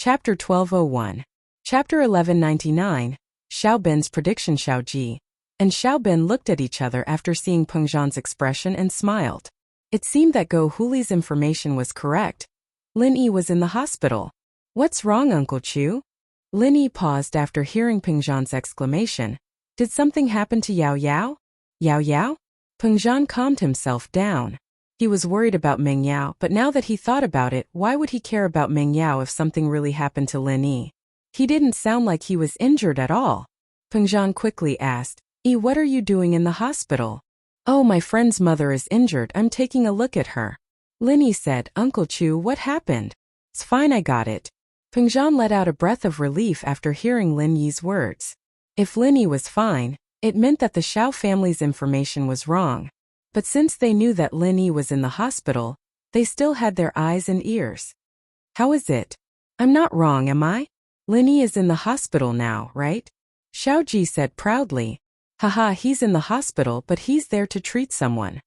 Chapter 1201. Chapter 1199. Xiaobin's prediction. Xiaoji and Xiaobin looked at each other after seeing Peng Zhan's expression and smiled. It seemed that Go Huli's information was correct. Lin Yi was in the hospital. What's wrong, Uncle Chu? Lin Yi paused after hearing Peng Zhan's exclamation. Did something happen to Yao Yao? Yao Yao? Peng Zhan calmed himself down. He was worried about Meng Yao, but now that he thought about it, why would he care about Meng Yao if something really happened to Lin Yi? He didn't sound like he was injured at all. Peng Zhan quickly asked, what are you doing in the hospital? Oh, my friend's mother is injured, I'm taking a look at her. Lin Yi said, Uncle Chu, what happened? It's fine, I got it. Peng Zhan let out a breath of relief after hearing Lin Yi's words. If Lin Yi was fine, it meant that the Xiao family's information was wrong. But since they knew that Lin Yi was in the hospital, they still had their eyes and ears. How is it? I'm not wrong, am I? Lin Yi is in the hospital now, right? Xiaoji said proudly. Haha, he's in the hospital, but he's there to treat someone.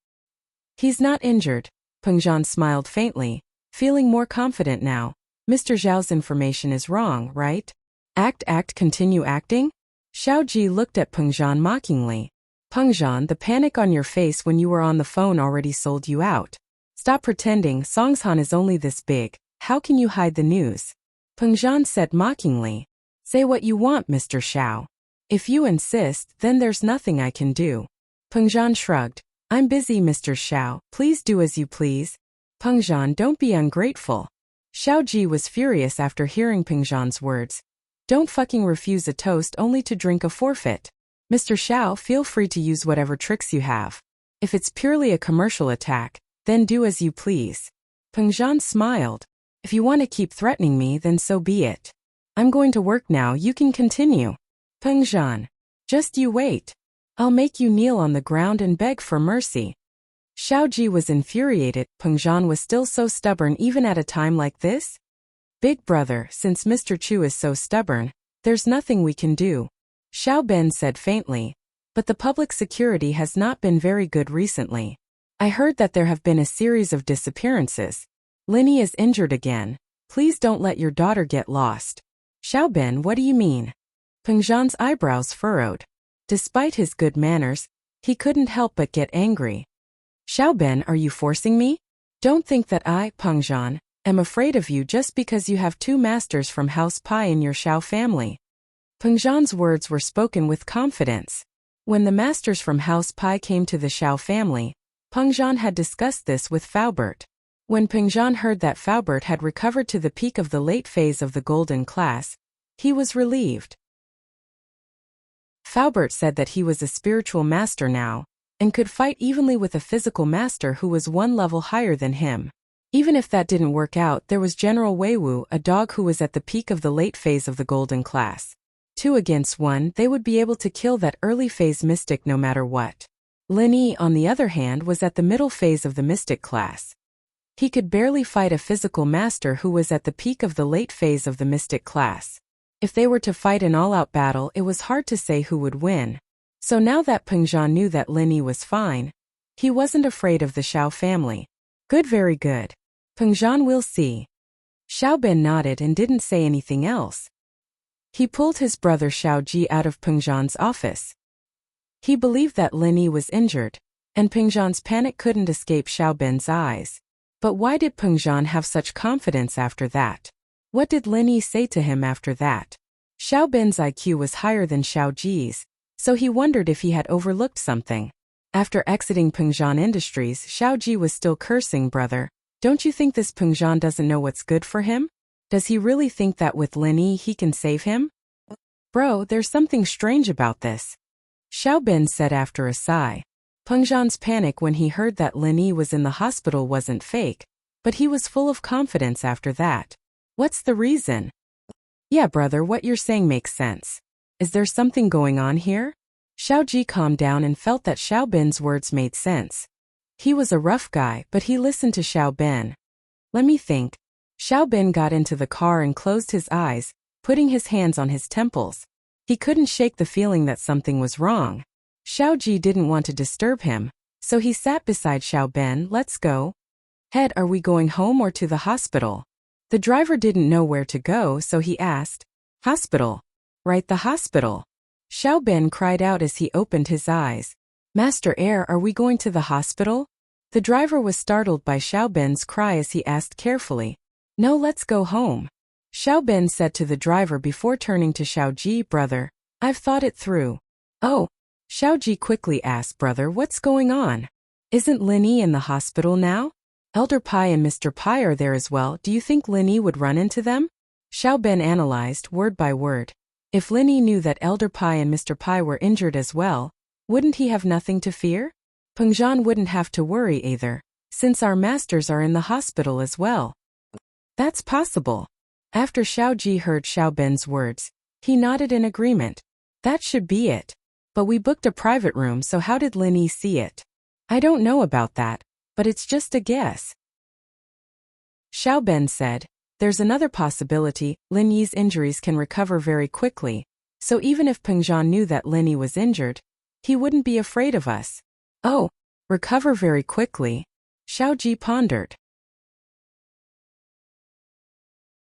He's not injured. Peng Zhan smiled faintly, feeling more confident now. Mr. Zhao's information is wrong, right? Act, continue acting? Xiaoji looked at Peng Zhan mockingly. Peng Zhan, the panic on your face when you were on the phone already sold you out. Stop pretending, Songshan is only this big. How can you hide the news? Peng Zhan said mockingly. Say what you want, Mr. Xiao. If you insist, then there's nothing I can do. Peng Zhan shrugged. I'm busy, Mr. Xiao, please do as you please. Peng Zhan, don't be ungrateful. Xiaoji was furious after hearing Peng Zhan's words. Don't fucking refuse a toast only to drink a forfeit. Mr. Xiao, feel free to use whatever tricks you have. If it's purely a commercial attack, then do as you please. Peng Zhan smiled. If you want to keep threatening me, then so be it. I'm going to work now, you can continue. Peng Zhan. Just you wait. I'll make you kneel on the ground and beg for mercy. Xiaoji was infuriated. Peng Zhan was still so stubborn even at a time like this? Big brother, since Mr. Chu is so stubborn, there's nothing we can do. Xiaobin said faintly. But the public security has not been very good recently. I heard that there have been a series of disappearances. Lin Yi is injured again. Please don't let your daughter get lost. Xiaobin, what do you mean? Peng Zhan's eyebrows furrowed. Despite his good manners, he couldn't help but get angry. Xiaobin, are you forcing me? Don't think that I, Peng Zhan, am afraid of you just because you have two masters from House Pai in your Xiao family. Peng Zhan's words were spoken with confidence. When the masters from House Pai came to the Xiao family, Peng Zhan had discussed this with Faubert. When Peng Zhan heard that Faubert had recovered to the peak of the late phase of the golden class, he was relieved. Faubert said that he was a spiritual master now, and could fight evenly with a physical master who was one level higher than him. Even if that didn't work out, there was General Weiwu, a dog who was at the peak of the late phase of the golden class. 2 against 1, they would be able to kill that early phase mystic no matter what. Lin Yi, on the other hand, was at the middle phase of the mystic class. He could barely fight a physical master who was at the peak of the late phase of the mystic class. If they were to fight an all-out battle, it was hard to say who would win. So now that Peng Zhan knew that Lin Yi was fine, he wasn't afraid of the Xiao family. Good, very good. Peng Zhan will see. Xiaobin nodded and didn't say anything else. He pulled his brother Xiaoji out of Peng Zhan's office. He believed that Lin Yi was injured, and Peng Zhan's panic couldn't escape Xiaobin's eyes. But why did Peng Zhan have such confidence after that? What did Lin Yi say to him after that? Xiaobin's IQ was higher than Xiaoji's, so he wondered if he had overlooked something. After exiting Peng Zhan Industries, Xiaoji was still cursing, brother. Don't you think this Peng Zhan doesn't know what's good for him? Does he really think that with Lin Yi he can save him? Bro, there's something strange about this. Xiaobin said after a sigh. Peng Zhan's panic when he heard that Lin Yi was in the hospital wasn't fake, but he was full of confidence after that. What's the reason? Yeah, brother, what you're saying makes sense. Is there something going on here? Xiaoji calmed down and felt that Xiaobin's words made sense. He was a rough guy, but he listened to Xiaobin. Let me think. Xiaobin got into the car and closed his eyes, putting his hands on his temples. He couldn't shake the feeling that something was wrong. Xiaoji didn't want to disturb him, so he sat beside Xiaobin. Let's go. Head, are we going home or to the hospital? The driver didn't know where to go, so he asked, "Hospital." "Right, the hospital." Xiao Ben cried out as he opened his eyes. "Master Air, are we going to the hospital?" The driver was startled by Xiao Ben's cry as he asked carefully, "No, let's go home." Xiao Ben said to the driver before turning to Xiao Ji, "Brother, I've thought it through." "Oh." Xiao Ji quickly asked, "Brother, what's going on? Isn't Linny in the hospital now? Elder Pai and Mr. Pai are there as well. Do you think Linny would run into them?" Xiao Ben analyzed word by word. If Linny knew that Elder Pai and Mr. Pai were injured as well, wouldn't he have nothing to fear? Pengzhan wouldn't have to worry either, since our masters are in the hospital as well. That's possible. After Xiao Ji heard Xiao Ben's words, he nodded in agreement. That should be it. But we booked a private room, so how did Linny see it? I don't know about that, but it's just a guess. Xiao Ben said, "There's another possibility. Linny's injuries can recover very quickly, so even if Pengzhan knew that Linny was injured, he wouldn't be afraid of us." "Oh, recover very quickly?" Xiao Ji pondered.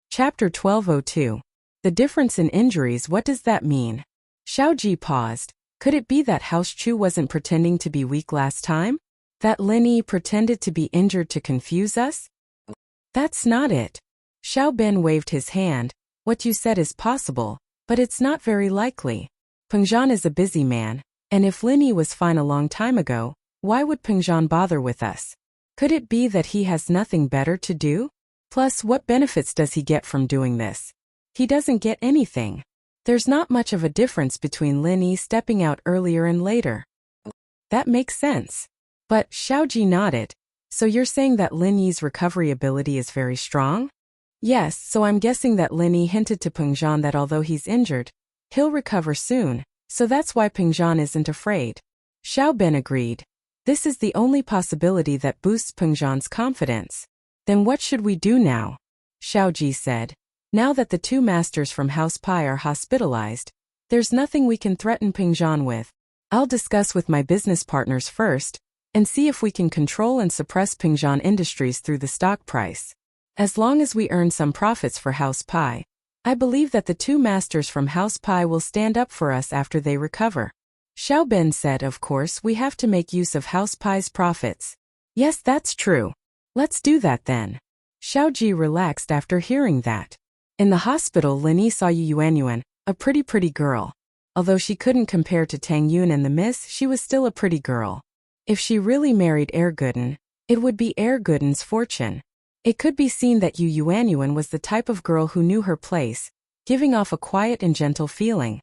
Chapter 1202. The difference in injuries, what does that mean? Xiao Ji paused. Could it be that House Chu wasn't pretending to be weak last time? That Linny pretended to be injured to confuse us? That's not it. Xiao Ben waved his hand. What you said is possible, but it's not very likely. Pengzhan is a busy man, and if Linny was fine a long time ago, why would Pengzhan bother with us? Could it be that he has nothing better to do? Plus, what benefits does he get from doing this? He doesn't get anything. There's not much of a difference between Linny stepping out earlier and later. That makes sense. But Xiao Ji nodded. So you're saying that Linny's recovery ability is very strong? Yes, so I'm guessing that Linny hinted to Pengzhan that although he's injured, he'll recover soon, so that's why Pengzhan isn't afraid. Xiao Ben agreed. This is the only possibility that boosts Pengzhan's confidence. Then what should we do now? Xiao Ji said. Now that the two masters from House Pai are hospitalized, there's nothing we can threaten Pengzhan with. I'll discuss with my business partners first, and see if we can control and suppress Pengzhan Industries through the stock price. As long as we earn some profits for House Pai, I believe that the two masters from House Pai will stand up for us after they recover. Xiao Ben said, of course we have to make use of House Pai's profits. Yes, that's true. Let's do that then. Xiao Ji relaxed after hearing that. In the hospital, Linny saw Yu Yuanyuan, a pretty girl. Although she couldn't compare to Tang Yun and the Miss, she was still a pretty girl. If she really married Erguden, it would be Erguden's fortune. It could be seen that Yu Yuanyuan was the type of girl who knew her place, giving off a quiet and gentle feeling.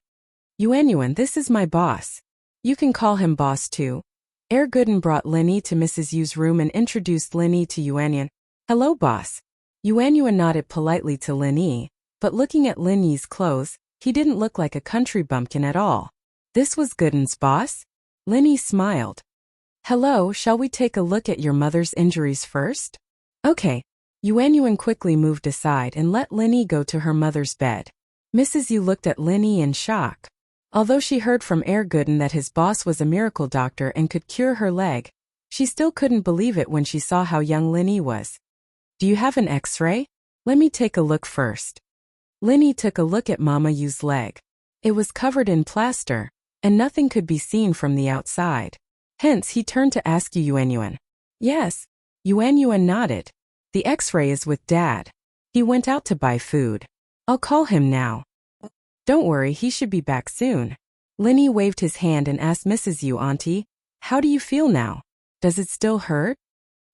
Yuanyuan, this is my boss. You can call him boss too. Erguden brought Linny to Mrs. Yu's room and introduced Linny to Yuanyuan. Hello, boss. Yuanyuan nodded politely to Linny, but looking at Linny's clothes, he didn't look like a country bumpkin at all. This was Guden's boss? Linny smiled. Hello, shall we take a look at your mother's injuries first? Okay. Yuanyuan quickly moved aside and let Linny go to her mother's bed. Mrs. Yu looked at Linny in shock. Although she heard from Erguden that his boss was a miracle doctor and could cure her leg, she still couldn't believe it when she saw how young Linny was. Do you have an X-ray? Let me take a look first. Linny took a look at Mama Yu's leg. It was covered in plaster, and nothing could be seen from the outside. Hence, he turned to ask Yuanyuan. Yes. Yuanyuan nodded. The X-ray is with Dad. He went out to buy food. I'll call him now. Don't worry, he should be back soon. Linny waved his hand and asked Mrs. Yu, Auntie, how do you feel now? Does it still hurt?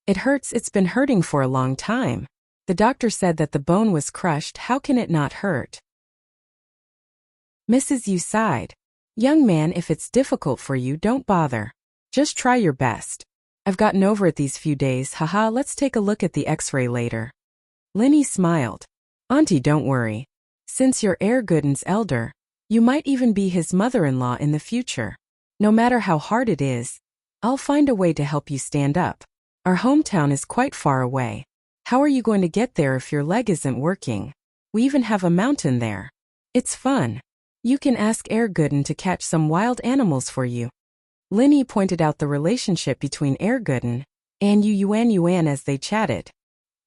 It hurts, it's been hurting for a long time. The doctor said that the bone was crushed, how can it not hurt? Mrs. Yu sighed. Young man, if it's difficult for you, don't bother. Just try your best. I've gotten over it these few days, haha, let's take a look at the X-ray later. Linny smiled. Auntie, don't worry. Since you're Erguden's elder, you might even be his mother-in-law in the future. No matter how hard it is, I'll find a way to help you stand up. Our hometown is quite far away. How are you going to get there if your leg isn't working? We even have a mountain there. It's fun. You can ask Erguden to catch some wild animals for you. Linny pointed out the relationship between Erguden and Yuanyuan as they chatted.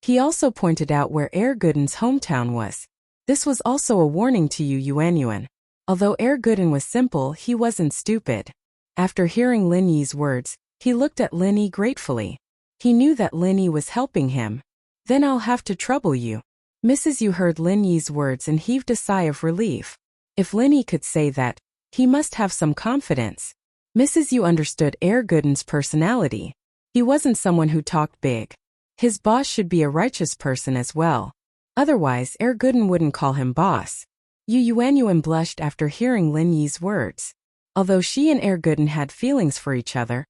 He also pointed out where Gooden's hometown was. This was also a warning to Yuan Yuan. Although Gooden was simple, he wasn't stupid. After hearing Lin Yi's words, he looked at Lin Yi gratefully. He knew that Lin Yi was helping him. Then I'll have to trouble you. Mrs. Yu heard Lin Yi's words and heaved a sigh of relief. If Lin Yi could say that, he must have some confidence. Mrs. Yu understood Gooden's personality. He wasn't someone who talked big. His boss should be a righteous person as well. Otherwise, Gooden wouldn't call him boss. Yuan Yuan blushed after hearing Lin Yi's words. Although she and Gooden had feelings for each other,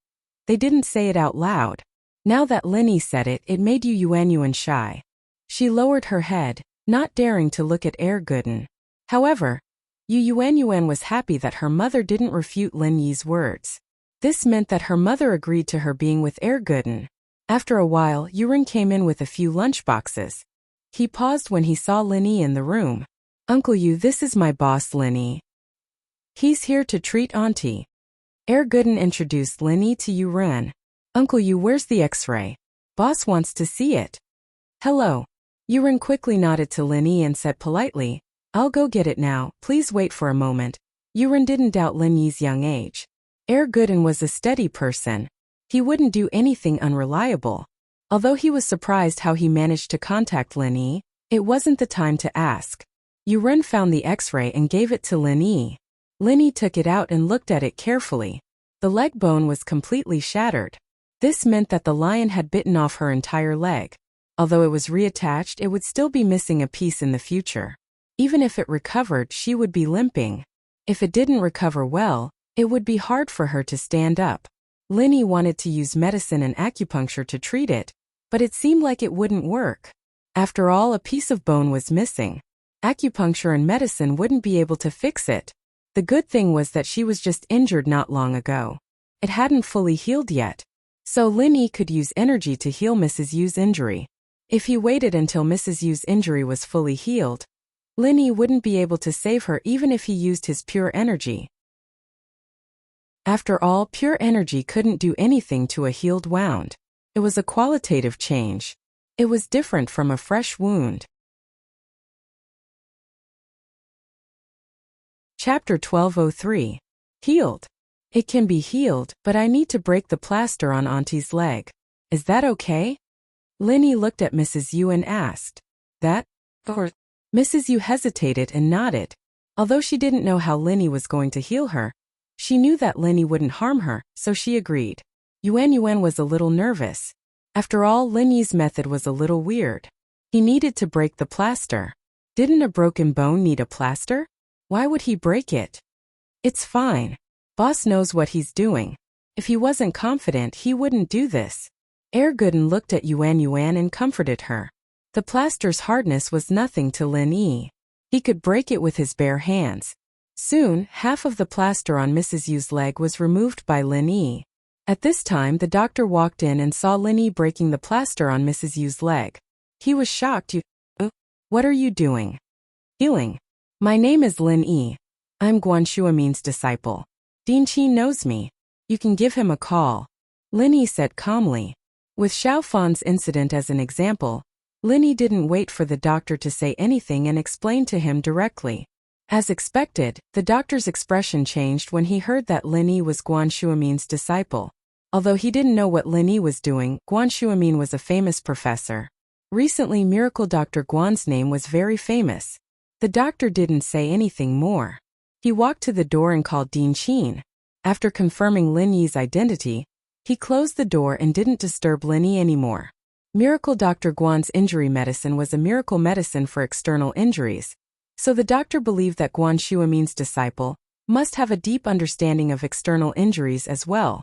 they didn't say it out loud. Now that Lin Yi said it, it made Yuan Yuan shy. She lowered her head, not daring to look at Gooden. However, Yuan Yuan was happy that her mother didn't refute Lin Yi's words. This meant that her mother agreed to her being with Gooden. After a while, Yuren came in with a few lunchboxes. He paused when he saw Lin Yi in the room. Uncle Yu, this is my boss Lin Yi. He's here to treat Auntie. Gooden introduced Lin Yi to Yuren. Uncle Yu, where's the x-ray? Boss wants to see it. Hello. Yuren quickly nodded to Lin Yi and said politely, I'll go get it now, please wait for a moment. Yuren didn't doubt Lin Yi's young age. Gooden was a steady person. He wouldn't do anything unreliable. Although he was surprised how he managed to contact Lin Yi, it wasn't the time to ask. Yuren found the x-ray and gave it to Lin Yi. Lin Yi took it out and looked at it carefully. The leg bone was completely shattered. This meant that the lion had bitten off her entire leg. Although it was reattached, it would still be missing a piece in the future. Even if it recovered, she would be limping. If it didn't recover well, it would be hard for her to stand up. Lin Yi wanted to use medicine and acupuncture to treat it, but it seemed like it wouldn't work. After all, a piece of bone was missing. Acupuncture and medicine wouldn't be able to fix it. The good thing was that she was just injured not long ago. It hadn't fully healed yet. So Lin Yi could use energy to heal Mrs. Yu's injury. If he waited until Mrs. Yu's injury was fully healed, Lin Yi wouldn't be able to save her even if he used his pure energy. After all, pure energy couldn't do anything to a healed wound. It was a qualitative change. It was different from a fresh wound. Chapter 1203. Healed. It can be healed, but I need to break the plaster on Auntie's leg. Is that okay? Lin Yi looked at Mrs. Yu and asked. That? Or? Mrs. Yu hesitated and nodded. Although she didn't know how Lin Yi was going to heal her, she knew that Lin Yi wouldn't harm her, so she agreed. Yuan Yuan was a little nervous. After all, Lin Yi's method was a little weird. He needed to break the plaster. Didn't a broken bone need a plaster? Why would he break it? It's fine. Boss knows what he's doing. If he wasn't confident, he wouldn't do this. Gooden looked at Yuan Yuan and comforted her. The plaster's hardness was nothing to Lin Yi. He could break it with his bare hands. Soon, half of the plaster on Mrs. Yu's leg was removed by Lin Yi. At this time, the doctor walked in and saw Lin Yi breaking the plaster on Mrs. Yu's leg. He was shocked. What are you doing? Healing. My name is Lin Yi. I'm Guan Shuamin's disciple. Din Qi knows me. You can give him a call. Lin Yi said calmly. With Xiao Fan's incident as an example, Lin Yi didn't wait for the doctor to say anything and explained to him directly. As expected, the doctor's expression changed when he heard that Lin Yi was Guan Shuamin's disciple. Although he didn't know what Lin Yi was doing, Guan Shuamin was a famous professor. Recently, Miracle Dr. Guan's name was very famous. The doctor didn't say anything more. He walked to the door and called Din Qin. After confirming Lin Yi's identity, he closed the door and didn't disturb Lin Yi anymore. Miracle Dr. Guan's injury medicine was a miracle medicine for external injuries, so the doctor believed that Guan Shuamin's disciple must have a deep understanding of external injuries as well.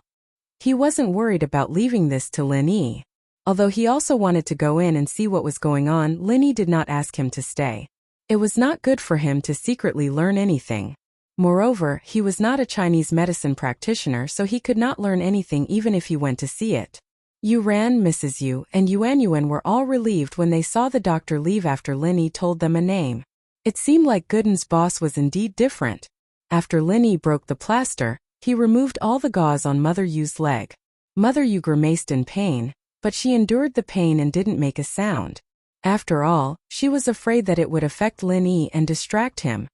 He wasn't worried about leaving this to Lin Yi. Although he also wanted to go in and see what was going on, Lin Yi did not ask him to stay. It was not good for him to secretly learn anything. Moreover, he was not a Chinese medicine practitioner, so he could not learn anything even if he went to see it. Yuran, Mrs. Yu, and Yuan Yuan were all relieved when they saw the doctor leave after Lin Yi told them a name. It seemed like Gooden's boss was indeed different. After Lin Yi broke the plaster, he removed all the gauze on Mother Yu's leg. Mother Yu grimaced in pain. but she endured the pain and didn't make a sound. After all, she was afraid that it would affect Lin Yi and distract him.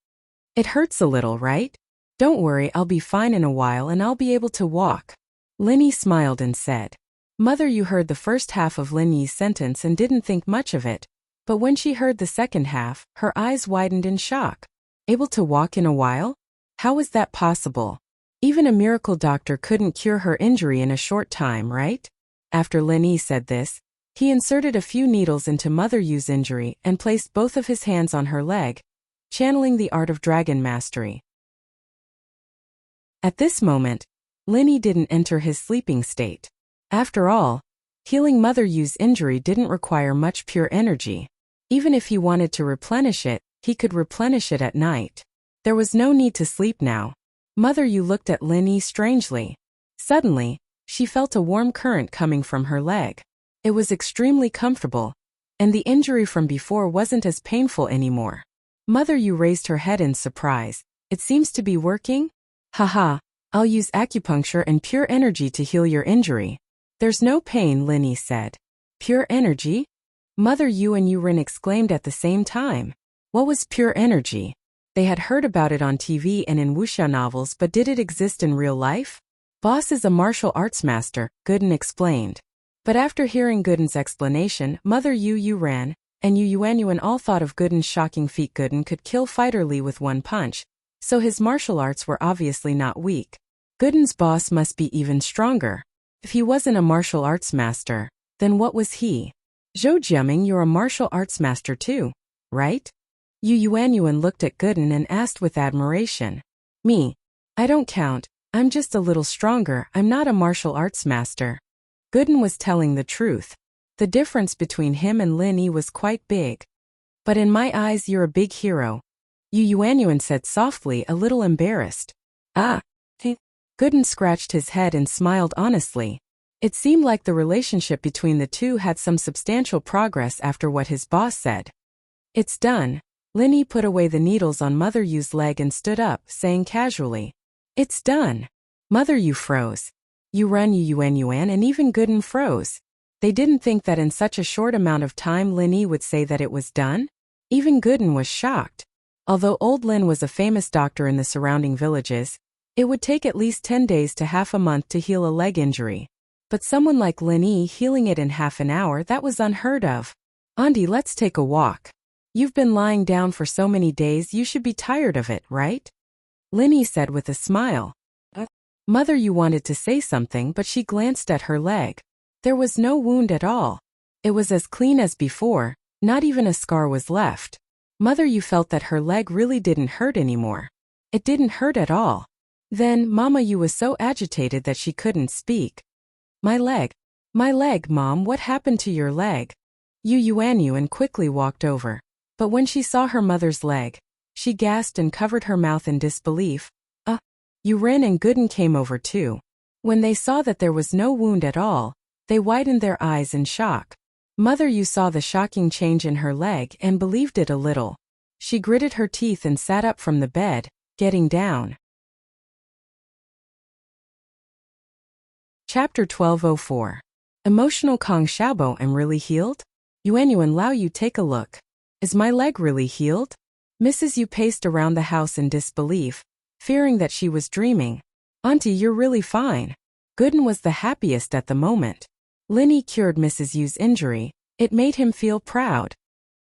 It hurts a little, right? Don't worry, I'll be fine in a while and I'll be able to walk. Lin Yi smiled and said. Mother Yu heard the first half of Lin Yi's sentence and didn't think much of it, but when she heard the second half, her eyes widened in shock. Able to walk in a while? How was that possible? Even a miracle doctor couldn't cure her injury in a short time, right? After Lin Yi said this, he inserted a few needles into Mother Yu's injury and placed both of his hands on her leg, channeling the art of dragon mastery. At this moment, Lin Yi didn't enter his sleeping state. After all, healing Mother Yu's injury didn't require much pure energy. Even if he wanted to replenish it, he could replenish it at night. There was no need to sleep now. Mother Yu looked at Lin Yi strangely. Suddenly, she felt a warm current coming from her leg. It was extremely comfortable, and the injury from before wasn't as painful anymore. Mother Yu raised her head in surprise. It seems to be working? Haha, I'll use acupuncture and pure energy to heal your injury. There's no pain, Lin Yi said. Pure energy? Mother Yu and Yu Ren exclaimed at the same time. What was pure energy? They had heard about it on TV and in wuxia novels, but did it exist in real life? Boss is a martial arts master, Gooden explained. But after hearing Gooden's explanation, Mother Yu, Yu Ran, and Yu Yuanyuan all thought of Gooden's shocking feat. Gooden could kill Fighter Li with one punch, so his martial arts were obviously not weak. Gooden's boss must be even stronger. If he wasn't a martial arts master, then what was he? Zhou Jiaming, you're a martial arts master too, right? Yu Yuanyuan looked at Gooden and asked with admiration. Me? I don't count, I'm just a little stronger, I'm not a martial arts master. Gooden was telling the truth. The difference between him and Lin Yi was quite big. But in my eyes you're a big hero. Yu Yuanyuan said softly, a little embarrassed. Ah. Gooden scratched his head and smiled honestly. It seemed like the relationship between the two had some substantial progress after what his boss said. It's done. Lin Yi put away the needles on Mother Yu's leg and stood up, saying casually. It's done. Mother Yu froze. Yu Ren, Yu Yuanyuan, and even Gooden froze. They didn't think that in such a short amount of time Lin Yi would say that it was done. Even Gooden was shocked. Although old Lin was a famous doctor in the surrounding villages, it would take at least 10 days to half a month to heal a leg injury. But someone like Lin Yi healing it in half an hour, that was unheard of. Andi, let's take a walk. You've been lying down for so many days, you should be tired of it, right? Lin Yi said with a smile. Mother Yu wanted to say something, but she glanced at her leg. There was no wound at all. It was as clean as before, not even a scar was left. Mother Yu felt that her leg really didn't hurt anymore. It didn't hurt at all. Then, Mama Yu was so agitated that she couldn't speak. My leg, Mom, what happened to your leg? Yu Yuanyuan quickly walked over. But when she saw her mother's leg, she gasped and covered her mouth in disbelief. Yu Ren and Gooden came over too. When they saw that there was no wound at all, they widened their eyes in shock. Mother Yu saw the shocking change in her leg and believed it a little. She gritted her teeth and sat up from the bed, getting down. Chapter 1204. Emotional Kong Xiaobo, I'm really healed? Yuanyuan, Lao Yu, take a look. Is my leg really healed? Mrs. Yu paced around the house in disbelief, fearing that she was dreaming. Auntie, you're really fine. Gooden was the happiest at the moment. Lin Yi cured Mrs. Yu's injury. It made him feel proud.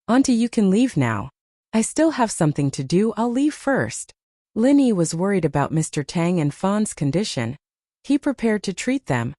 Auntie, you can leave now. I still have something to do, I'll leave first. Lin Yi was worried about Mr. Tang and Fawn's condition. He prepared to treat them.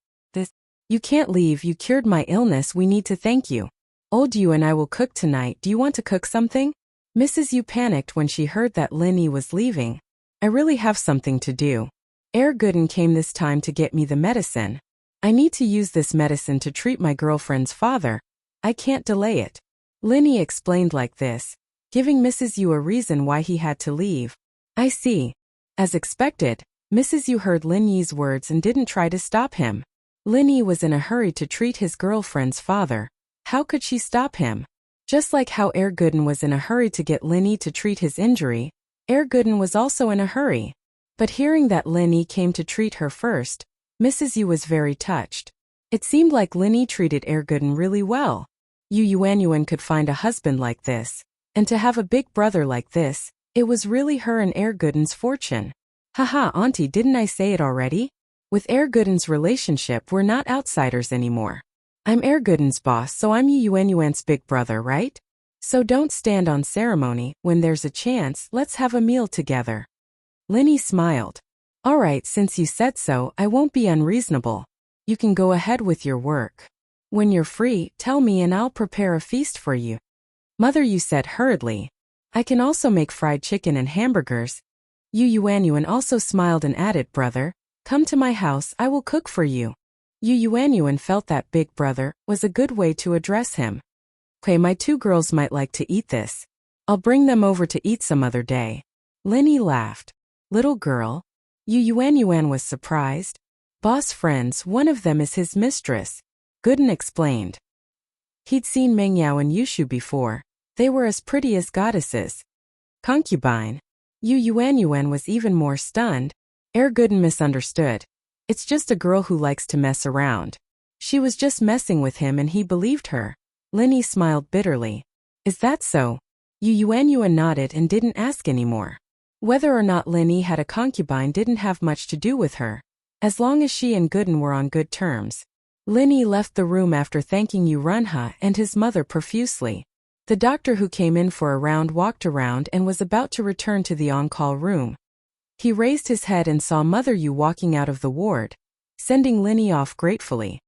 You can't leave, you cured my illness, we need to thank you. Old Yu and I will cook tonight, do you want to cook something? Mrs. Yu panicked when she heard that Lin Yi was leaving. I really have something to do. Gooden came this time to get me the medicine. I need to use this medicine to treat my girlfriend's father. I can't delay it. Lin Yi explained like this, giving Mrs. Yu a reason why he had to leave. I see. As expected, Mrs. Yu heard Lin Yi's words and didn't try to stop him. Lin Yi was in a hurry to treat his girlfriend's father. How could she stop him? Just like how Gooden was in a hurry to get Lin Yi to treat his injury, Gooden was also in a hurry. But hearing that Lin Yi came to treat her first, Mrs. Yu was very touched. It seemed like Linny treated Erguden really well. Yu Yuanyuan could find a husband like this, and to have a big brother like this, it was really her and Erguden's fortune. Haha, auntie, didn't I say it already? With Erguden's relationship, we're not outsiders anymore. I'm Erguden's boss, so I'm Yu Yuanyuan's big brother, right? So don't stand on ceremony. When there's a chance, let's have a meal together. Linny smiled. All right, since you said so, I won't be unreasonable. You can go ahead with your work. When you're free, tell me and I'll prepare a feast for you. Mother, you said hurriedly. I can also make fried chicken and hamburgers. Yu Yuanyuan also smiled and added, brother, come to my house, I will cook for you. Yu Yuanyuan felt that big brother was a good way to address him. Okay, my two girls might like to eat this. I'll bring them over to eat some other day. Linny laughed. Little girl? Yu Yuanyuan was surprised. Boss friends, one of them is his mistress. Gooden explained. He'd seen Mengyao and Yushu before. They were as pretty as goddesses. Concubine. Yu Yuanyuan was even more stunned. Gooden misunderstood. It's just a girl who likes to mess around. She was just messing with him and he believed her. Linny smiled bitterly. Is that so? Yu Yuanyuan nodded and didn't ask anymore. Whether or not Linny had a concubine didn't have much to do with her, as long as she and Gooden were on good terms. Linny left the room after thanking Yu Runha and his mother profusely. The doctor who came in for a round walked around and was about to return to the on-call room. He raised his head and saw Mother Yu walking out of the ward, sending Linny off gratefully.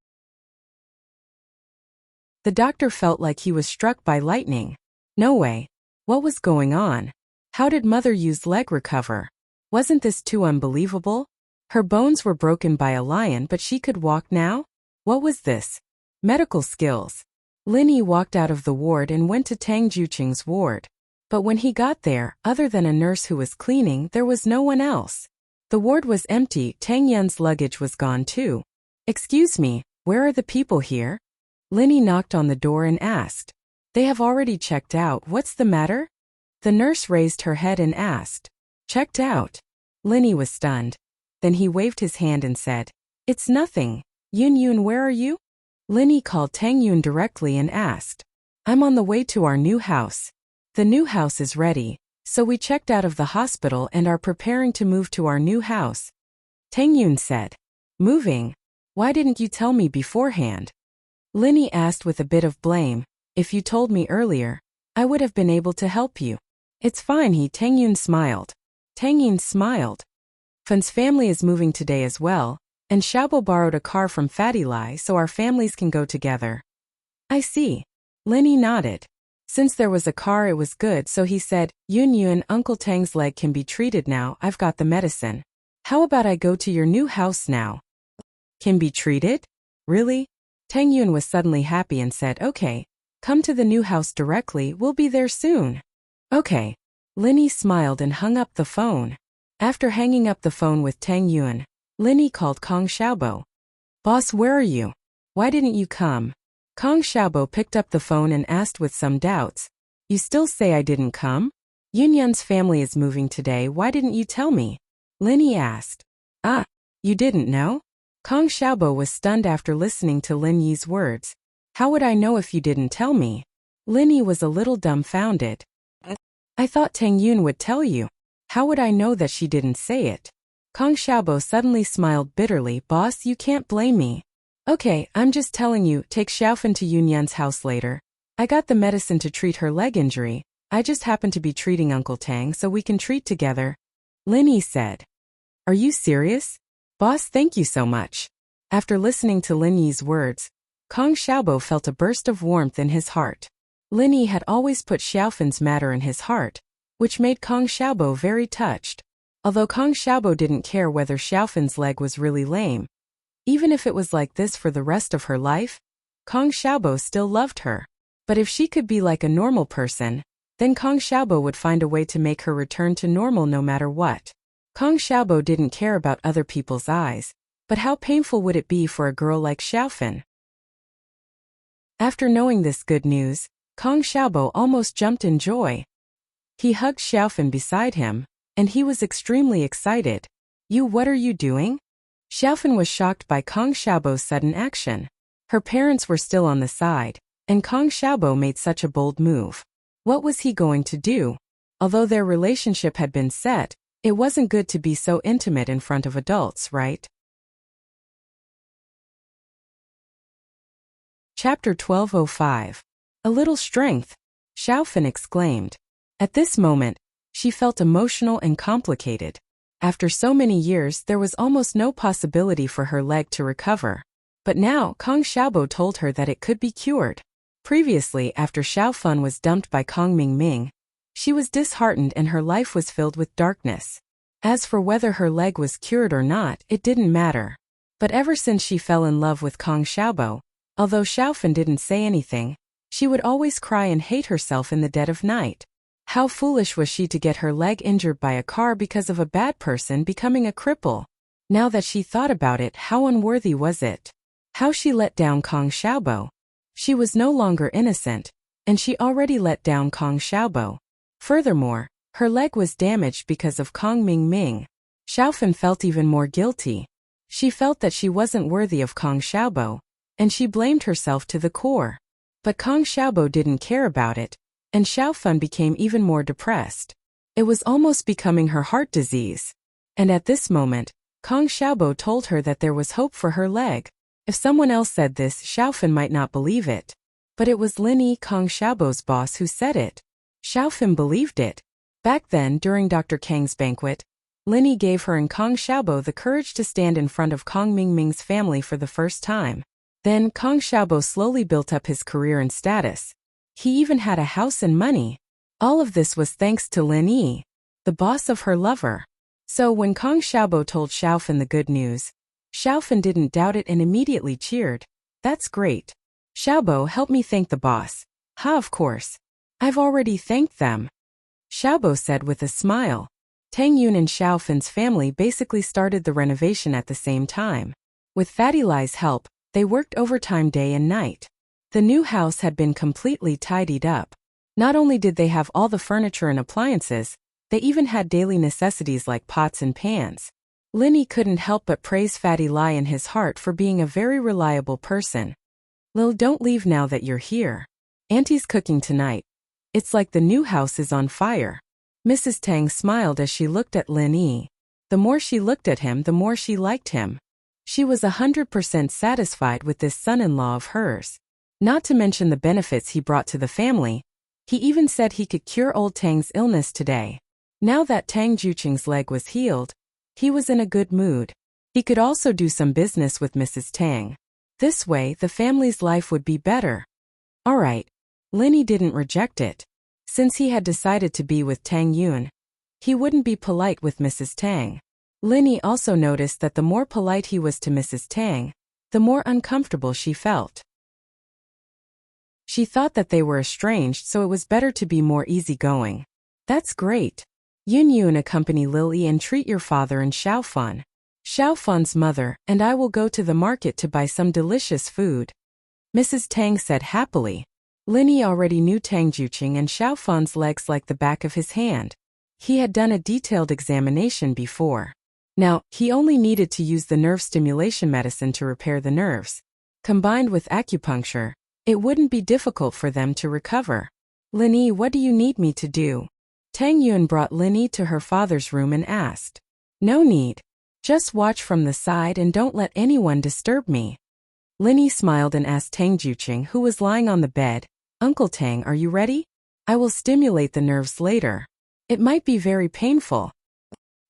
The doctor felt like he was struck by lightning. No way. What was going on? How did Mother Yu's leg recover? Wasn't this too unbelievable? Her bones were broken by a lion, but she could walk now? What was this? Medical skills. Linny walked out of the ward and went to Tang Juqing's ward. But when he got there, other than a nurse who was cleaning, there was no one else. The ward was empty. Tang Yun's luggage was gone too. Excuse me, where are the people here? Linny knocked on the door and asked. They have already checked out. What's the matter? The nurse raised her head and asked. Checked out? Linny was stunned. Then he waved his hand and said, It's nothing. Yun, where are you? Linny called Tang Yun directly and asked. I'm on the way to our new house. The new house is ready, so we checked out of the hospital and are preparing to move to our new house. Tang Yun said. Moving? Why didn't you tell me beforehand? Linny asked with a bit of blame. If you told me earlier, I would have been able to help you. It's fine, Tang Yun smiled. Tang Yun smiled. Fun's family is moving today as well, and Xiaobo borrowed a car from Fatty Lai so our families can go together. I see. Linny nodded. Since there was a car, it was good, so he said, Yun, Uncle Tang's leg can be treated now. I've got the medicine. How about I go to your new house now? Can be treated? Really? Tang Yun was suddenly happy and said, Okay, come to the new house directly, we'll be there soon. Okay. Linny smiled and hung up the phone. After hanging up the phone with Tang Yun, Linny called Kong Xiaobo. Boss, where are you? Why didn't you come? Kong Xiaobo picked up the phone and asked with some doubts. You still say I didn't come? Yun's family is moving today, why didn't you tell me? Linny asked. Ah, you didn't know? Kong Xiaobo was stunned after listening to Lin Yi's words. How would I know if you didn't tell me? Linny was a little dumbfounded. I thought Tang Yun would tell you. How would I know that she didn't say it? Kong Xiaobo suddenly smiled bitterly. Boss, you can't blame me. Okay, I'm just telling you, take Xiaofan to Yunyan's house later. I got the medicine to treat her leg injury. I just happen to be treating Uncle Tang so we can treat together. Linny said. Are you serious? Boss, thank you so much. After listening to Lin Yi's words, Kong Xiaobo felt a burst of warmth in his heart. Linny had always put Xiaofan's matter in his heart, which made Kong Xiaobo very touched. Although Kong Xiaobo didn't care whether Xiaofan's leg was really lame. Even if it was like this for the rest of her life, Kong Xiaobo still loved her. But if she could be like a normal person, then Kong Xiaobo would find a way to make her return to normal no matter what. Kong Xiaobo didn't care about other people's eyes, but how painful would it be for a girl like Xiaofan? After knowing this good news, Kong Xiaobo almost jumped in joy. He hugged Xiaofan beside him, and he was extremely excited. What are you doing? Xiaofan was shocked by Kong Xiaobo's sudden action. Her parents were still on the side, and Kang Xiaobo made such a bold move. What was he going to do? Although their relationship had been set, it wasn't good to be so intimate in front of adults, right? Chapter 1205. A little strength, Xiaofan exclaimed. At this moment, she felt emotional and complicated. After so many years, there was almost no possibility for her leg to recover. But now, Kang Xiaobo told her that it could be cured. Previously, after Xiaofan was dumped by Kang Mingming, she was disheartened and her life was filled with darkness. As for whether her leg was cured or not, it didn't matter. But ever since she fell in love with Kang Xiaobo, although Xiaofan didn't say anything, she would always cry and hate herself in the dead of night. How foolish was she to get her leg injured by a car because of a bad person becoming a cripple? Now that she thought about it, how unworthy was it? How she let down Kang Xiaobo. She was no longer innocent, and she already let down Kang Xiaobo. Furthermore, her leg was damaged because of Kang Mingming. Xiaofan felt even more guilty. She felt that she wasn't worthy of Kang Xiaobo, and she blamed herself to the core. But Kang Xiaobo didn't care about it, and Xiaofan became even more depressed. It was almost becoming her heart disease. And at this moment, Kang Xiaobo told her that there was hope for her leg. If someone else said this, Xiaofan might not believe it. But it was Lin Yi, Kang Xiaobo's boss, who said it. Xiaofan believed it. Back then, during Dr. Kang's banquet, Lin Yi gave her and Kang Xiaobo the courage to stand in front of Kang Mingming's family for the first time. Then, Kang Xiaobo slowly built up his career and status. He even had a house and money. All of this was thanks to Lin Yi, the boss of her lover. So when Kang Xiaobo told Xiaofan the good news, Xiaofan didn't doubt it and immediately cheered. That's great. Xiaobo, help me thank the boss. Ha, of course. I've already thanked them. Xiaobo said with a smile. Tang Yun and Xiaofan's family basically started the renovation at the same time. With Fatty Lai's help, they worked overtime day and night. The new house had been completely tidied up. Not only did they have all the furniture and appliances, they even had daily necessities like pots and pans. Lin Yi couldn't help but praise Fatty Lai in his heart for being a very reliable person. Lil, don't leave now that you're here. Auntie's cooking tonight. It's like the new house is on fire. Mrs. Tang smiled as she looked at Lin Yi. The more she looked at him, the more she liked him. She was 100% satisfied with this son-in-law of hers. Not to mention the benefits he brought to the family. He even said he could cure old Tang's illness today. Now that Tang Juqing's leg was healed, he was in a good mood. He could also do some business with Mrs. Tang. This way, the family's life would be better. Alright. Lin Yi didn't reject it. Since he had decided to be with Tang Yun, he wouldn't be polite with Mrs. Tang. Lin Yi also noticed that the more polite he was to Mrs. Tang, the more uncomfortable she felt. She thought that they were estranged, so it was better to be more easygoing. That's great. Yun accompany Lily and treat your father and Xiaofan. Xiaofan's mother and I will go to the market to buy some delicious food. Mrs. Tang said happily. Lin Yi already knew Tang Juqing and Xiaofan's legs like the back of his hand. He had done a detailed examination before. Now, he only needed to use the nerve stimulation medicine to repair the nerves. Combined with acupuncture, it wouldn't be difficult for them to recover. Lin Yi, what do you need me to do? Tang Yun brought Lin Yi to her father's room and asked. No need. Just watch from the side and don't let anyone disturb me. Lin Yi smiled and asked Tang Juqing, who was lying on the bed, Uncle Tang, are you ready? I will stimulate the nerves later. It might be very painful.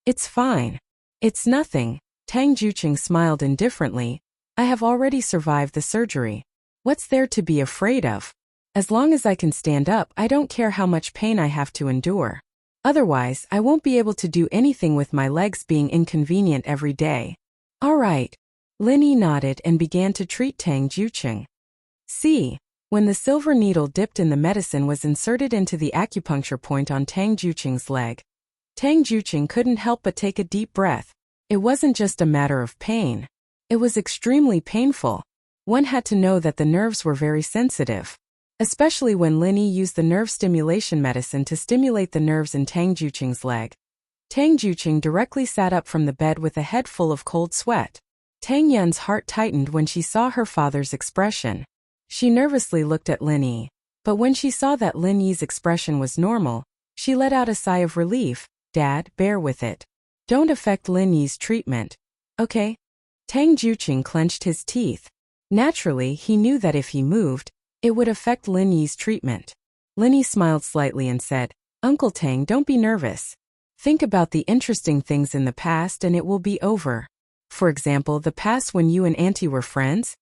It's fine. It's nothing. Tang Juqing smiled indifferently. I have already survived the surgery. What's there to be afraid of? As long as I can stand up, I don't care how much pain I have to endure. Otherwise, I won't be able to do anything with my legs being inconvenient every day. All right. Lin Yi nodded and began to treat Tang Juqing. See, when the silver needle dipped in the medicine was inserted into the acupuncture point on Tang Juqing's leg, Tang Juqing couldn't help but take a deep breath. It wasn't just a matter of pain. It was extremely painful. One had to know that the nerves were very sensitive. Especially when Lin Yi used the nerve stimulation medicine to stimulate the nerves in Tang Juqing's leg. Tang Juqing directly sat up from the bed with a head full of cold sweat. Tang Yun's heart tightened when she saw her father's expression. She nervously looked at Lin Yi, but when she saw that Lin Yi's expression was normal, she let out a sigh of relief. Dad, bear with it. Don't affect Lin Yi's treatment. Okay? Tang Juqing clenched his teeth. Naturally, he knew that if he moved, it would affect Lin Yi's treatment. Lin Yi smiled slightly and said, Uncle Tang, don't be nervous. Think about the interesting things in the past and it will be over. For example, the past when you and Auntie were friends?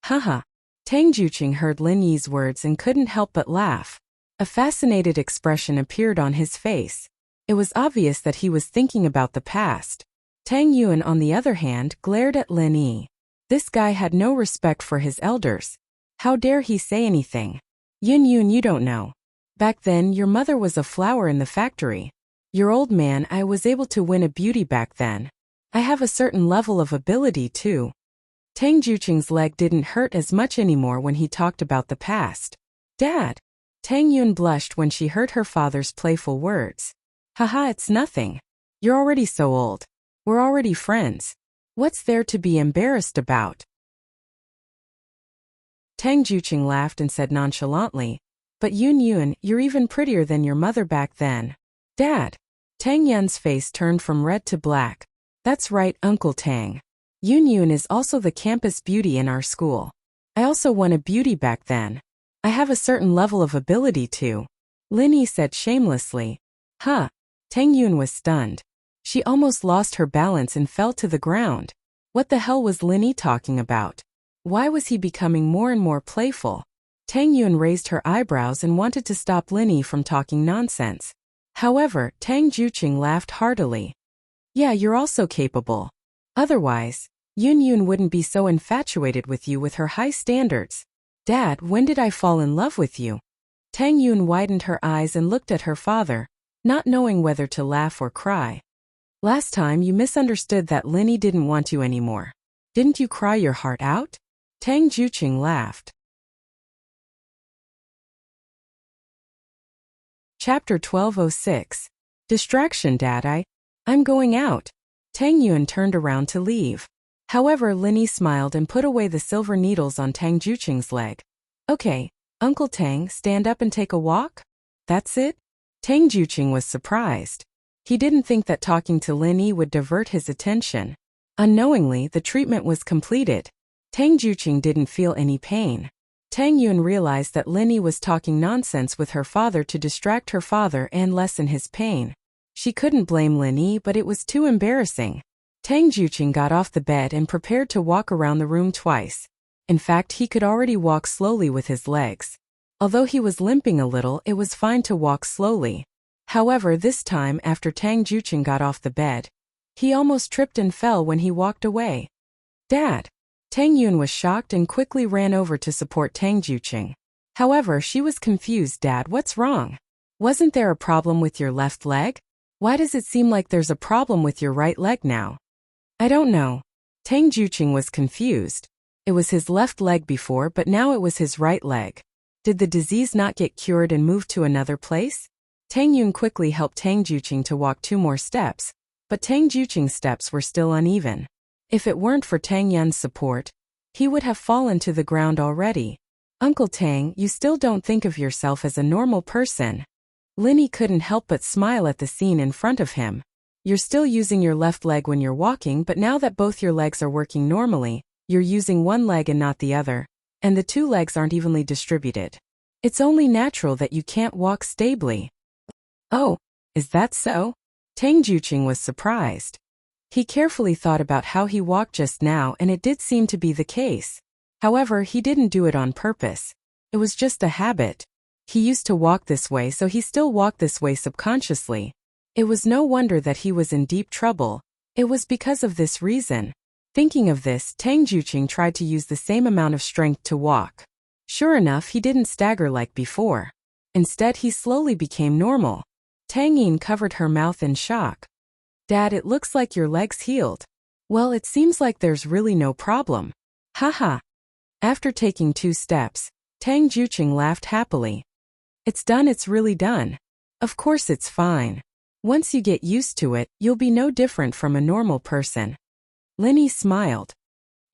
Haha. Tang Juqing heard Lin Yi's words and couldn't help but laugh. A fascinated expression appeared on his face. It was obvious that he was thinking about the past. Tang Yuan, on the other hand, glared at Lin Yi. This guy had no respect for his elders. How dare he say anything? Yun, you don't know. Back then, your mother was a flower in the factory. Your old man, I was able to win a beauty back then. I have a certain level of ability too. Tang Juqing's leg didn't hurt as much anymore when he talked about the past. Dad! Tang Yun blushed when she heard her father's playful words. Haha, it's nothing. You're already so old. We're already friends. What's there to be embarrassed about? Tang Juqing laughed and said nonchalantly, But Yun, you're even prettier than your mother back then. Dad! Tang Yun's face turned from red to black. That's right, Uncle Tang. Yun is also the campus beauty in our school. I also won a beauty back then. I have a certain level of ability too. Lin Yi said shamelessly. Huh. Tang Yun was stunned. She almost lost her balance and fell to the ground. What the hell was Lin Yi talking about? Why was he becoming more and more playful? Tang Yun raised her eyebrows and wanted to stop Lin Yi from talking nonsense. However, Tang Juqing laughed heartily. Yeah, you're also capable. Otherwise, Yun wouldn't be so infatuated with you with her high standards. Dad, when did I fall in love with you? Tang Yun widened her eyes and looked at her father, not knowing whether to laugh or cry. Last time you misunderstood that Lin Yi didn't want you anymore. Didn't you cry your heart out? Tang Juqing laughed. Chapter 1206. Distraction, Dad. I'm going out. Tang Yun turned around to leave. However, Lin Yi smiled and put away the silver needles on Tang Juqing's leg. Okay, Uncle Tang, stand up and take a walk? That's it? Tang Juqing was surprised. He didn't think that talking to Lin Yi would divert his attention. Unknowingly, the treatment was completed. Tang Juqing didn't feel any pain. Tang Yun realized that Lin Yi was talking nonsense with her father to distract her father and lessen his pain. She couldn't blame Lin Yi, but it was too embarrassing. Tang Juqing got off the bed and prepared to walk around the room twice. In fact, he could already walk slowly with his legs. Although he was limping a little, it was fine to walk slowly. However, this time after Tang Juqing got off the bed, he almost tripped and fell when he walked away. Dad! Tang Yun was shocked and quickly ran over to support Tang Juqing. However, she was confused. Dad, what's wrong? Wasn't there a problem with your left leg? Why does it seem like there's a problem with your right leg now? I don't know. Tang Juqing was confused. It was his left leg before, but now it was his right leg. Did the disease not get cured and move to another place? Tang Yun quickly helped Tang Juqing to walk 2 more steps, but Tang Juqing's steps were still uneven. If it weren't for Tang Yun's support, he would have fallen to the ground already. Uncle Tang, you still don't think of yourself as a normal person. Lin Yi couldn't help but smile at the scene in front of him. You're still using your left leg when you're walking, but now that both your legs are working normally, you're using one leg and not the other, and the 2 legs aren't evenly distributed. It's only natural that you can't walk stably. Oh, is that so? Tang Juqing was surprised. He carefully thought about how he walked just now, and it did seem to be the case. However, he didn't do it on purpose. It was just a habit. He used to walk this way, so he still walked this way subconsciously. It was no wonder that he was in deep trouble. It was because of this reason. Thinking of this, Tang Juqing tried to use the same amount of strength to walk. Sure enough, he didn't stagger like before. Instead, he slowly became normal. Tang Yin covered her mouth in shock. Dad, it looks like your leg's healed. Well, it seems like there's really no problem. Haha. After taking 2 steps, Tang Juqing laughed happily. It's done, it's really done. Of course it's fine. Once you get used to it, you'll be no different from a normal person. Lin Yi smiled.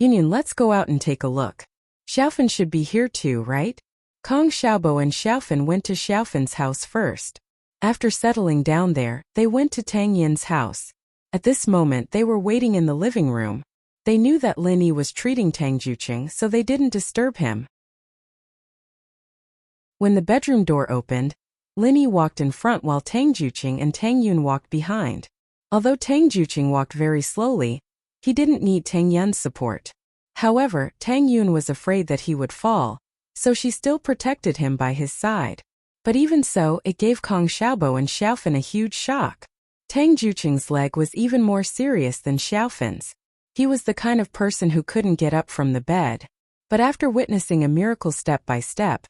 Yunyan, let's go out and take a look. Xiaofan should be here too, right? Kong Xiaobo and Xiaofan went to Xiaofan's house first. After settling down there, they went to Tang Yin's house. At this moment they were waiting in the living room. They knew that Lin Yi was treating Tang Juqing, so they didn't disturb him. When the bedroom door opened, Lin Yi walked in front while Tang Juqing and Tang Yun walked behind. Although Tang Juqing walked very slowly, he didn't need Tang Yun's support. However, Tang Yun was afraid that he would fall, so she still protected him by his side. But even so, it gave Kong Xiaobo and Xiaofan a huge shock. Tang Juqing's leg was even more serious than Xiaofan's. He was the kind of person who couldn't get up from the bed. But after witnessing a miracle step by step,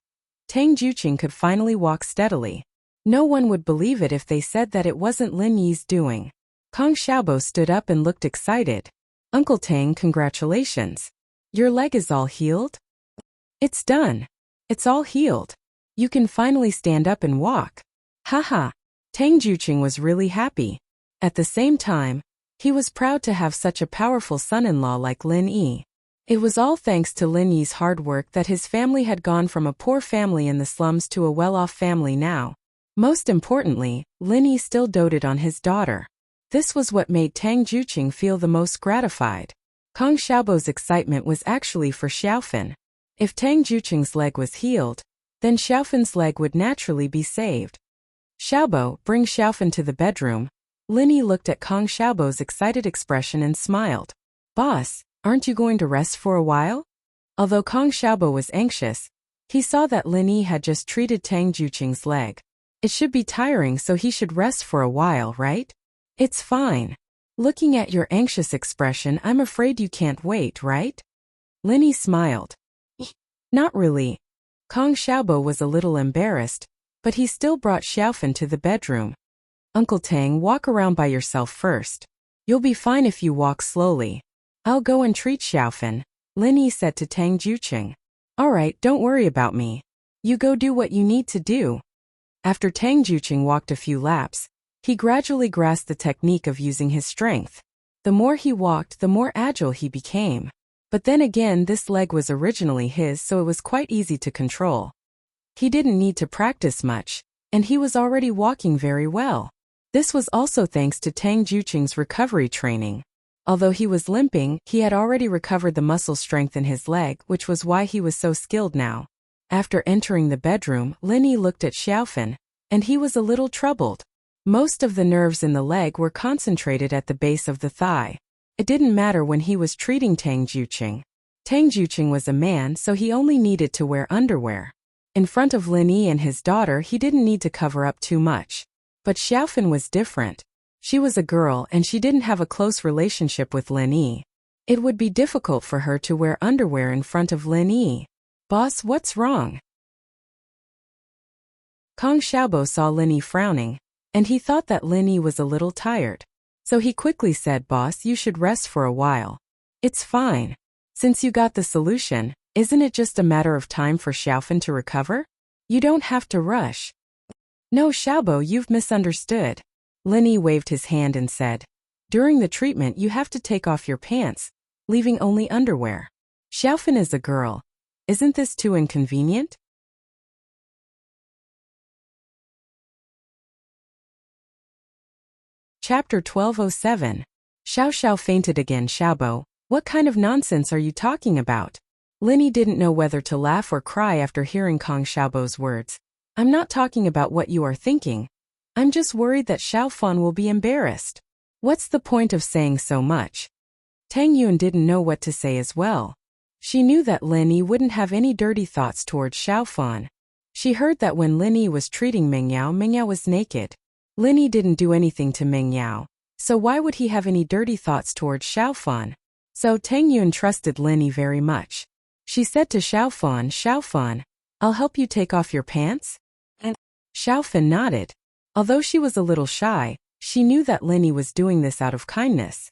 Tang Juqing could finally walk steadily. No one would believe it if they said that it wasn't Lin Yi's doing. Kong Xiaobo stood up and looked excited. Uncle Tang, congratulations. Your leg is all healed? It's done. It's all healed. You can finally stand up and walk. Haha. Tang Juqing was really happy. At the same time, he was proud to have such a powerful son-in-law like Lin Yi. It was all thanks to Lin Yi's hard work that his family had gone from a poor family in the slums to a well-off family now. Most importantly, Lin Yi still doted on his daughter. This was what made Tang Juqing feel the most gratified. Kong Xiaobo's excitement was actually for Xiaofan. If Tang Juqing's leg was healed, then Xiaofan's leg would naturally be saved. Xiaobo, bring Xiaofan to the bedroom. Lin Yi looked at Kong Xiaobo's excited expression and smiled. Boss, aren't you going to rest for a while? Although Kong Xiaobo was anxious, he saw that Lin Yi had just treated Tang Juqing's leg. It should be tiring, so he should rest for a while, right? It's fine. Looking at your anxious expression, I'm afraid you can't wait, right? Lin Yi smiled. Not really. Kong Xiaobo was a little embarrassed, but he still brought Xiaofan to the bedroom. Uncle Tang, walk around by yourself first. You'll be fine if you walk slowly. I'll go and treat Xiaofan, Lin Yi said to Tang Juqing. Alright, don't worry about me. You go do what you need to do. After Tang Juqing walked a few laps, he gradually grasped the technique of using his strength. The more he walked, the more agile he became. But then again, this leg was originally his, so it was quite easy to control. He didn't need to practice much, and he was already walking very well. This was also thanks to Tang Juqing's recovery training. Although he was limping, he had already recovered the muscle strength in his leg, which was why he was so skilled now. After entering the bedroom, Lin Yi looked at Xiaofan, and he was a little troubled. Most of the nerves in the leg were concentrated at the base of the thigh. It didn't matter when he was treating Tang Juqing. Tang Juqing was a man, so he only needed to wear underwear. In front of Lin Yi and his daughter, he didn't need to cover up too much. But Xiaofan was different. She was a girl and she didn't have a close relationship with Lin Yi. It would be difficult for her to wear underwear in front of Lin Yi. Boss, what's wrong? Kong Xiaobo saw Lin Yi frowning, and he thought that Lin Yi was a little tired. So he quickly said, Boss, you should rest for a while. It's fine. Since you got the solution, isn't it just a matter of time for Xiaofan to recover? You don't have to rush. No, Xiaobo, you've misunderstood. Lin Yi waved his hand and said, during the treatment you have to take off your pants, leaving only underwear. Xiaofan is a girl. Isn't this too inconvenient? Chapter 1207. Xiao Xiao fainted again. Xiaobo, what kind of nonsense are you talking about? Lin Yi didn't know whether to laugh or cry after hearing Kong Xiaobo's words. I'm not talking about what you are thinking. I'm just worried that Xiaofan will be embarrassed. What's the point of saying so much? Tang Yun didn't know what to say as well. She knew that Lin Yi wouldn't have any dirty thoughts towards Xiaofan. She heard that when Lin Yi was treating Meng Yao was naked. Lin Yi didn't do anything to Meng Yao, so why would he have any dirty thoughts towards Xiaofan? So Tang Yun trusted Lin Yi very much. She said to Xiaofan, Xiaofan, I'll help you take off your pants? And Xiaofan nodded. Although she was a little shy, she knew that Lin Yi was doing this out of kindness.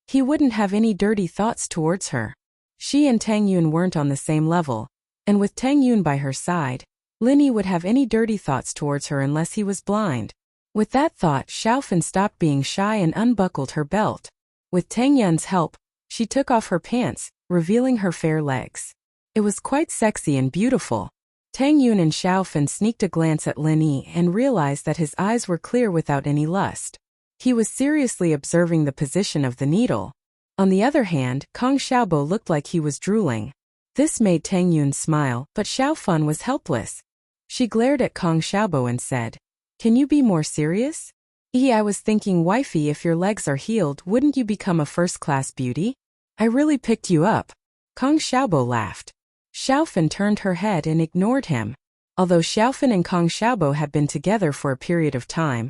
He wouldn't have any dirty thoughts towards her. She and Tang Yun weren't on the same level, and with Tang Yun by her side, Lin Yi would have any dirty thoughts towards her unless he was blind. With that thought, Xiaofan stopped being shy and unbuckled her belt. With Tang Yun's help, She took off her pants, revealing her fair legs. It was quite sexy and beautiful. Tang Yun and Xiao Fan sneaked a glance at Lin Yi and realized that his eyes were clear without any lust. He was seriously observing the position of the needle. On the other hand, Kong Xiaobo looked like he was drooling. This made Tang Yun smile, but Xiao Fan was helpless. She glared at Kong Xiaobo and said, "Can you be more serious?" I was thinking, wifey, if your legs are healed, wouldn't you become a first-class beauty? I really picked you up. Kong Xiaobo laughed. Xiao Fan turned her head and ignored him. Although Xiao Fan and Kong Xiaobo had been together for a period of time,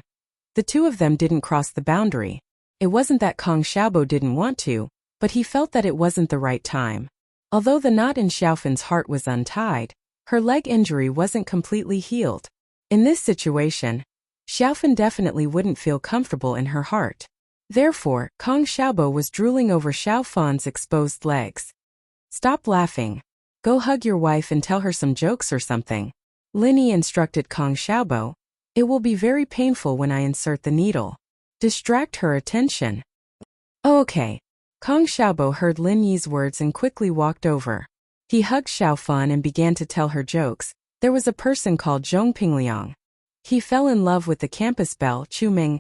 the two of them didn't cross the boundary. It wasn't that Kong Xiaobo didn't want to, but he felt that it wasn't the right time. Although the knot in Xiao Fan's heart was untied, her leg injury wasn't completely healed. In this situation, Xiao Fan definitely wouldn't feel comfortable in her heart. Therefore, Kong Xiaobo was drooling over Xiao Fan's exposed legs. "Stop laughing. Go hug your wife and tell her some jokes or something," Lin Yi instructed Kong Xiaobo. "It will be very painful when I insert the needle. Distract her attention." "Oh, okay." Kong Xiaobo heard Lin Yi's words and quickly walked over. He hugged Xiao Fan and began to tell her jokes. There was a person called Zhong Pingliang. He fell in love with the campus belle, Chu Ming.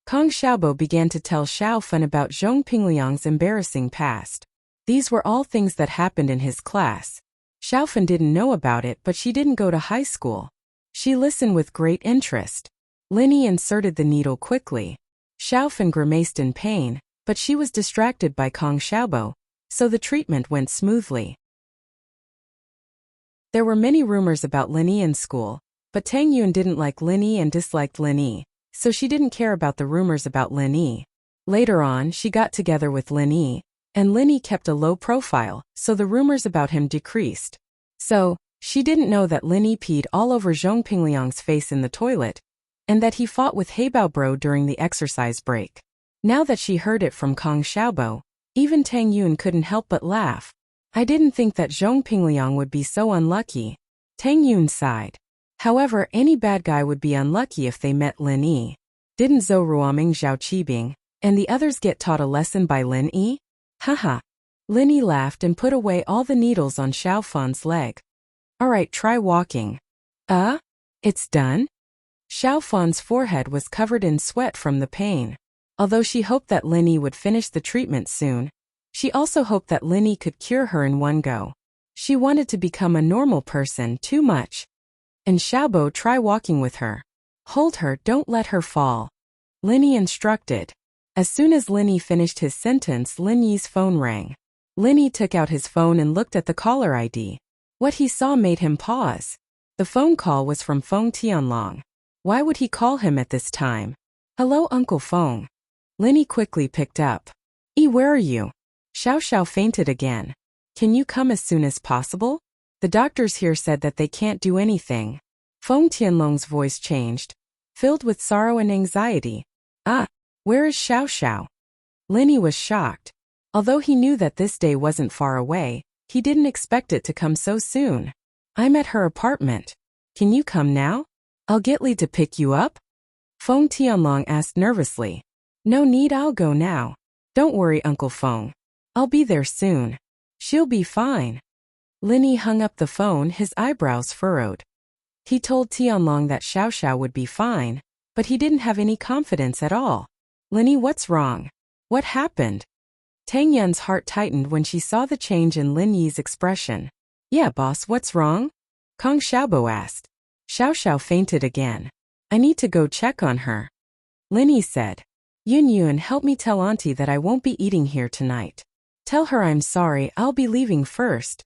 Kong Xiaobo began to tell Xiao Fan about Zhong Pingliang's embarrassing past. These were all things that happened in his class. Xiao Fan didn't know about it, but she didn't go to high school. She listened with great interest. Lin Yi inserted the needle quickly. Xiao Fan grimaced in pain, but she was distracted by Kong Xiaobo, so the treatment went smoothly. There were many rumors about Lin Yi in school, but Tang Yun didn't like Lin Yi and disliked Lin Yi, so she didn't care about the rumors about Lin Yi. Later on, she got together with Lin Yi, and Lin Yi kept a low profile, so the rumors about him decreased. So, she didn't know that Lin Yi peed all over Zhong Pingliang's face in the toilet, and that he fought with Heibao Bro during the exercise break. Now that she heard it from Kong Xiaobo, even Tang Yun couldn't help but laugh. "I didn't think that Zhong Pingliang would be so unlucky." Tang Yun sighed. However, any bad guy would be unlucky if they met Lin Yi. Didn't Zhou Ruoming, Zhao Qibing, and the others get taught a lesson by Lin Yi? Haha. Lin Yi laughed and put away all the needles on Xiao Fan's leg. "Alright, try walking." It's done?" Xiao Fan's forehead was covered in sweat from the pain. Although she hoped that Lin Yi would finish the treatment soon, she also hoped that Lin Yi could cure her in one go. She wanted to become a normal person too much. "And Xiaobo, try walking with her. Hold her, don't let her fall," Lin Yi instructed. As soon as Lin Yi finished his sentence, Lin Yi's phone rang. Lin Yi took out his phone and looked at the caller ID. What he saw made him pause. The phone call was from Feng Tianlong. Why would he call him at this time? "Hello, Uncle Feng." Lin Yi quickly picked up. Where are you?" Xiao Xiao fainted again. "Can you come as soon as possible? The doctors here said that they can't do anything." Feng Tianlong's voice changed, filled with sorrow and anxiety. Where is Xiao Xiao?" Lin Yi was shocked. Although he knew that this day wasn't far away, he didn't expect it to come so soon. "I'm at her apartment. Can you come now? I'll get Li to pick you up?" Feng Tianlong asked nervously. "No need, I'll go now. Don't worry, Uncle Feng. I'll be there soon. She'll be fine." Lin Yi hung up the phone, his eyebrows furrowed. He told Tianlong that Xiao Xiao would be fine, but he didn't have any confidence at all. "Lin Yi, what's wrong? What happened?" Tang Yun's heart tightened when she saw the change in Lin Yi's expression. "Yeah, boss, what's wrong?" Kong Xiaobo asked. "Xiao Xiao fainted again. I need to go check on her." Lin Yi said. Yun, help me tell Auntie that I won't be eating here tonight. Tell her I'm sorry, I'll be leaving first."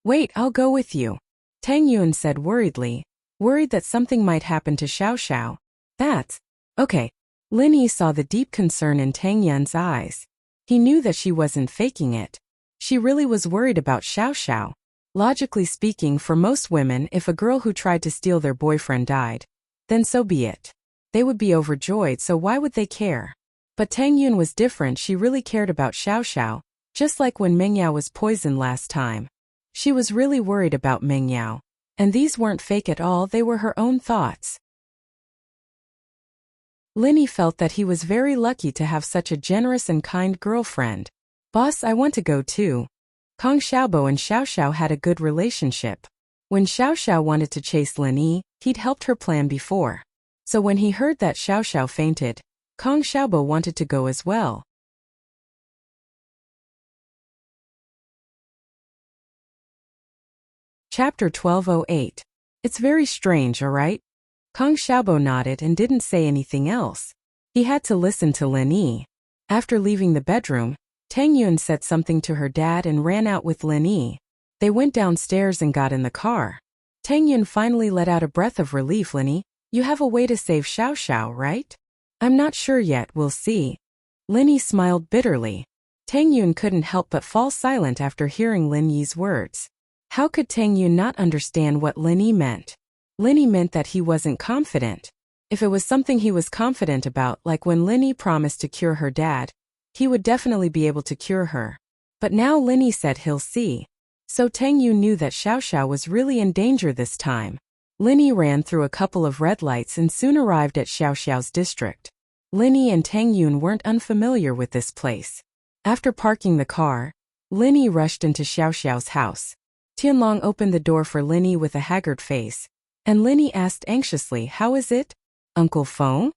"Wait, I'll go with you," Tang Yun said worriedly, worried that something might happen to Xiao Xiao. "That's okay." Lin Yi saw the deep concern in Tang Yun's eyes. He knew that she wasn't faking it. She really was worried about Xiao Xiao. Logically speaking, for most women, if a girl who tried to steal their boyfriend died, then so be it. They would be overjoyed, so why would they care? But Tang Yun was different. She really cared about Xiao Xiao, just like when Meng Yao was poisoned last time. She was really worried about Meng Yao. And these weren't fake at all, they were her own thoughts. Lin Yi felt that he was very lucky to have such a generous and kind girlfriend. Boss, I want to go too. Kong Xiaobo and Xiao Xiao had a good relationship. When Xiao Xiao wanted to chase Lin Yi, he'd helped her plan before. So when he heard that Xiao Xiao fainted, Kong Xiaobo wanted to go as well. Chapter 1208. It's very strange, alright? Kong Xiaobo nodded and didn't say anything else. He had to listen to Lin Yi. After leaving the bedroom, Tang Yun said something to her dad and ran out with Lin Yi. They went downstairs and got in the car. Tang Yun finally let out a breath of relief. Lin Yi, you have a way to save Xiao Xiao, right? I'm not sure yet, we'll see. Lin Yi smiled bitterly. Tang Yun couldn't help but fall silent after hearing Lin Yi's words. How could Tang Yun not understand what Lin Yi meant? Lin Yi meant that he wasn't confident. If it was something he was confident about, like when Lin Yi promised to cure her dad, he would definitely be able to cure her. But now Lin Yi said he'll see. So Tang Yun knew that Xiao Xiao was really in danger this time. Lin Yi ran through a couple of red lights and soon arrived at Xiao Xiao's district. Lin Yi and Tang Yun weren't unfamiliar with this place. After parking the car, Lin Yi rushed into Xiao Xiao's house. Tianlong opened the door for Lin Yi with a haggard face, and Lin Yi asked anxiously, "How is it, Uncle Feng?"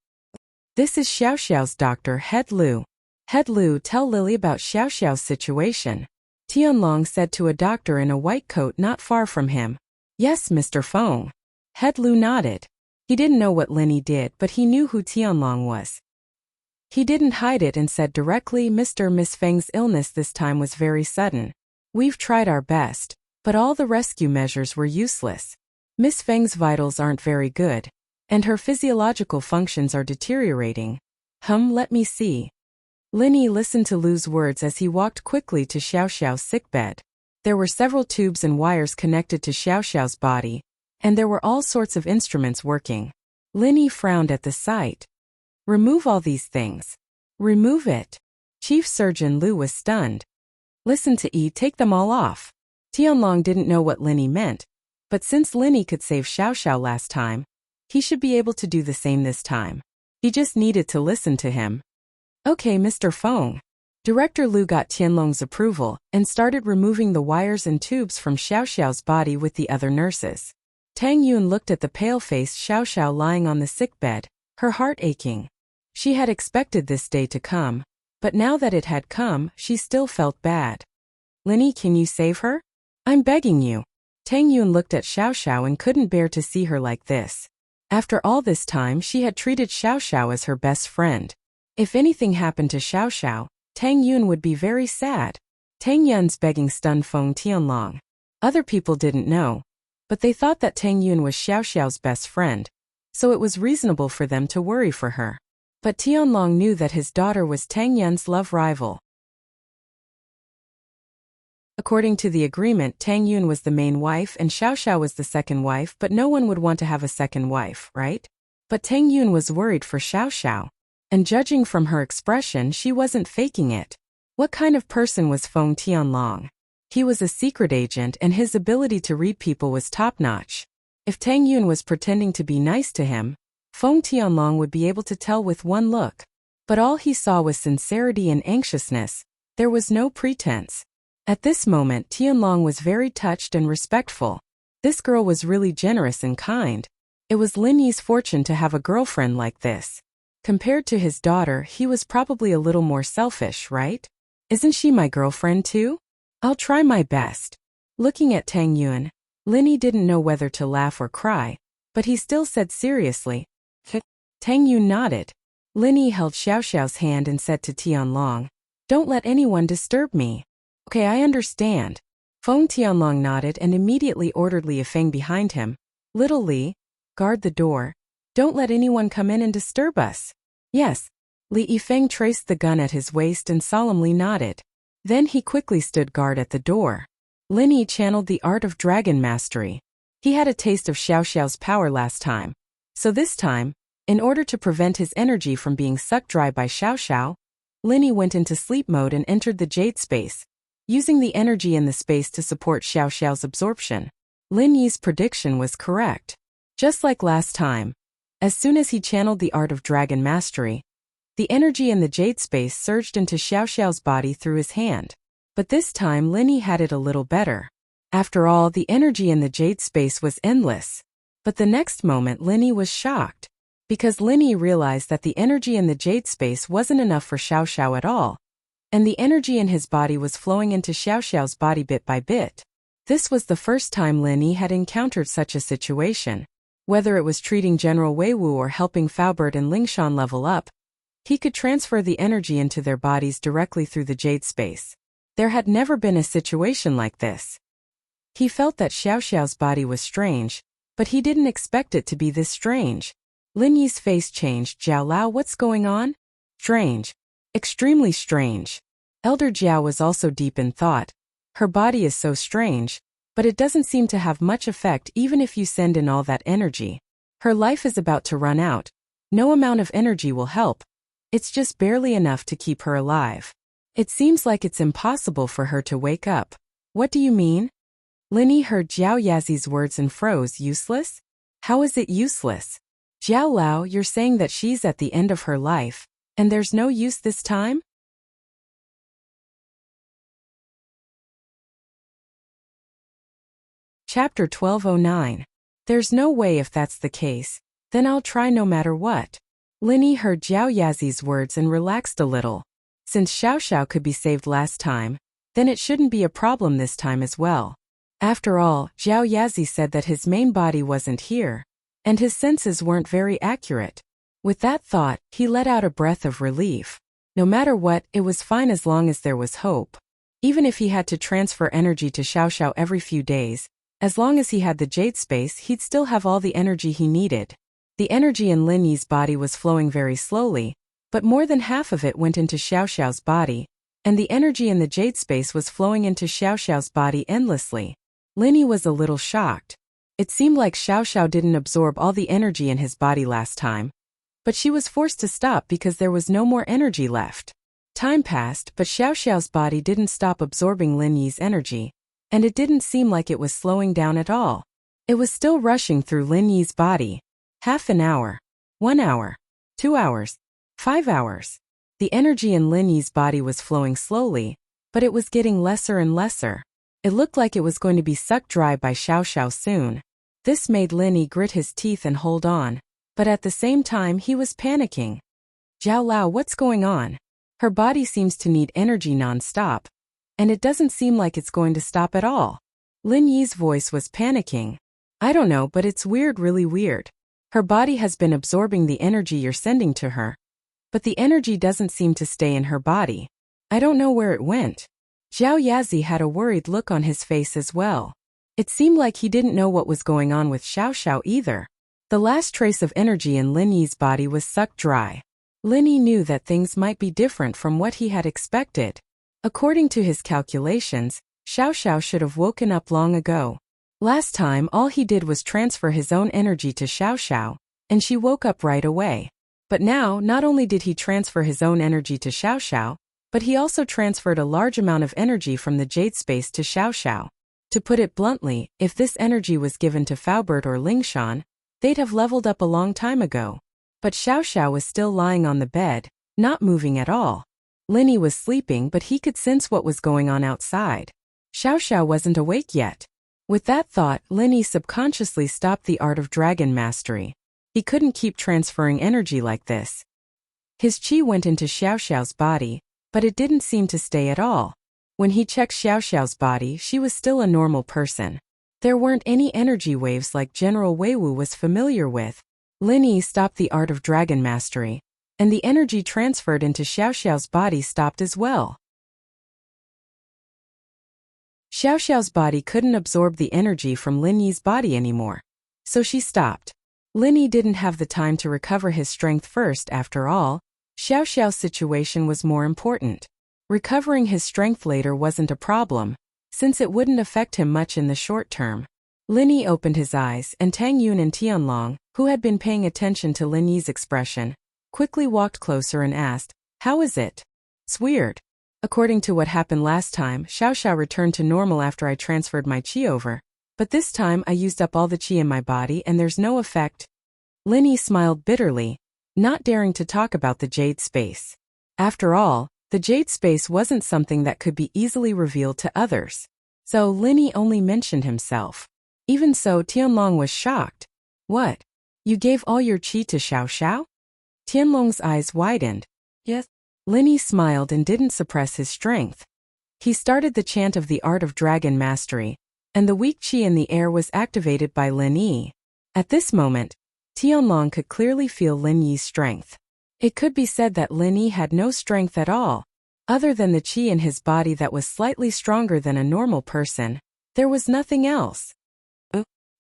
"This is Xiao Xiao's doctor, Head Lu." "Head Lu, tell Lily about Xiao Xiao's situation," Tianlong said to a doctor in a white coat not far from him. "Yes, Mr. Feng." Head Lu nodded. He didn't know what Lin Yi did, but he knew who Tianlong was. He didn't hide it and said directly, Miss Feng's illness this time was very sudden. We've tried our best, but all the rescue measures were useless. Miss Feng's vitals aren't very good, and her physiological functions are deteriorating. Let me see. Lin Yi listened to Lu's words as he walked quickly to Xiao Xiao's sickbed. There were several tubes and wires connected to Xiao Xiao's body, and there were all sorts of instruments working. Lin Yi frowned at the sight. "Remove all these things." "Remove it." Chief Surgeon Lu was stunned. "Listen to Yi, take them all off." Tianlong didn't know what Lin Yi meant, but since Lin Yi could save Xiao Xiao last time, he should be able to do the same this time. He just needed to listen to him. "Okay, Mr. Feng." Director Lu got Tianlong's approval and started removing the wires and tubes from Xiao Xiao's body with the other nurses. Tang Yun looked at the pale-faced Xiao Xiao lying on the sickbed, her heart aching. She had expected this day to come, but now that it had come, she still felt bad. "Lin Yi, can you save her? I'm begging you." Tang Yun looked at Xiao Xiao and couldn't bear to see her like this. After all this time, she had treated Xiao Xiao as her best friend. If anything happened to Xiao Xiao, Tang Yun would be very sad. Tang Yun's begging stunned Feng Tianlong. Other people didn't know, but they thought that Tang Yun was Xiao Xiao's best friend, so it was reasonable for them to worry for her. But Tianlong knew that his daughter was Tang Yun's love rival. According to the agreement, Tang Yun was the main wife and Xiao Xiao was the second wife, but no one would want to have a second wife, right? But Tang Yun was worried for Xiao Xiao. And judging from her expression, she wasn't faking it. What kind of person was Feng Tianlong? He was a secret agent and his ability to read people was top-notch. If Tang Yun was pretending to be nice to him, Feng Tianlong would be able to tell with one look. But all he saw was sincerity and anxiousness. There was no pretense. At this moment, Tianlong was very touched and respectful. This girl was really generous and kind. It was Lin Yi's fortune to have a girlfriend like this. Compared to his daughter, he was probably a little more selfish, right? "Isn't she my girlfriend too? I'll try my best." Looking at Tang Yun, Lin Yi didn't know whether to laugh or cry, but he still said seriously. Tang Yun nodded. Lin Yi held Xiao Xiao's hand and said to Tianlong, "Don't let anyone disturb me." "Okay, I understand." Feng Tianlong nodded and immediately ordered Li Yifeng behind him. "Little Li, guard the door. Don't let anyone come in and disturb us." "Yes." Li Yifeng traced the gun at his waist and solemnly nodded. Then he quickly stood guard at the door. Lin Yi channeled the art of dragon mastery. He had a taste of Xiao Xiao's power last time. So this time, in order to prevent his energy from being sucked dry by Xiao Xiao, Lin Yi went into sleep mode and entered the jade space, using the energy in the space to support Xiao Xiao's absorption. Lin Yi's prediction was correct. Just like last time, as soon as he channeled the art of dragon mastery, The energy in the jade space surged into Xiao Xiao's body through his hand. But this time Linny had it a little better. After all, the energy in the jade space was endless. But the next moment Linny was shocked. Because Linny realized that the energy in the jade space wasn't enough for Xiao Xiao at all. And the energy in his body was flowing into Xiao Xiao's body bit by bit. This was the first time Linny had encountered such a situation. Whether it was treating General Wei Wu or helping Faubert and Lingshan level up, he could transfer the energy into their bodies directly through the jade space. There had never been a situation like this. He felt that Xiao Xiao's body was strange, but he didn't expect it to be this strange. Lin Yi's face changed. Jiao Lao, what's going on? Strange. Extremely strange. Elder Jiao was also deep in thought. Her body is so strange, but it doesn't seem to have much effect even if you send in all that energy. Her life is about to run out. No amount of energy will help. It's just barely enough to keep her alive. It seems like it's impossible for her to wake up. What do you mean? Linny heard Jiao Yazi's words and froze. Useless? How is it useless? Jiao Lao, you're saying that she's at the end of her life, and there's no use this time? Chapter 1209. There's no way. If that's the case, then I'll try no matter what. Linny heard Jiao Yazi's words and relaxed a little. Since Xiao Xiao could be saved last time, then it shouldn't be a problem this time as well. After all, Jiao Yazi said that his main body wasn't here, and his senses weren't very accurate. With that thought, he let out a breath of relief. No matter what, it was fine as long as there was hope. Even if he had to transfer energy to Xiao Xiao every few days, as long as he had the jade space, he'd still have all the energy he needed. The energy in Lin Yi's body was flowing very slowly, but more than half of it went into Xiao Xiao's body, and the energy in the jade space was flowing into Xiao Xiao's body endlessly. Lin Yi was a little shocked. It seemed like Xiao Xiao didn't absorb all the energy in his body last time, but she was forced to stop because there was no more energy left. Time passed, but Xiao Xiao's body didn't stop absorbing Lin Yi's energy, and it didn't seem like it was slowing down at all. It was still rushing through Lin Yi's body. Half an hour, 1 hour, 2 hours, 5 hours. The energy in Lin Yi's body was flowing slowly, but it was getting lesser and lesser. It looked like it was going to be sucked dry by Xiao Xiao soon. This made Lin Yi grit his teeth and hold on, but at the same time he was panicking. Jiao Lao, what's going on? Her body seems to need energy non-stop, and it doesn't seem like it's going to stop at all. Lin Yi's voice was panicking. I don't know, but it's weird, really weird. Her body has been absorbing the energy you're sending to her, but the energy doesn't seem to stay in her body. I don't know where it went. Jiao Yazi had a worried look on his face as well. It seemed like he didn't know what was going on with Xiao Xiao either. The last trace of energy in Lin Yi's body was sucked dry. Lin Yi knew that things might be different from what he had expected. According to his calculations, Xiao Xiao should have woken up long ago. Last time all he did was transfer his own energy to Xiao Xiao, and she woke up right away. But now, not only did he transfer his own energy to Xiao Xiao, but he also transferred a large amount of energy from the jade space to Xiao Xiao. To put it bluntly, if this energy was given to Faubert or Lingshan, they'd have leveled up a long time ago. But Xiao Xiao was still lying on the bed, not moving at all. Lin Yi was sleeping, but he could sense what was going on outside. Xiao Xiao wasn't awake yet. With that thought, Lin Yi subconsciously stopped the art of dragon mastery. He couldn't keep transferring energy like this. His qi went into Xiao Xiao's body, but it didn't seem to stay at all. When he checked Xiao Xiao's body, she was still a normal person. There weren't any energy waves like General Wei Wu was familiar with. Lin Yi stopped the art of dragon mastery, and the energy transferred into Xiao Xiao's body stopped as well. Xiao Xiao's body couldn't absorb the energy from Lin Yi's body anymore, so she stopped. Lin Yi didn't have the time to recover his strength first. After all, Xiao Xiao's situation was more important. Recovering his strength later wasn't a problem, since it wouldn't affect him much in the short term. Lin Yi opened his eyes, and Tang Yun and Tianlong, who had been paying attention to Lin Yi's expression, quickly walked closer and asked, "How is it?" "It's weird. According to what happened last time, Xiao Xiao returned to normal after I transferred my qi over, but this time I used up all the qi in my body and there's no effect." Lin Yi smiled bitterly. not daring to talk about the jade space. After all, the jade space wasn't something that could be easily revealed to others. So Linny only mentioned himself. Even so, Tianlong was shocked. What? You gave all your qi to Xiao Xiao? Tianlong's eyes widened. Yes. Linny smiled and didn't suppress his strength. He started the chant of the art of dragon mastery, and the weak qi in the air was activated by Lin Yi. At this moment, Tianlong could clearly feel Lin Yi's strength. It could be said that Lin Yi had no strength at all. Other than the qi in his body that was slightly stronger than a normal person, there was nothing else.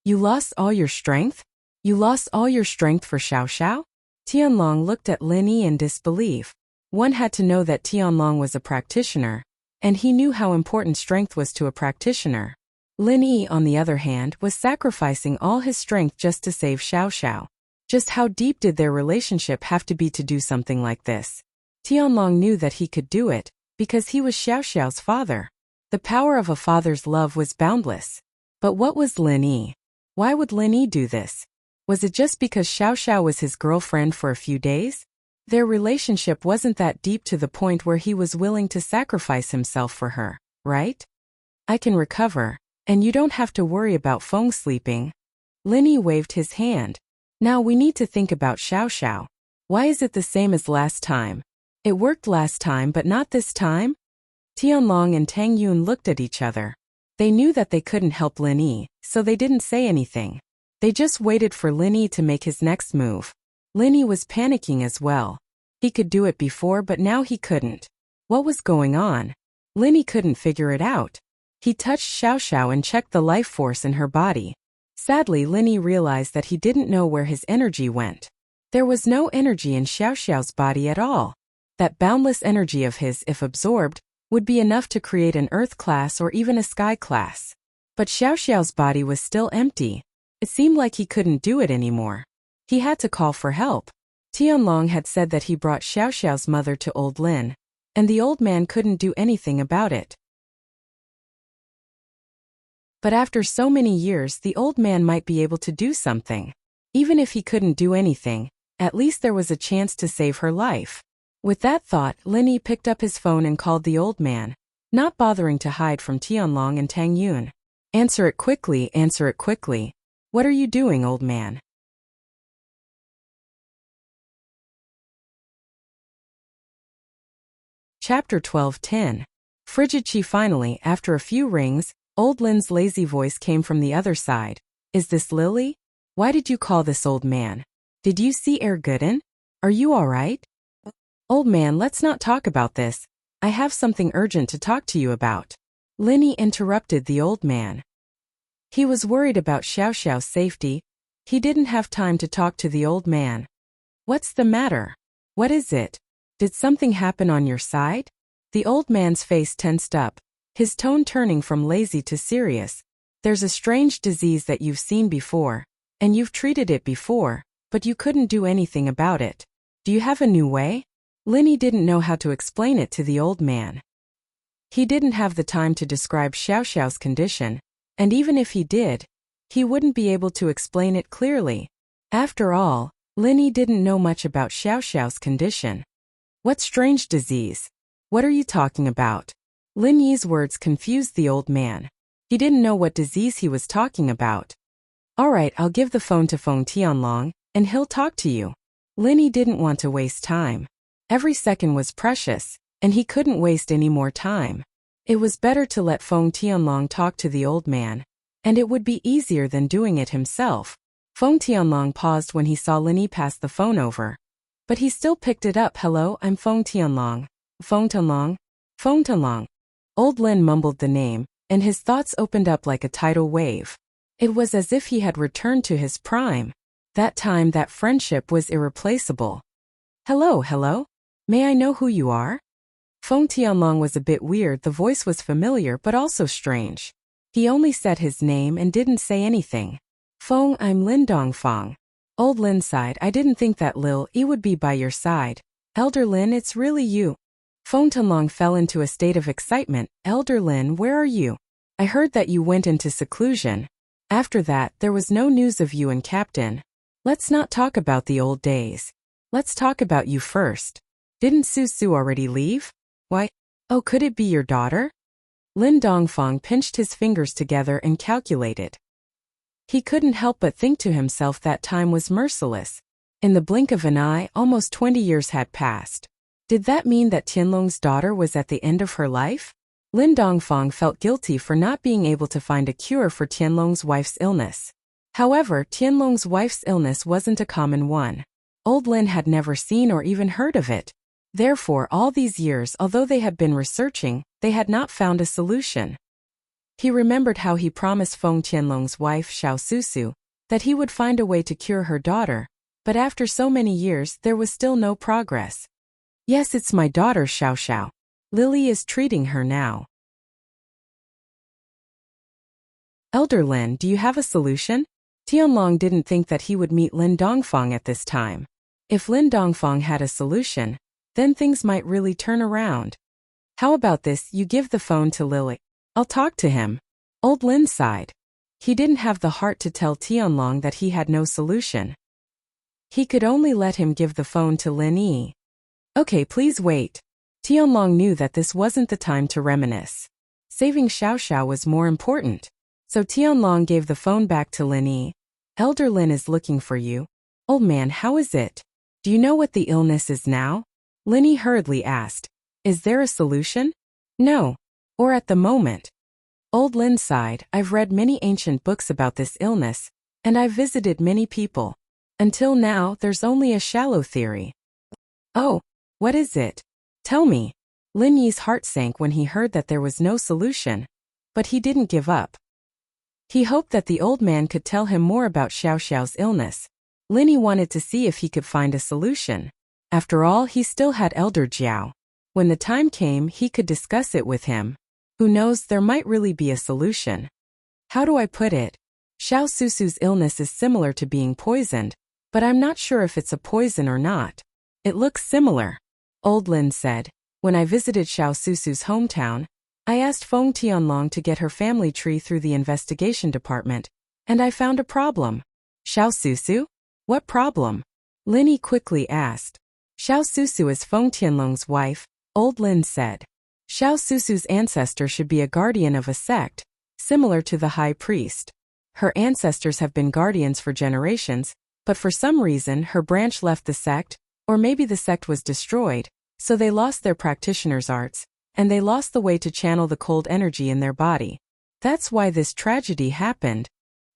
You lost all your strength? You lost all your strength for Xiao Xiao? Tianlong looked at Lin Yi in disbelief. One had to know that Tianlong was a practitioner, and he knew how important strength was to a practitioner. Lin Yi, on the other hand, was sacrificing all his strength just to save Xiao Xiao. Just how deep did their relationship have to be to do something like this? Tianlong knew that he could do it, because he was Xiao Xiao's father. The power of a father's love was boundless. But what was Lin Yi? Why would Lin Yi do this? Was it just because Xiao Xiao was his girlfriend for a few days? Their relationship wasn't that deep to the point where he was willing to sacrifice himself for her, right? I can recover, and you don't have to worry about Feng sleeping. Lin Yi waved his hand. Now we need to think about Xiao Xiao. Why is it the same as last time? It worked last time but not this time? Tianlong and Tang Yun looked at each other. They knew that they couldn't help Lin Yi, so they didn't say anything. They just waited for Lin Yi to make his next move. Lin Yi was panicking as well. He could do it before but now he couldn't. What was going on? Lin Yi couldn't figure it out. He touched Xiao Xiao and checked the life force in her body. Sadly, Lin Yi realized that he didn't know where his energy went. There was no energy in Xiao Xiao's body at all. That boundless energy of his, if absorbed, would be enough to create an earth class or even a sky class. But Xiao Xiao's body was still empty. It seemed like he couldn't do it anymore. He had to call for help. Tianlong had said that he brought Xiao Xiao's mother to old Lin, and the old man couldn't do anything about it. But after so many years, the old man might be able to do something. Even if he couldn't do anything, at least there was a chance to save her life. With that thought, Lin Yi picked up his phone and called the old man, not bothering to hide from Tianlong and Tang Yun. Answer it quickly, answer it quickly. What are you doing, old man? Chapter 12:10. Frigid Qi. Finally, after a few rings, old Lin's lazy voice came from the other side. Is this Lily? Why did you call this old man? Did you see Gooden? Are you all right? Old man, let's not talk about this. I have something urgent to talk to you about. Lin Yi interrupted the old man. He was worried about Xiao Xiao's safety. He didn't have time to talk to the old man. What's the matter? What is it? Did something happen on your side? The old man's face tensed up, his tone turning from lazy to serious. There's a strange disease that you've seen before, and you've treated it before, but you couldn't do anything about it. Do you have a new way? Lin Yi didn't know how to explain it to the old man. He didn't have the time to describe Xiao Xiao's condition, and even if he did, he wouldn't be able to explain it clearly. After all, Lin Yi didn't know much about Xiao Xiao's condition. What strange disease? What are you talking about? Lin Yi's words confused the old man. He didn't know what disease he was talking about. All right, I'll give the phone to Feng Tianlong, and he'll talk to you. Lin Yi didn't want to waste time. Every second was precious, and he couldn't waste any more time. It was better to let Feng Tianlong talk to the old man, and it would be easier than doing it himself. Feng Tianlong paused when he saw Lin Yi pass the phone over. But he still picked it up. Hello, I'm Feng Tianlong. Feng Tianlong? Feng Tianlong. Old Lin mumbled the name, and his thoughts opened up like a tidal wave. It was as if he had returned to his prime. That time, that friendship was irreplaceable. Hello. May I know who you are? Feng Tianlong was a bit weird. The voice was familiar but also strange. He only said his name and didn't say anything. Feng, I'm Lin Dongfang. Old Lin sighed. I didn't think that Lil Yi would be by your side. Elder Lin, it's really you. Feng Tianlong fell into a state of excitement. Elder Lin, where are you? I heard that you went into seclusion. After that, there was no news of you and Captain. Let's not talk about the old days. Let's talk about you first. Didn't Su already leave? Why? Oh, could it be your daughter? Lin Dongfang pinched his fingers together and calculated. He couldn't help but think to himself that time was merciless. In the blink of an eye, almost 20 years had passed. Did that mean that Tianlong's daughter was at the end of her life? Lin Dongfang felt guilty for not being able to find a cure for Tianlong's wife's illness. However, Tianlong's wife's illness wasn't a common one. Old Lin had never seen or even heard of it. Therefore, all these years, although they had been researching, they had not found a solution. He remembered how he promised Feng Tianlong's wife Xiao Susu that he would find a way to cure her daughter, but after so many years there was still no progress. Yes, it's my daughter Xiao Xiao. Lily is treating her now. Elder Lin, do you have a solution? Tianlong didn't think that he would meet Lin Dongfang at this time. If Lin Dongfang had a solution, then things might really turn around. How about this, you give the phone to Lily. I'll talk to him. Old Lin sighed. He didn't have the heart to tell Tianlong that he had no solution. He could only let him give the phone to Lin Yi. Okay, please wait. Tianlong knew that this wasn't the time to reminisce. Saving Xiao Xiao was more important. So Tianlong gave the phone back to Lin Yi. Elder Lin is looking for you. Old man, how is it? Do you know what the illness is now? Lin Yi hurriedly asked. Is there a solution? No. Or at the moment. Old Lin sighed. I've read many ancient books about this illness, and I've visited many people. Until now, there's only a shallow theory. Oh, what is it? Tell me. Lin Yi's heart sank when he heard that there was no solution. But he didn't give up. He hoped that the old man could tell him more about Xiao Xiao's illness. Lin Yi wanted to see if he could find a solution. After all, he still had Elder Jiao. When the time came, he could discuss it with him. Who knows, there might really be a solution. How do I put it? Xiao Susu's illness is similar to being poisoned, but I'm not sure if it's a poison or not. It looks similar. Old Lin said. When I visited Xiao Susu's hometown, I asked Feng Tianlong to get her family tree through the investigation department, and I found a problem. Xiao Susu? What problem? Lin Yi quickly asked. Xiao Susu is Feng Tianlong's wife, Old Lin said. Xiao Susu's ancestor should be a guardian of a sect, similar to the high priest. Her ancestors have been guardians for generations, but for some reason her branch left the sect, or maybe the sect was destroyed, so they lost their practitioner's arts, and they lost the way to channel the cold energy in their body. That's why this tragedy happened.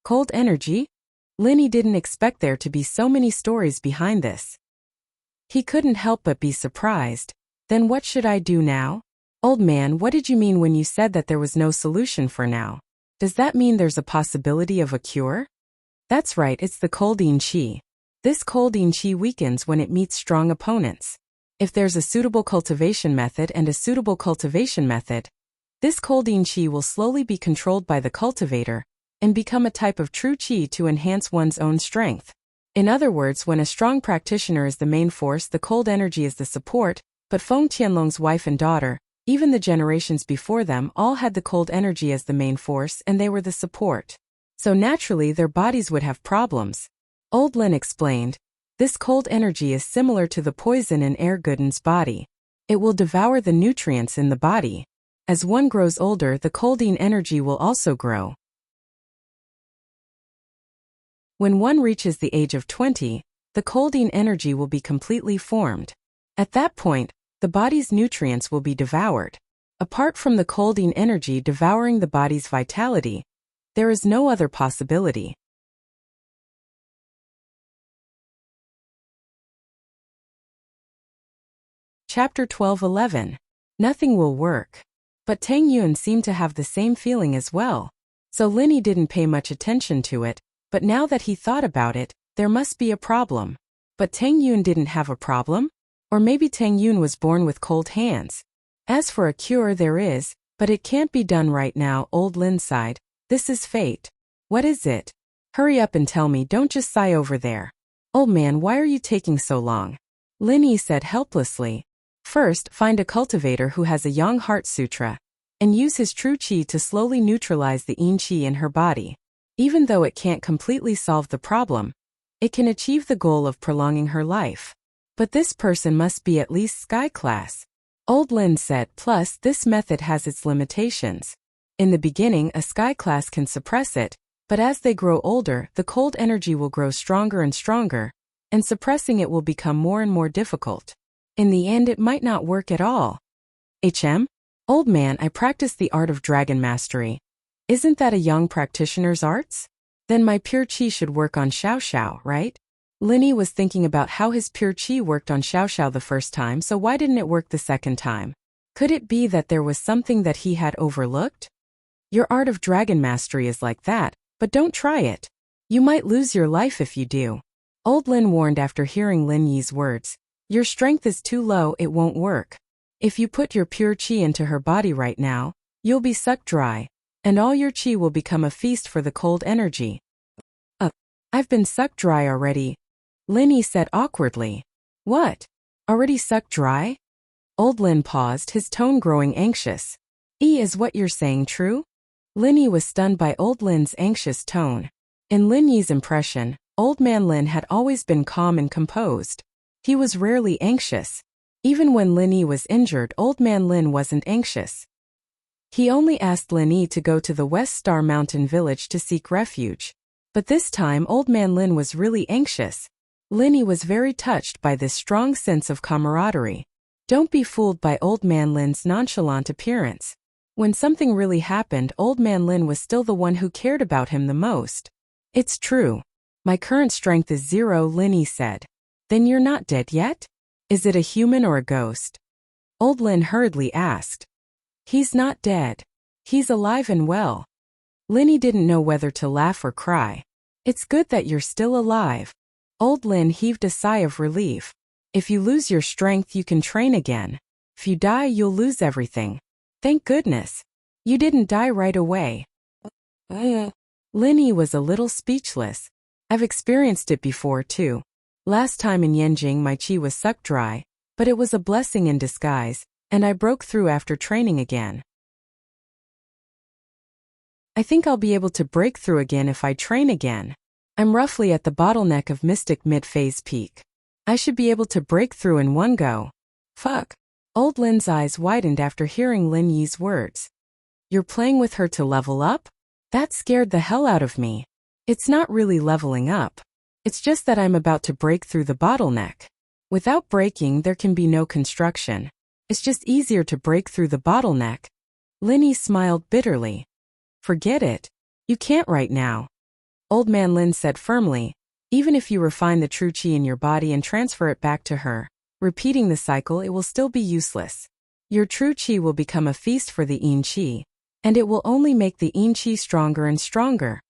Cold energy? Lin Yi didn't expect there to be so many stories behind this. He couldn't help but be surprised. Then what should I do now? Old man, what did you mean when you said that there was no solution for now? Does that mean there's a possibility of a cure? That's right, it's the colding qi. This colding qi weakens when it meets strong opponents. If there's a suitable cultivation method and a suitable cultivation method, this colding qi will slowly be controlled by the cultivator and become a type of true qi to enhance one's own strength. In other words, when a strong practitioner is the main force, the cold energy is the support, but Feng Tianlong's wife and daughter, even the generations before them, all had the cold energy as the main force and they were the support. So naturally their bodies would have problems. Old Lin explained. This cold energy is similar to the poison in Erguden's body. It will devour the nutrients in the body. As one grows older, the colding energy will also grow. When one reaches the age of 20, the colding energy will be completely formed. At that point, the body's nutrients will be devoured. Apart from the colding energy devouring the body's vitality, there is no other possibility. Chapter 12:11. Nothing will work. But Tang Yun seemed to have the same feeling as well. So Lin Yi didn't pay much attention to it, but now that he thought about it, there must be a problem. But Tang Yun didn't have a problem? Or maybe Tang Yun was born with cold hands. As for a cure, there is, but it can't be done right now. Old Lin sighed. This is fate. What is it? Hurry up and tell me, don't just sigh over there. Old man, why are you taking so long? Lin Yi said helplessly. First, find a cultivator who has a Yang Heart Sutra, and use his true qi to slowly neutralize the yin qi in her body. Even though it can't completely solve the problem, it can achieve the goal of prolonging her life. But this person must be at least sky class. Old Lin said, plus this method has its limitations. In the beginning, a sky class can suppress it, but as they grow older, the cold energy will grow stronger and stronger, and suppressing it will become more and more difficult. In the end, it might not work at all. Old man, I practice the art of dragon mastery. Isn't that a young practitioner's arts? Then my pure qi should work on Xiao Xiao, right? Linny was thinking about how his pure qi worked on Xiao Xiao the first time, so why didn't it work the second time? Could it be that there was something that he had overlooked? Your art of dragon mastery is like that, but don't try it. You might lose your life if you do. Old Lin warned after hearing Lin Yi's words. Your strength is too low, it won't work. If you put your pure qi into her body right now, you'll be sucked dry, and all your qi will become a feast for the cold energy. I've been sucked dry already, Lin Yi said awkwardly. What? Already sucked dry? Old Lin paused, his tone growing anxious. Is what you're saying true? Lin Yi was stunned by Old Lin's anxious tone. In Lin Yi's impression, Old Man Lin had always been calm and composed. He was rarely anxious. Even when Lin Yi was injured, Old Man Lin wasn't anxious. He only asked Lin Yi to go to the West Star Mountain village to seek refuge. But this time Old Man Lin was really anxious. Lin Yi was very touched by this strong sense of camaraderie. Don't be fooled by Old Man Lin's nonchalant appearance. When something really happened, Old Man Lin was still the one who cared about him the most. It's true. My current strength is 0, Lin Yi said. Then you're not dead yet? Is it a human or a ghost? Old Lin hurriedly asked. He's not dead. He's alive and well. Lin Yi didn't know whether to laugh or cry. It's good that you're still alive. Old Lin heaved a sigh of relief. If you lose your strength, you can train again. If you die, you'll lose everything. Thank goodness. You didn't die right away. Lin Yi was a little speechless. I've experienced it before, too. Last time in Yanjing my qi was sucked dry, but it was a blessing in disguise, and I broke through after training again. I think I'll be able to break through again if I train again. I'm roughly at the bottleneck of Mystic Mid-Phase Peak. I should be able to break through in one go. Fuck. Old Lin's eyes widened after hearing Lin Yi's words. You're playing with her to level up? That scared the hell out of me. It's not really leveling up. It's just that I'm about to break through the bottleneck. Without breaking, there can be no construction. It's just easier to break through the bottleneck. Lin Yi smiled bitterly. Forget it. You can't right now. Old Man Lin said firmly. Even if you refine the true qi in your body and transfer it back to her, repeating the cycle, it will still be useless. Your true qi will become a feast for the yin qi, and it will only make the yin qi stronger and stronger.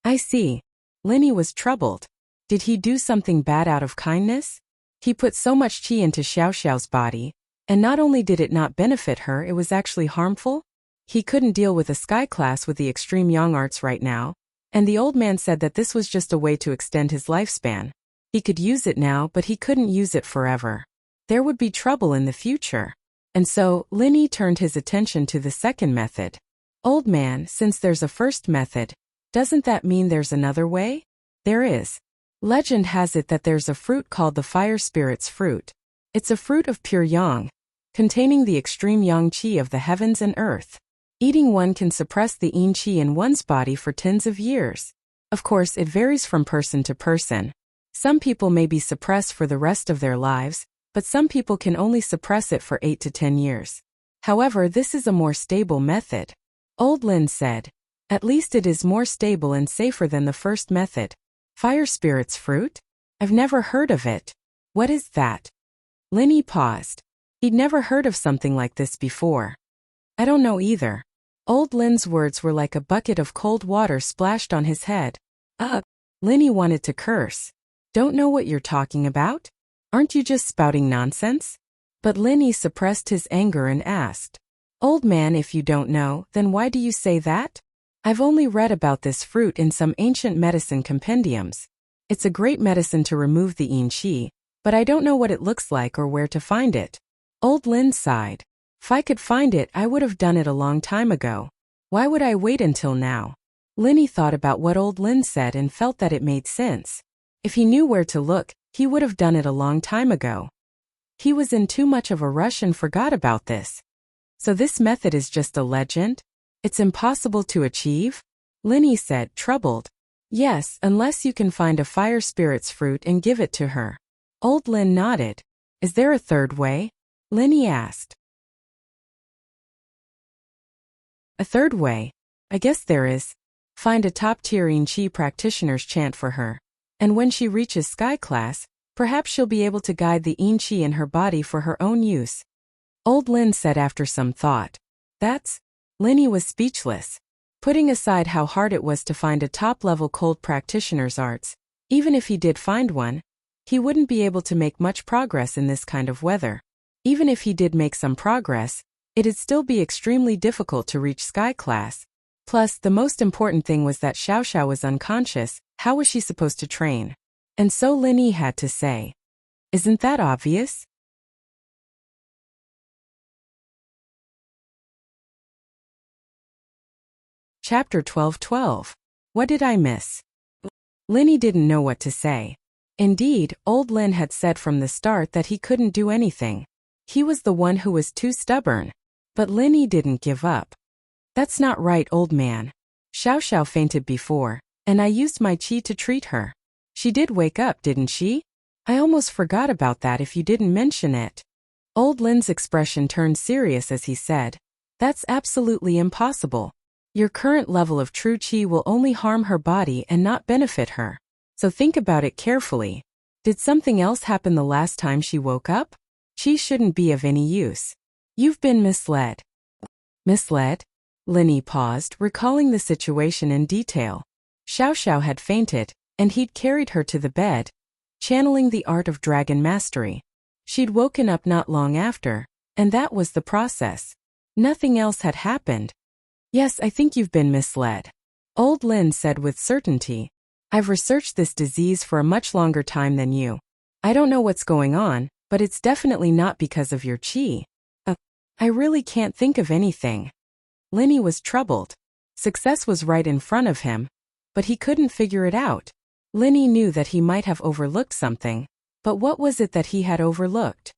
I see. Lin Yi was troubled. Did he do something bad out of kindness? He put so much qi into Xiao Xiao's body, and not only did it not benefit her, it was actually harmful? He couldn't deal with a sky class with the extreme yang arts right now, and the old man said that this was just a way to extend his lifespan. He could use it now, but he couldn't use it forever. There would be trouble in the future. And so, Lin Yi turned his attention to the second method. Old man, since there's a first method, doesn't that mean there's another way? There is. Legend has it that there's a fruit called the fire spirit's fruit. It's a fruit of pure yang, containing the extreme yang qi of the heavens and earth. Eating one can suppress the yin qi in one's body for tens of years. Of course, it varies from person to person. Some people may be suppressed for the rest of their lives, but some people can only suppress it for 8 to 10 years. However, this is a more stable method. Old Lin said. At least it is more stable and safer than the first method. Fire spirit's fruit? I've never heard of it. What is that? Lin Yi paused. He'd never heard of something like this before. I don't know either. Old Lin's words were like a bucket of cold water splashed on his head. Lin Yi wanted to curse. Don't know what you're talking about? Aren't you just spouting nonsense? But Lin Yi suppressed his anger and asked. Old man, if you don't know, then why do you say that? I've only read about this fruit in some ancient medicine compendiums. It's a great medicine to remove the yin qi, but I don't know what it looks like or where to find it. Old Lin sighed. If I could find it, I would have done it a long time ago. Why would I wait until now? Lin Yi thought about what Old Lin said and felt that it made sense. If he knew where to look, He would have done it a long time ago. He was in too much of a rush and forgot about this. So this method is just a legend? It's impossible to achieve? Linny said, troubled. Yes, unless you can find a fire spirit's fruit and give it to her. Old Lin nodded. Is there a third way? Linny asked. A third way? I guess there is. Find a top-tier Yin Qi practitioner's chant for her. And when she reaches Sky Class, perhaps she'll be able to guide the Yin Qi in her body for her own use. Old Lin said after some thought. That's... Linny was speechless. Putting aside how hard it was to find a top-level cold practitioner's arts, even if he did find one, he wouldn't be able to make much progress in this kind of weather. Even if he did make some progress, it'd still be extremely difficult to reach Sky Class. Plus, the most important thing was that Xiao Xiao was unconscious. How was she supposed to train? And so Linny had to say, isn't that obvious? Chapter 12:12. What did I miss? Linny didn't know what to say. Indeed, old Lin had said from the start that he couldn't do anything. He was the one who was too stubborn. But Linny didn't give up. That's not right, old man. Xiao Xiao fainted before, and I used my qi to treat her. She did wake up, didn't she? I almost forgot about that if you didn't mention it. Old Lin's expression turned serious as he said, that's absolutely impossible. Your current level of true qi will only harm her body and not benefit her. So think about it carefully. Did something else happen the last time she woke up? Qi shouldn't be of any use. You've been misled. Misled? Linny paused, recalling the situation in detail. Xiao Xiao had fainted, and he'd carried her to the bed, channeling the art of dragon mastery. She'd woken up not long after, and that was the process. Nothing else had happened. Yes, I think you've been misled. Old Lin said with certainty. I've researched this disease for a much longer time than you. I don't know what's going on, but it's definitely not because of your qi. I really can't think of anything. Linny was troubled. Success was right in front of him, but he couldn't figure it out. Linny knew that he might have overlooked something, but what was it that he had overlooked?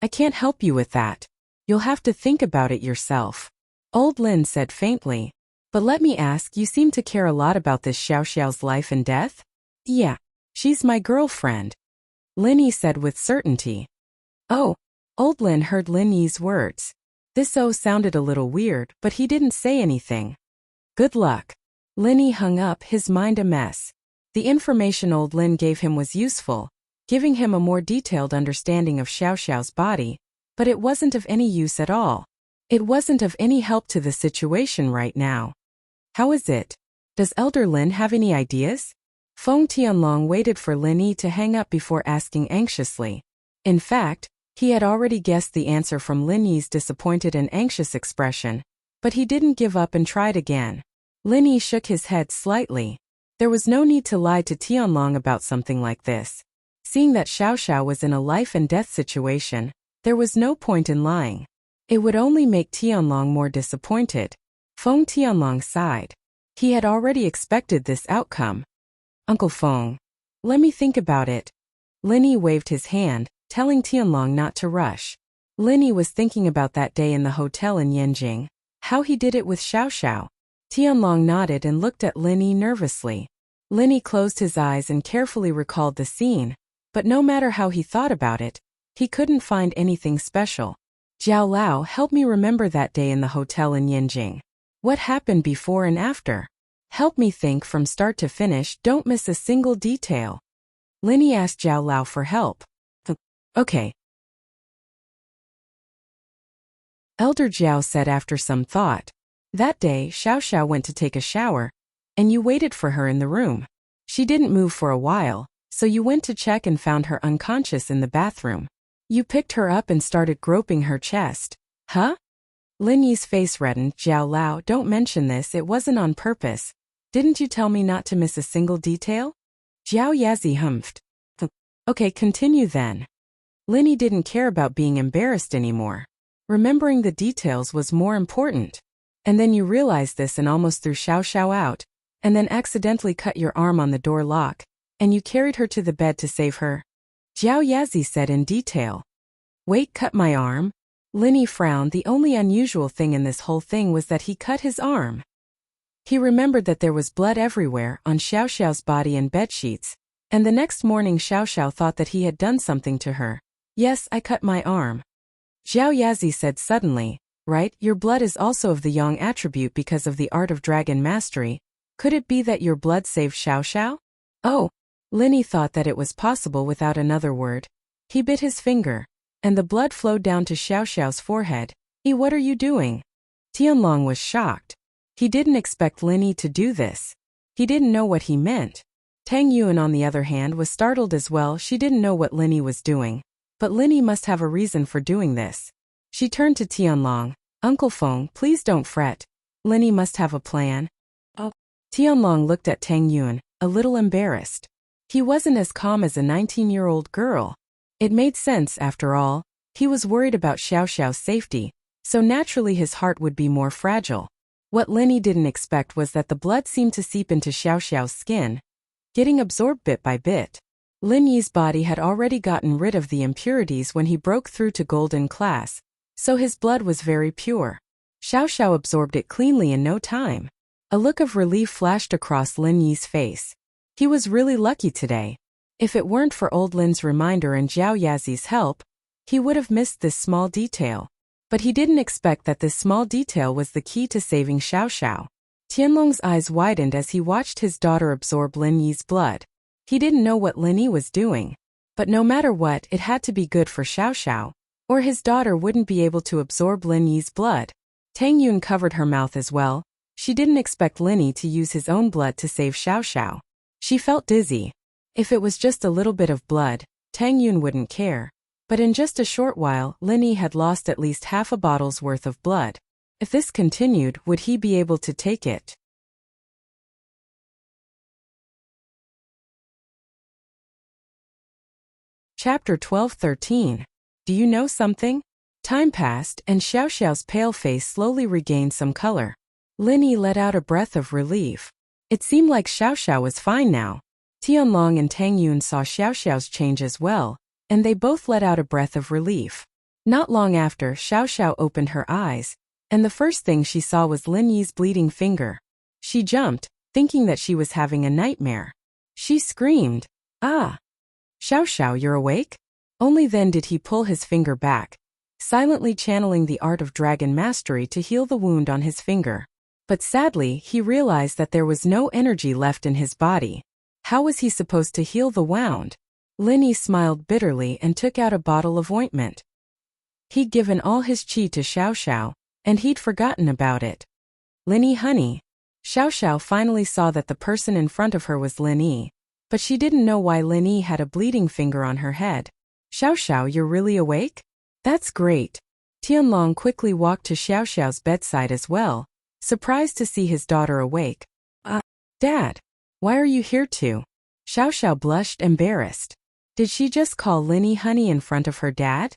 I can't help you with that. You'll have to think about it yourself. Old Lin said faintly. But let me ask, you seem to care a lot about this Xiao Xiao's life and death? Yeah, she's my girlfriend. Linny said with certainty. Oh. Old Lin heard Linny's words. This sounded a little weird, but he didn't say anything. Good luck. Linny hung up, his mind a mess. The information old Lin gave him was useful, giving him a more detailed understanding of Xiao Xiao's body, but it wasn't of any use at all. It wasn't of any help to the situation right now. How is it? Does Elder Lin have any ideas? Feng Tianlong waited for Linny to hang up before asking anxiously. In fact, he had already guessed the answer from Linny's disappointed and anxious expression, but he didn't give up and tried again. Linny shook his head slightly. There was no need to lie to Tianlong about something like this. Seeing that Xiao Xiao was in a life-and-death situation, there was no point in lying. It would only make Tianlong more disappointed. Feng Tianlong sighed. He had already expected this outcome. Uncle Feng, let me think about it. Linny waved his hand, telling Tianlong not to rush. Linny was thinking about that day in the hotel in Yanjing, how he did it with Xiao Xiao. Tianlong nodded and looked at Linny nervously. Linny closed his eyes and carefully recalled the scene, but no matter how he thought about it, he couldn't find anything special. Jiao Lao, help me remember that day in the hotel in Yanjing. What happened before and after? Help me think from start to finish, don't miss a single detail. Linny asked Jiao Lao for help. Okay. Elder Jiao said after some thought. That day, Xiao Xiao went to take a shower, and you waited for her in the room. She didn't move for a while, so you went to check and found her unconscious in the bathroom. You picked her up and started groping her chest. Huh? Linny's face reddened. Jiao Lao, don't mention this, it wasn't on purpose. Didn't you tell me not to miss a single detail? Jiao Yazi humphed. Okay, continue then. Linny didn't care about being embarrassed anymore. Remembering the details was more important. And then you realized this and almost threw Xiao Xiao out, and then accidentally cut your arm on the door lock, and you carried her to the bed to save her. Jiao Yazi said in detail. Wait, cut my arm? Lin Yi frowned. The only unusual thing in this whole thing was that he cut his arm. He remembered that there was blood everywhere, on Xiao Xiao's body and bedsheets, and the next morning Xiao Xiao thought that he had done something to her. Yes, I cut my arm. Jiao Yazi said suddenly. Right, your blood is also of the Yang attribute because of the art of dragon mastery. Could it be that your blood saved Xiao Xiao? Oh. Lin Yi thought that it was possible without another word. He bit his finger, and the blood flowed down to Xiao Xiao's forehead. What are you doing? Tianlong was shocked. He didn't expect Lin Yi to do this. He didn't know what he meant. Tang Yuan, on the other hand, was startled as well. She didn't know what Lin Yi was doing. But Lin Yi must have a reason for doing this. She turned to Tianlong. Uncle Feng, please don't fret. Lin Yi must have a plan. Oh. Tianlong looked at Tang Yuan, a little embarrassed. He wasn't as calm as a 19-year-old girl. It made sense, after all. He was worried about Xiao Xiao's safety, so naturally his heart would be more fragile. What Lin Yi didn't expect was that the blood seemed to seep into Xiao Xiao's skin, getting absorbed bit by bit. Lin Yi's body had already gotten rid of the impurities when he broke through to golden class, so his blood was very pure. Xiao Xiao absorbed it cleanly in no time. A look of relief flashed across Lin Yi's face. He was really lucky today. If it weren't for old Lin's reminder and Jiao Yazi's help, he would have missed this small detail. But he didn't expect that this small detail was the key to saving Xiao Xiao. Tianlong's eyes widened as he watched his daughter absorb Lin Yi's blood. He didn't know what Lin Yi was doing, but no matter what, it had to be good for Xiao Xiao, or his daughter wouldn't be able to absorb Lin Yi's blood. Tang Yuan covered her mouth as well. She didn't expect Lin Yi to use his own blood to save Xiao Xiao. She felt dizzy. If it was just a little bit of blood, Tang Yuan wouldn't care. But in just a short while, Lin Yi had lost at least half a bottle's worth of blood. If this continued, would he be able to take it? Chapter 12-13. Do you know something? Time passed, and Xiao Xiao's pale face slowly regained some color. Lin Yi let out a breath of relief. It seemed like Xiao Xiao was fine now. Tianlong and Tang Yuan saw Xiao Xiao's change as well, and they both let out a breath of relief. Not long after, Xiao Xiao opened her eyes, and the first thing she saw was Lin Yi's bleeding finger. She jumped, thinking that she was having a nightmare. She screamed, "Ah! Xiao Xiao, you're awake?" Only then did he pull his finger back, silently channeling the art of dragon mastery to heal the wound on his finger. But sadly, he realized that there was no energy left in his body. How was he supposed to heal the wound? Lin Yi smiled bitterly and took out a bottle of ointment. He'd given all his qi to Xiao Xiao, and he'd forgotten about it. Lin Yi, honey. Xiao Xiao finally saw that the person in front of her was Lin Yi, but she didn't know why Lin Yi had a bleeding finger on her head. Xiao Xiao, you're really awake? That's great. Tianlong quickly walked to Xiao Xiao's bedside as well, surprised to see his daughter awake. Dad, why are you here too? Xiao Xiao blushed, embarrassed. Did she just call Lin Yi honey in front of her dad?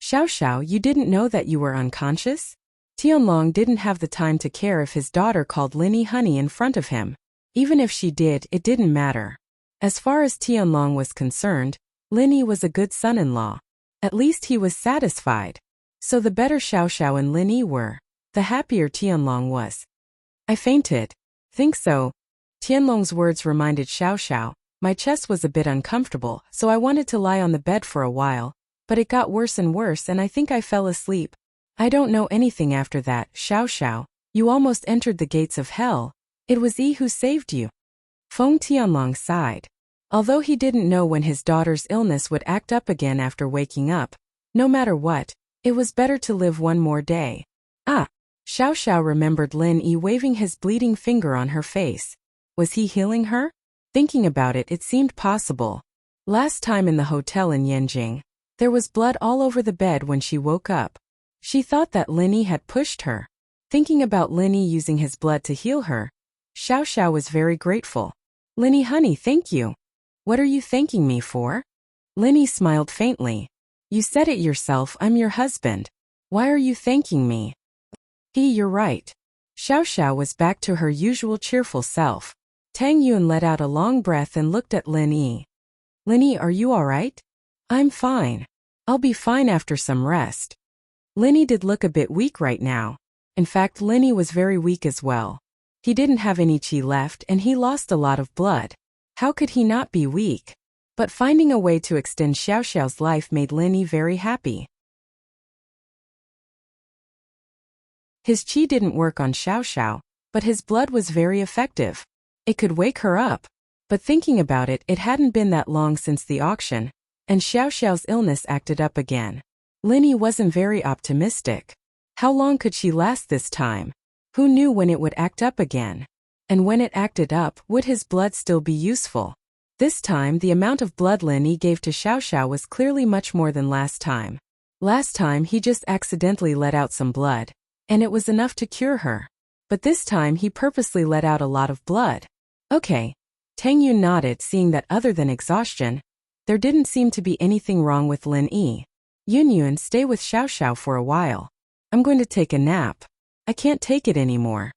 Xiao Xiao, you didn't know that you were unconscious? Tianlong didn't have the time to care if his daughter called Lin Yi honey in front of him. Even if she did, it didn't matter. As far as Tianlong was concerned, Lin Yi was a good son-in-law. At least he was satisfied. So the better Xiao Xiao and Lin Yi were, the happier Tianlong was. I fainted. Think so. Tianlong's words reminded Xiao Xiao. My chest was a bit uncomfortable, so I wanted to lie on the bed for a while, but it got worse and worse and I think I fell asleep. I don't know anything after that. Xiao Xiao, you almost entered the gates of hell. It was Yi who saved you. Feng Tianlong sighed. Although he didn't know when his daughter's illness would act up again after waking up, no matter what, it was better to live one more day. Xiao Xiao remembered Lin Yi waving his bleeding finger on her face. Was he healing her? Thinking about it, it seemed possible. Last time in the hotel in Yanjing, there was blood all over the bed when she woke up. She thought that Lin Yi had pushed her. Thinking about Lin Yi using his blood to heal her, Xiao Xiao was very grateful. Lin Yi honey, thank you. What are you thanking me for? Lin Yi smiled faintly. You said it yourself, I'm your husband. Why are you thanking me? You're right. Xiao Xiao was back to her usual cheerful self. Tang Yuan let out a long breath and looked at Lin Yi. Lin Yi, are you all right? I'm fine. I'll be fine after some rest. Linny did look a bit weak right now. In fact, Linny was very weak as well. He didn't have any chi left and he lost a lot of blood. How could he not be weak? But finding a way to extend Xiao Xiao's life made Linny very happy. His chi didn't work on Xiao Xiao, but his blood was very effective. It could wake her up. But thinking about it, it hadn't been that long since the auction, and Xiao Xiao's illness acted up again. Linny wasn't very optimistic. How long could she last this time? Who knew when it would act up again? And when it acted up, would his blood still be useful? This time, the amount of blood Linny gave to Xiao Xiao was clearly much more than last time. Last time, he just accidentally let out some blood, and it was enough to cure her. But this time, he purposely let out a lot of blood. Okay. Tang Yun nodded, seeing that other than exhaustion, there didn't seem to be anything wrong with Lin Yi. Yun, stay with Xiao Xiao for a while. I'm going to take a nap. I can't take it anymore.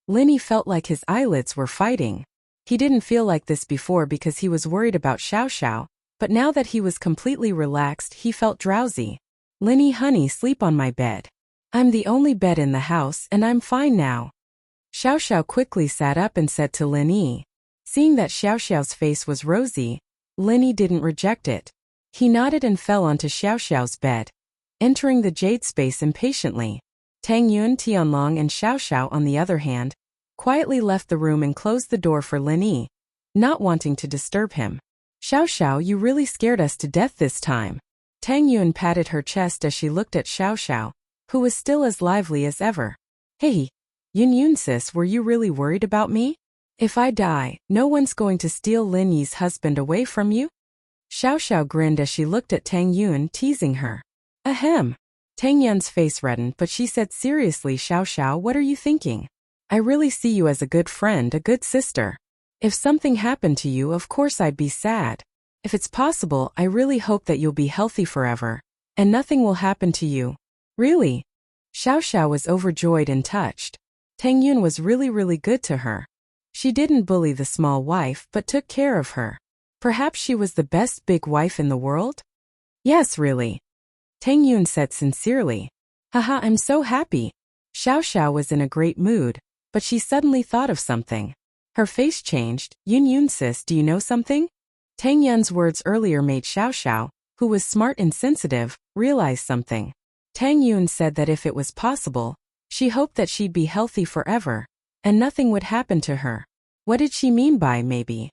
Linny felt like his eyelids were fighting. He didn't feel like this before because he was worried about Xiao Xiao, but now that he was completely relaxed, he felt drowsy. Linny, honey, sleep on my bed. I'm the only bed in the house and I'm fine now. Xiao Xiao quickly sat up and said to Lin Yi. Seeing that Xiao Xiao's face was rosy, Linny didn't reject it. He nodded and fell onto Xiao Xiao's bed, entering the jade space impatiently. Tang Yun, Tianlong and Xiao Xiao, on the other hand, quietly left the room and closed the door for Lin Yi, not wanting to disturb him. Xiao Xiao, you really scared us to death this time. Tang Yun patted her chest as she looked at Xiao Xiao, who was still as lively as ever. Hey, Yun sis, were you really worried about me? If I die, no one's going to steal Lin Yi's husband away from you? Xiao Xiao grinned as she looked at Tang Yun, teasing her. Ahem. Tang Yun's face reddened, but she said seriously, Xiao Xiao, what are you thinking? I really see you as a good friend, a good sister. If something happened to you, of course I'd be sad. If it's possible, I really hope that you'll be healthy forever, and nothing will happen to you. Really? Xiao Xiao was overjoyed and touched. Tang Yun was really good to her. She didn't bully the small wife but took care of her. Perhaps she was the best big wife in the world? Yes, really. Tang Yun said sincerely. Haha, I'm so happy. Xiao Xiao was in a great mood, but she suddenly thought of something. Her face changed. Yun sis, do you know something? Tang Yun's words earlier made Xiao Xiao, who was smart and sensitive, realize something. Tang Yun said that if it was possible, she hoped that she'd be healthy forever, and nothing would happen to her. What did she mean by maybe?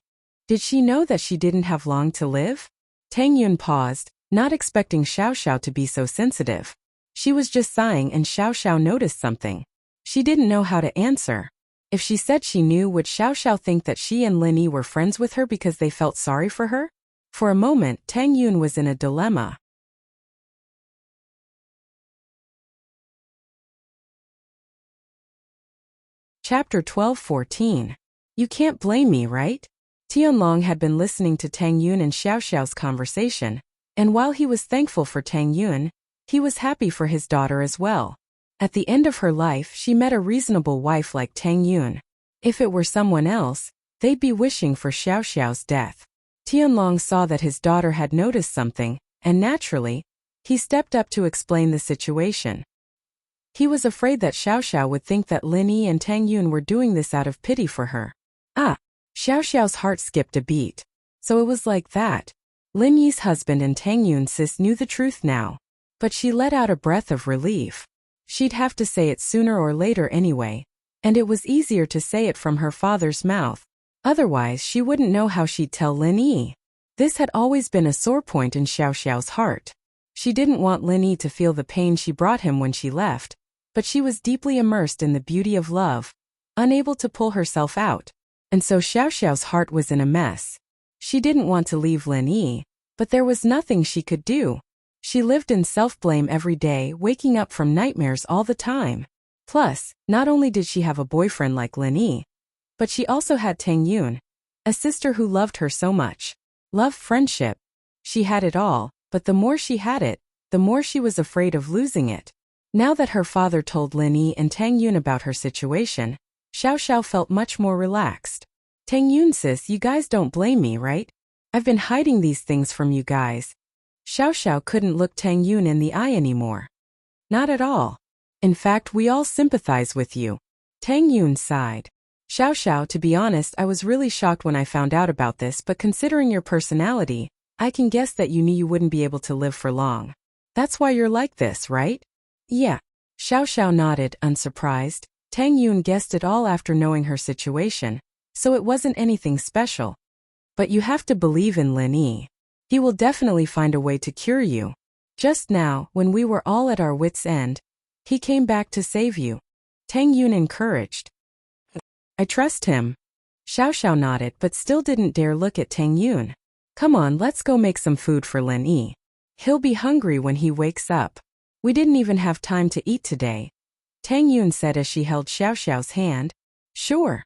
Did she know that she didn't have long to live? Tang Yun paused, not expecting Xiao Xiao to be so sensitive. She was just sighing and Xiao Xiao noticed something. She didn't know how to answer. If she said she knew, would Xiao Xiao think that she and Lin Yi were friends with her because they felt sorry for her? For a moment, Tang Yun was in a dilemma. Chapter 12-14. You can't blame me, right? Tianlong had been listening to Tang Yun and Xiao Xiao's conversation, and while he was thankful for Tang Yun, he was happy for his daughter as well. At the end of her life, she met a reasonable wife like Tang Yun. If it were someone else, they'd be wishing for Xiao Xiao's death. Tianlong saw that his daughter had noticed something, and naturally, he stepped up to explain the situation. He was afraid that Xiao Xiao would think that Lin Yi and Tang Yun were doing this out of pity for her. Xiao Xiao's heart skipped a beat. So it was like that. Lin Yi's husband and Tang Yun's sis knew the truth now. But she let out a breath of relief. She'd have to say it sooner or later anyway, and it was easier to say it from her father's mouth. Otherwise, she wouldn't know how she'd tell Lin Yi. This had always been a sore point in Xiao Xiao's heart. She didn't want Lin Yi to feel the pain she brought him when she left, but she was deeply immersed in the beauty of love, unable to pull herself out. And so Xiao Xiao's heart was in a mess. She didn't want to leave Lin Yi, but there was nothing she could do. She lived in self-blame every day, waking up from nightmares all the time. Plus, not only did she have a boyfriend like Lin Yi, but she also had Tang Yun, a sister who loved her so much. Love, friendship. She had it all, but the more she had it, the more she was afraid of losing it. Now that her father told Lin Yi and Tang Yun about her situation, Xiao Xiao felt much more relaxed. Tang Yun sis, you guys don't blame me, right? I've been hiding these things from you guys. Xiao Xiao couldn't look Tang Yun in the eye anymore. Not at all. In fact, we all sympathize with you. Tang Yun sighed. Xiao Xiao, to be honest, I was really shocked when I found out about this, but considering your personality, I can guess that you knew you wouldn't be able to live for long. That's why you're like this, right? Yeah. Xiao Xiao nodded, unsurprised. Tang Yun guessed it all after knowing her situation, so it wasn't anything special. But you have to believe in Lin Yi. He will definitely find a way to cure you. Just now, when we were all at our wits' end, he came back to save you. Tang Yun encouraged. I trust him. Xiao Xiao nodded but still didn't dare look at Tang Yun. Come on, let's go make some food for Lin Yi. He'll be hungry when he wakes up. We didn't even have time to eat today. Tang Yun said as she held Xiao Xiao's hand. Sure.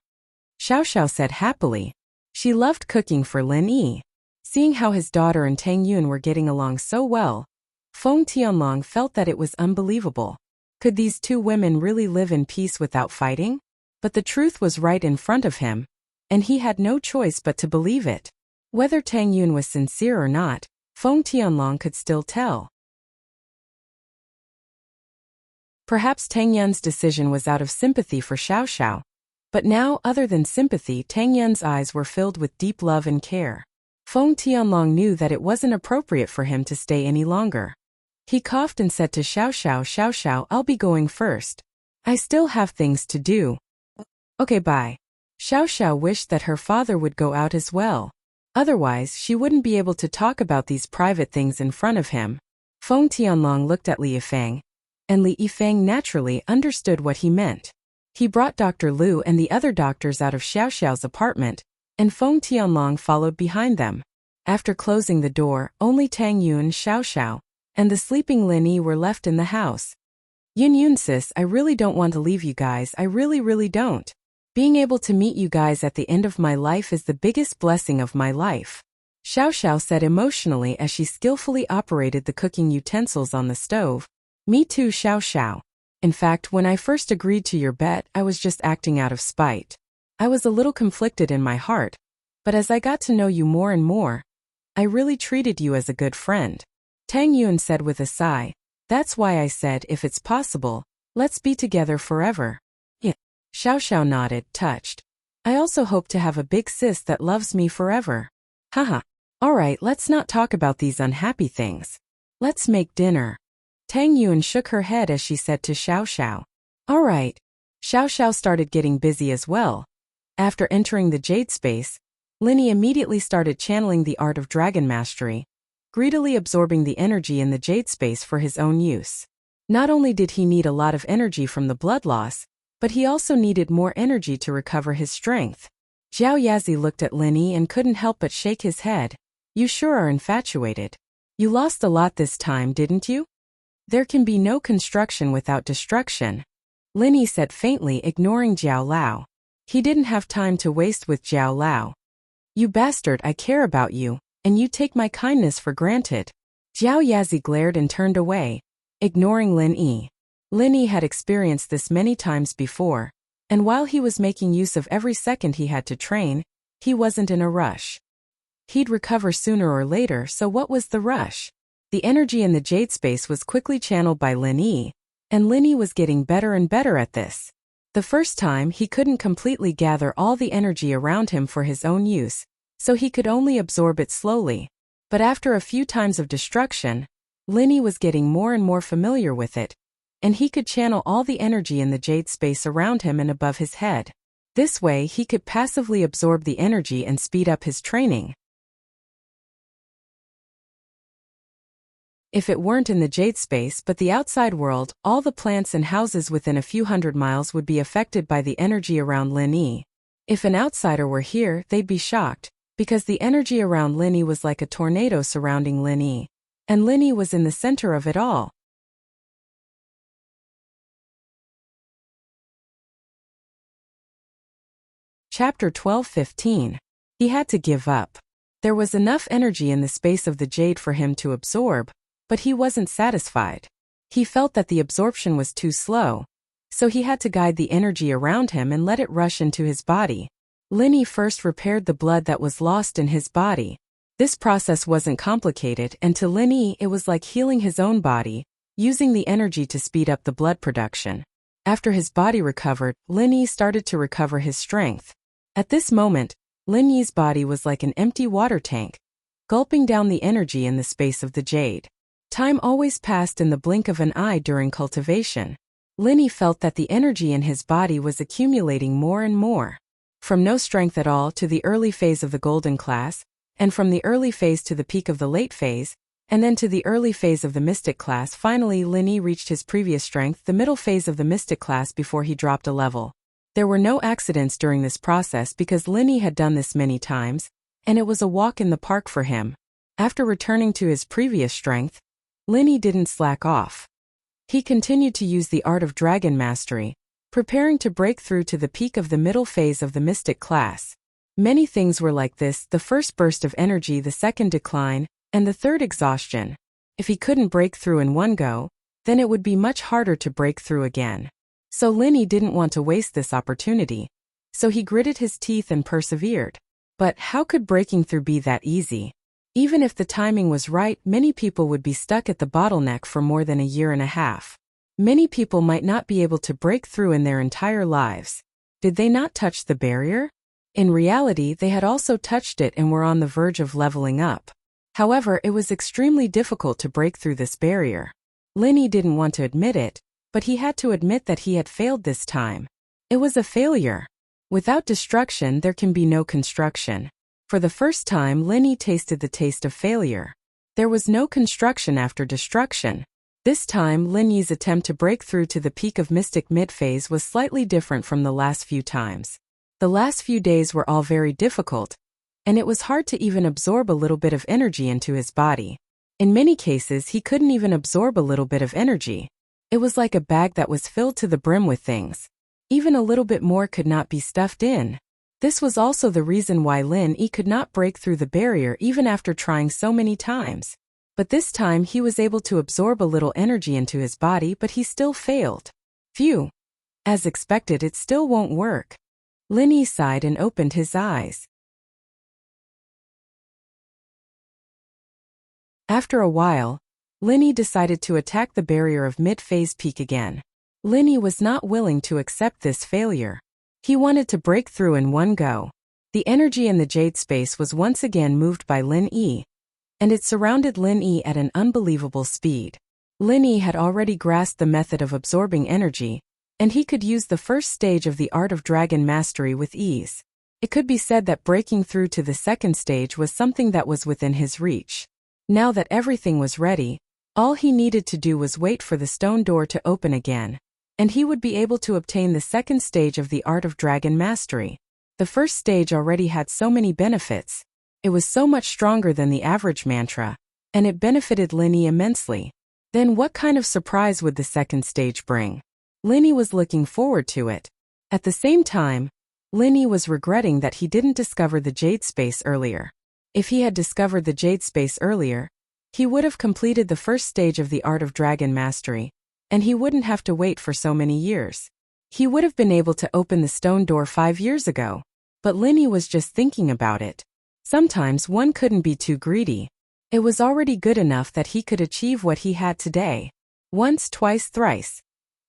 Xiao Xiao said happily. She loved cooking for Lin Yi. Seeing how his daughter and Tang Yun were getting along so well, Feng Tianlong felt that it was unbelievable. Could these two women really live in peace without fighting? But the truth was right in front of him, and he had no choice but to believe it. Whether Tang Yun was sincere or not, Feng Tianlong could still tell. Perhaps Tang Yun's decision was out of sympathy for Xiao Xiao. But now, other than sympathy, Tang Yun's eyes were filled with deep love and care. Feng Tianlong knew that it wasn't appropriate for him to stay any longer. He coughed and said to Xiao Xiao, Xiao Xiao, I'll be going first. I still have things to do. Okay, bye. Xiao Xiao wished that her father would go out as well. Otherwise, she wouldn't be able to talk about these private things in front of him. Feng Tianlong looked at Li Yifeng, and Li Yifeng naturally understood what he meant. He brought Dr. Liu and the other doctors out of Xiao Xiao's apartment, and Feng Tianlong followed behind them. After closing the door, only Tang Yun, Xiao Xiao, and the sleeping Lin Yi were left in the house. Yun sis, I really don't want to leave you guys, I really don't. Being able to meet you guys at the end of my life is the biggest blessing of my life. Xiao Xiao said emotionally as she skillfully operated the cooking utensils on the stove. Me too, Xiao Xiao. In fact, when I first agreed to your bet, I was just acting out of spite. I was a little conflicted in my heart, but as I got to know you more and more, I really treated you as a good friend. Tang Yun said with a sigh. That's why I said, if it's possible, let's be together forever. Yeah. Xiao Xiao nodded, touched. I also hope to have a big sis that loves me forever. Haha. Alright, let's not talk about these unhappy things. Let's make dinner. Tang Yun shook her head as she said to Xiao Xiao. Alright. Xiao Xiao started getting busy as well. After entering the jade space, Lin Yi immediately started channeling the art of dragon mastery, greedily absorbing the energy in the jade space for his own use. Not only did he need a lot of energy from the blood loss, but he also needed more energy to recover his strength. Zhao Yazi looked at Lin Yi and couldn't help but shake his head. You sure are infatuated. You lost a lot this time, didn't you? There can be no construction without destruction, Lin Yi said faintly, ignoring Jiao Lao. He didn't have time to waste with Jiao Lao. You bastard, I care about you, and you take my kindness for granted. Zhao Yazi glared and turned away, ignoring Lin Yi. Lin Yi had experienced this many times before, and while he was making use of every second he had to train, he wasn't in a rush. He'd recover sooner or later, so what was the rush? The energy in the jade space was quickly channeled by Lin Yi, and Lin Yi was getting better and better at this. The first time, he couldn't completely gather all the energy around him for his own use, so he could only absorb it slowly. But after a few times of destruction, Lin Yi was getting more and more familiar with it, and he could channel all the energy in the jade space around him and above his head. This way, he could passively absorb the energy and speed up his training. If it weren't in the jade space but the outside world, all the plants and houses within a few hundred miles would be affected by the energy around Lin Yi. If an outsider were here, they'd be shocked, because the energy around Lin Yi was like a tornado surrounding Lin Yi, and Lin Yi was in the center of it all. Chapter 12:15. He had to give up. There was enough energy in the space of the jade for him to absorb, but he wasn't satisfied. He felt that the absorption was too slow, so he had to guide the energy around him and let it rush into his body. Lin Yi first repaired the blood that was lost in his body. This process wasn't complicated, and to Lin Yi it was like healing his own body, using the energy to speed up the blood production. After his body recovered, Lin Yi started to recover his strength. At this moment, Lin Yi's body was like an empty water tank, gulping down the energy in the space of the jade. Time always passed in the blink of an eye during cultivation. Lin Yi felt that the energy in his body was accumulating more and more. From no strength at all to the early phase of the golden class, and from the early phase to the peak of the late phase, and then to the early phase of the mystic class. Finally, Lin Yi reached his previous strength, the middle phase of the mystic class, before he dropped a level. There were no accidents during this process because Lin Yi had done this many times, and it was a walk in the park for him. After returning to his previous strength, Lin Yi didn't slack off. He continued to use the art of dragon mastery, preparing to break through to the peak of the middle phase of the mystic class. Many things were like this: the first burst of energy, the second decline, and the third exhaustion. If he couldn't break through in one go, then it would be much harder to break through again. So Lin Yi didn't want to waste this opportunity. So he gritted his teeth and persevered. But how could breaking through be that easy? Even if the timing was right, many people would be stuck at the bottleneck for more than a year and a half. Many people might not be able to break through in their entire lives. Did they not touch the barrier? In reality, they had also touched it and were on the verge of leveling up. However, it was extremely difficult to break through this barrier. Lin Yi didn't want to admit it, but he had to admit that he had failed this time. It was a failure. Without destruction, there can be no construction. For the first time, Lin Yi tasted the taste of failure. There was no construction after destruction. This time, Lin Yi's attempt to break through to the peak of mystic mid-phase was slightly different from the last few times. The last few days were all very difficult, and it was hard to even absorb a little bit of energy into his body. In many cases, he couldn't even absorb a little bit of energy. It was like a bag that was filled to the brim with things. Even a little bit more could not be stuffed in. This was also the reason why Lin Yi could not break through the barrier even after trying so many times. But this time he was able to absorb a little energy into his body, but he still failed. Phew. As expected, it still won't work. Lin Yi sighed and opened his eyes. After a while, Lin Yi decided to attack the barrier of mid-phase peak again. Lin Yi was not willing to accept this failure. He wanted to break through in one go. The energy in the jade space was once again moved by Lin Yi, and it surrounded Lin Yi at an unbelievable speed. Lin Yi had already grasped the method of absorbing energy, and he could use the first stage of the art of dragon mastery with ease. It could be said that breaking through to the second stage was something that was within his reach. Now that everything was ready, all he needed to do was wait for the stone door to open again, and he would be able to obtain the second stage of the art of dragon mastery. The first stage already had so many benefits. It was so much stronger than the average mantra, and it benefited Lin Yi immensely. Then what kind of surprise would the second stage bring? Lin Yi was looking forward to it. At the same time, Lin Yi was regretting that he didn't discover the jade space earlier. If he had discovered the jade space earlier, he would have completed the first stage of the art of dragon mastery, and he wouldn't have to wait for so many years. He would have been able to open the stone door 5 years ago. But Lin Yi was just thinking about it. Sometimes one couldn't be too greedy. It was already good enough that he could achieve what he had today. Once, twice, thrice.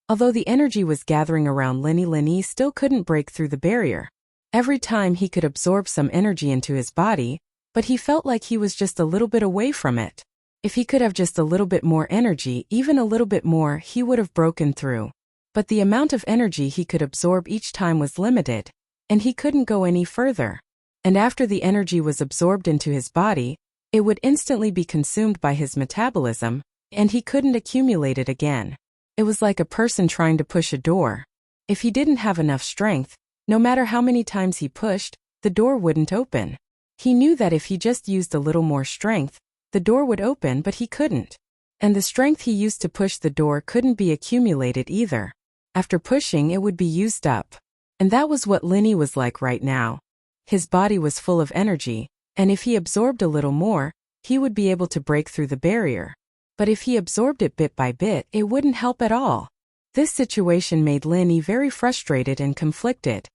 Although the energy was gathering around Lin Yi still couldn't break through the barrier. Every time he could absorb some energy into his body, but he felt like he was just a little bit away from it. If he could have just a little bit more energy, even a little bit more, he would have broken through. But the amount of energy he could absorb each time was limited, and he couldn't go any further. And after the energy was absorbed into his body, it would instantly be consumed by his metabolism, and he couldn't accumulate it again. It was like a person trying to push a door. If he didn't have enough strength, no matter how many times he pushed, the door wouldn't open. He knew that if he just used a little more strength, the door would open, but he couldn't. And the strength he used to push the door couldn't be accumulated either. After pushing, it would be used up. And that was what Lin Yi was like right now. His body was full of energy, and if he absorbed a little more, he would be able to break through the barrier. But if he absorbed it bit by bit, it wouldn't help at all. This situation made Lin Yi very frustrated and conflicted.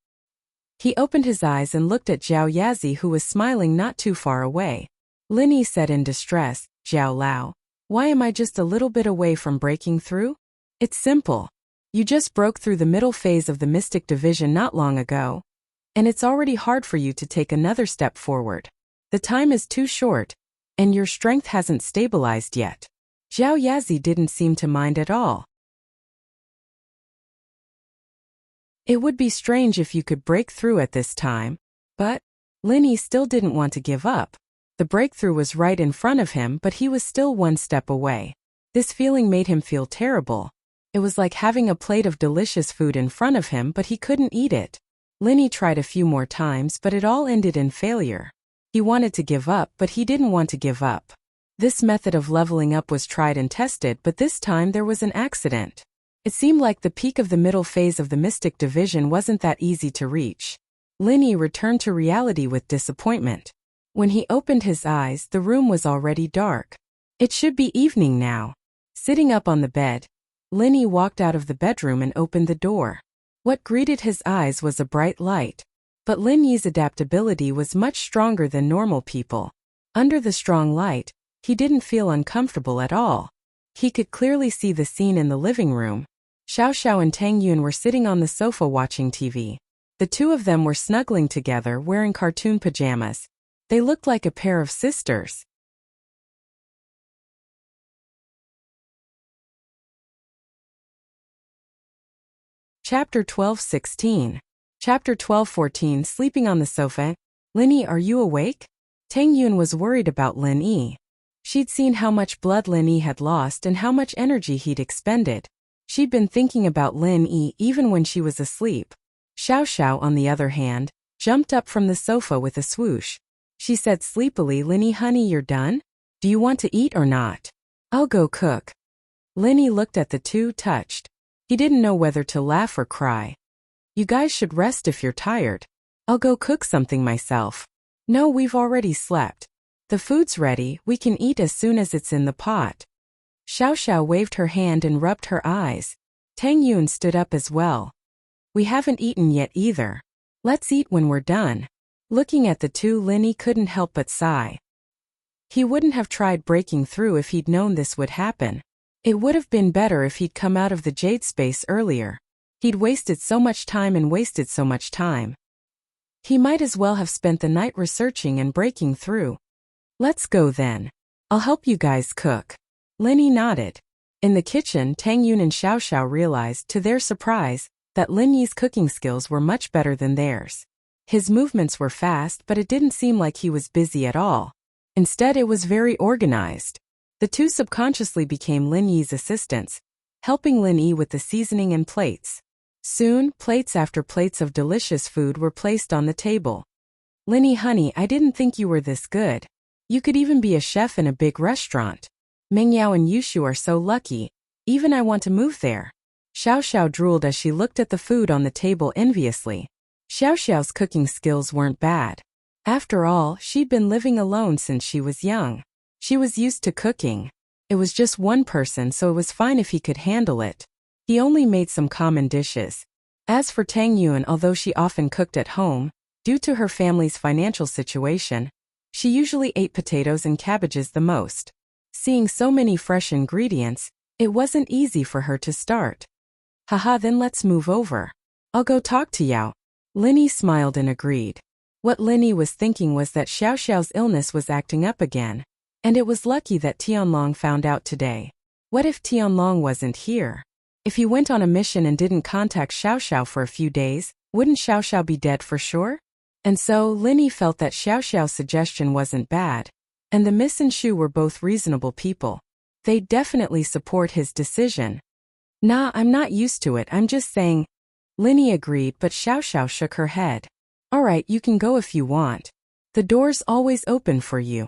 He opened his eyes and looked at Zhao Yazi, who was smiling not too far away. Linny said in distress. Xiao Lao, why am I just a little bit away from breaking through? It's simple. You just broke through the middle phase of the mystic division not long ago, and it's already hard for you to take another step forward. The time is too short, and your strength hasn't stabilized yet. Zhao Yazi didn't seem to mind at all. It would be strange if you could break through at this time, but Linny still didn't want to give up. The breakthrough was right in front of him, but he was still one step away. This feeling made him feel terrible. It was like having a plate of delicious food in front of him, but he couldn't eat it. Linny tried a few more times, but it all ended in failure. He wanted to give up, but he didn't want to give up. This method of leveling up was tried and tested, but this time there was an accident. It seemed like the peak of the middle phase of the mystic division wasn't that easy to reach. Linny returned to reality with disappointment. When he opened his eyes, the room was already dark. It should be evening now. Sitting up on the bed, Linny walked out of the bedroom and opened the door. What greeted his eyes was a bright light. But Linny's adaptability was much stronger than normal people. Under the strong light, he didn't feel uncomfortable at all. He could clearly see the scene in the living room. Xiao Xiao and Tang Yun were sitting on the sofa watching TV. The two of them were snuggling together, wearing cartoon pajamas. They looked like a pair of sisters. Chapter 12:16. Chapter 12:14. Sleeping on the sofa. Linny, are you awake? Tang Yun was worried about Lin Yi. She'd seen how much blood Lin Yi had lost and how much energy he'd expended. She'd been thinking about Lin Yi even when she was asleep. Xiao Xiao, on the other hand, jumped up from the sofa with a swoosh. She said sleepily, Linny honey, you're done? Do you want to eat or not? I'll go cook. Linny looked at the two, touched. He didn't know whether to laugh or cry. You guys should rest if you're tired. I'll go cook something myself. No, we've already slept. The food's ready, we can eat as soon as it's in the pot. Xiao Xiao waved her hand and rubbed her eyes. Tang Yun stood up as well. We haven't eaten yet either. Let's eat when we're done. Looking at the two, Linny couldn't help but sigh. He wouldn't have tried breaking through if he'd known this would happen. It would have been better if he'd come out of the jade space earlier. He'd wasted so much time and wasted so much time. He might as well have spent the night researching and breaking through. Let's go then. I'll help you guys cook. Linny nodded. In the kitchen, Tang Yun and Xiao Xiao realized, to their surprise, that Lin Yi's cooking skills were much better than theirs. His movements were fast, but it didn't seem like he was busy at all. Instead, it was very organized. The two subconsciously became Lin Yi's assistants, helping Lin Yi with the seasoning and plates. Soon, plates after plates of delicious food were placed on the table. Linny honey, I didn't think you were this good. You could even be a chef in a big restaurant. Mengyao and Yushu are so lucky. Even I want to move there. Xiao Xiao drooled as she looked at the food on the table enviously. Xiao Xiao's cooking skills weren't bad. After all, she'd been living alone since she was young. She was used to cooking. It was just one person, so it was fine if he could handle it. He only made some common dishes. As for Tang Yun, although she often cooked at home, due to her family's financial situation, she usually ate potatoes and cabbages the most. Seeing so many fresh ingredients, it wasn't easy for her to start. Haha, then let's move over. I'll go talk to Yao. Linny smiled and agreed. What Linny was thinking was that Xiao Xiao's illness was acting up again, and it was lucky that Tianlong found out today. What if Tianlong wasn't here? If he went on a mission and didn't contact Xiao Xiao for a few days, wouldn't Xiao Xiao be dead for sure? And so, Linny felt that Xiao Xiao's suggestion wasn't bad, and the Miss and Shu were both reasonable people. They'd definitely support his decision. Nah, I'm not used to it, I'm just saying. Linny agreed, but Xiao Xiao shook her head. Alright, you can go if you want. The door's always open for you.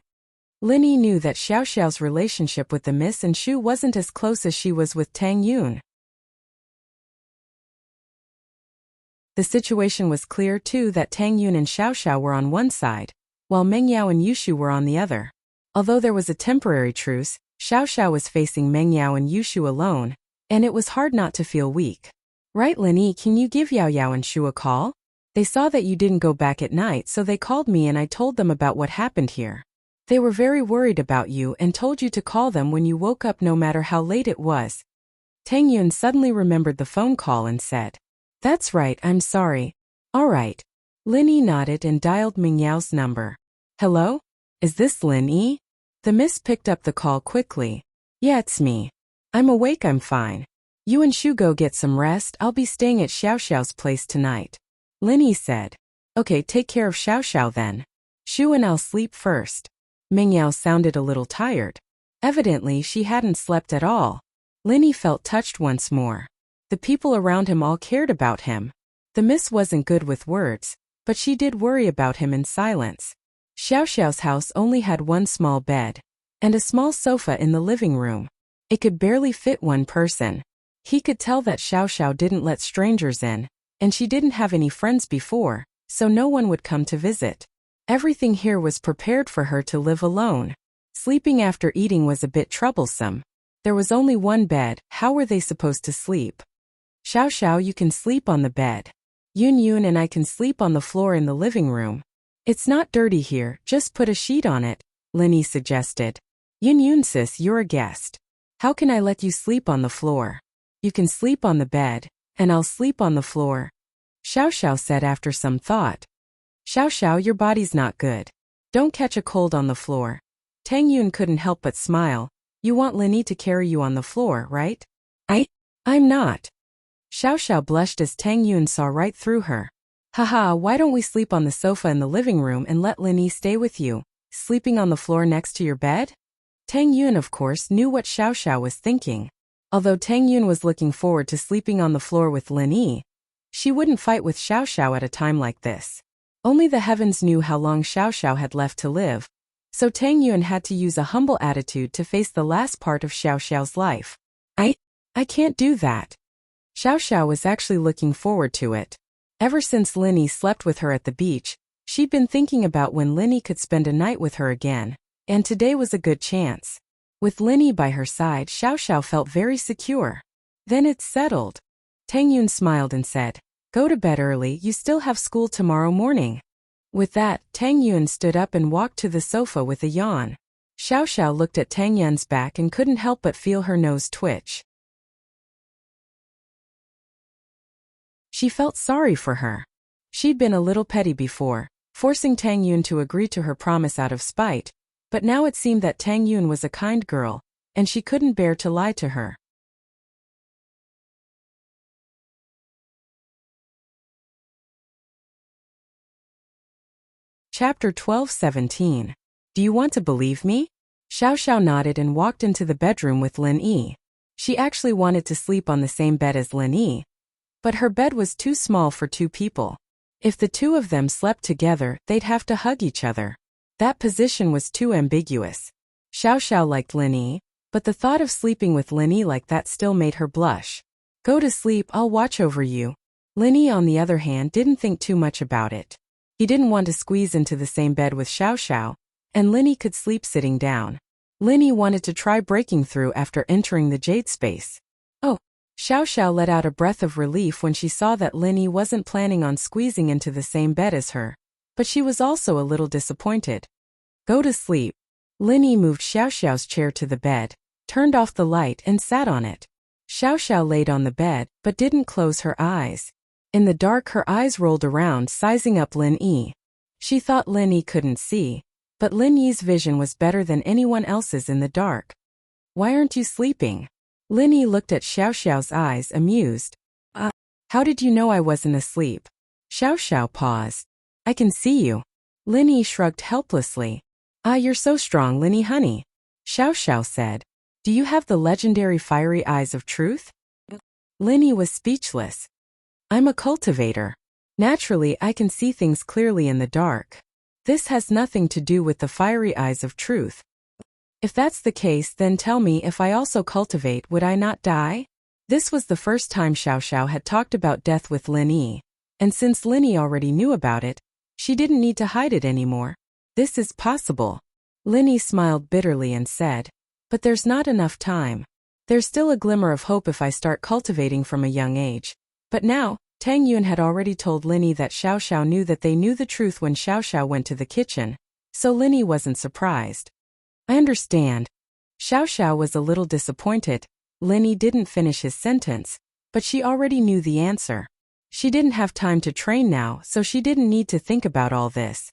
Linny knew that Xiao Xiao's relationship with the Miss and Shu wasn't as close as she was with Tang Yun. The situation was clear too, that Tang Yun and Xiao Xiao were on one side, while Meng Yao and Yushu were on the other. Although there was a temporary truce, Xiao Xiao was facing Meng Yao and Yushu alone, and it was hard not to feel weak. Right, Linny, can you give Yao Yao and Shu a call? They saw that you didn't go back at night, so they called me and I told them about what happened here. They were very worried about you and told you to call them when you woke up no matter how late it was. Tang Yun suddenly remembered the phone call and said, "That's right, I'm sorry." "All right." Lin Yi nodded and dialed Ming Yao's number. "Hello? Is this Lin Yi?" The miss picked up the call quickly. "Yeah, it's me. I'm awake, I'm fine. You and Shu go get some rest, I'll be staying at Xiao Xiao's place tonight." Lin Yi said. "Okay, take care of Xiao Xiao then. Shu and I'll sleep first." Ming Yao sounded a little tired. Evidently she hadn't slept at all. Lin Yi felt touched once more. The people around him all cared about him. The miss wasn't good with words, but she did worry about him in silence. Xiao Xiao's house only had one small bed and a small sofa in the living room. It could barely fit one person. He could tell that Xiao Xiao didn't let strangers in, and she didn't have any friends before, so no one would come to visit. Everything here was prepared for her to live alone. Sleeping after eating was a bit troublesome. There was only one bed, how were they supposed to sleep? "Xiao Xiao, you can sleep on the bed. Yun Yun and I can sleep on the floor in the living room. It's not dirty here, just put a sheet on it," Lin Yi suggested. "Yun Yun sis, you're a guest. How can I let you sleep on the floor? You can sleep on the bed, and I'll sleep on the floor," Xiao Xiao said after some thought. "Xiao Xiao, your body's not good. Don't catch a cold on the floor." Tang Yun couldn't help but smile. "You want Lin Yi to carry you on the floor, right?" I'm not." Xiao Xiao blushed as Tang Yun saw right through her. "Haha, why don't we sleep on the sofa in the living room and let Lin Yi stay with you, sleeping on the floor next to your bed?" Tang Yun, of course, knew what Xiao Xiao was thinking. Although Tang Yun was looking forward to sleeping on the floor with Lin Yi, she wouldn't fight with Xiao Xiao at a time like this. Only the heavens knew how long Xiao Xiao had left to live, so Tang Yun had to use a humble attitude to face the last part of Xiao Xiao's life. I can't do that." Xiao Xiao was actually looking forward to it. Ever since Lin Yi slept with her at the beach, she'd been thinking about when Lin Yi could spend a night with her again, and today was a good chance. With Lin Yi by her side, Xiao Xiao felt very secure. "Then it's settled." Tang Yun smiled and said, "Go to bed early, you still have school tomorrow morning." With that, Tang Yun stood up and walked to the sofa with a yawn. Xiao Xiao looked at Tang Yun's back and couldn't help but feel her nose twitch. She felt sorry for her. She'd been a little petty before, forcing Tang Yun to agree to her promise out of spite, but now it seemed that Tang Yun was a kind girl, and she couldn't bear to lie to her. Chapter 12:17. Do you want to believe me? Xiao Xiao nodded and walked into the bedroom with Lin Yi. She actually wanted to sleep on the same bed as Lin Yi, but her bed was too small for two people. If the two of them slept together, they'd have to hug each other. That position was too ambiguous. Xiao Xiao liked Lin Yi, but the thought of sleeping with Lin Yi like that still made her blush. "Go to sleep, I'll watch over you." Lin Yi, on the other hand, didn't think too much about it. He didn't want to squeeze into the same bed with Xiao Xiao, and Lin Yi could sleep sitting down. Lin Yi wanted to try breaking through after entering the jade space. "Oh." Xiao Xiao let out a breath of relief when she saw that Lin Yi wasn't planning on squeezing into the same bed as her, but she was also a little disappointed. "Go to sleep." Lin Yi moved Xiao Xiao's chair to the bed, turned off the light and sat on it. Xiao Xiao laid on the bed, but didn't close her eyes. In the dark, her eyes rolled around, sizing up Lin Yi. She thought Lin Yi couldn't see, but Lin Yi's vision was better than anyone else's in the dark. "Why aren't you sleeping?" Lin Yi looked at Xiao Xiao's eyes, amused. How did you know I wasn't asleep?" Xiao Xiao paused. "I can see you." Lin Yi shrugged helplessly. You're so strong, Lin Yi honey," Xiao Xiao said. "Do you have the legendary fiery eyes of truth?" Lin Yi was speechless. "I'm a cultivator. Naturally, I can see things clearly in the dark. This has nothing to do with the fiery eyes of truth." "If that's the case, then tell me, if I also cultivate, would I not die?" This was the first time Xiao Xiao had talked about death with Lin Yi, and since Lin Yi already knew about it, she didn't need to hide it anymore. "This is possible." Lin Yi smiled bitterly and said, "But there's not enough time. There's still a glimmer of hope if I start cultivating from a young age." But now, Tang Yun had already told Lin Yi that Xiao Xiao knew that they knew the truth when Xiao Xiao went to the kitchen, so Linny wasn't surprised. I understand. Xiao Xiao was a little disappointed. Linny didn't finish his sentence, but she already knew the answer. She didn't have time to train now, so she didn't need to think about all this.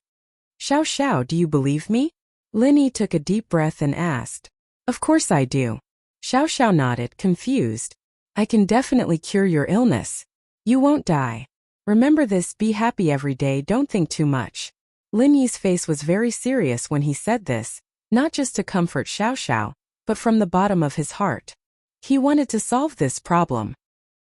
Xiao Xiao, do you believe me? Linny took a deep breath and asked. Of course I do. Xiao Xiao nodded, confused. I can definitely cure your illness. You won't die. Remember this, be happy every day, don't think too much. Linny's face was very serious when he said this, not just to comfort Xiao Xiao, but from the bottom of his heart. He wanted to solve this problem.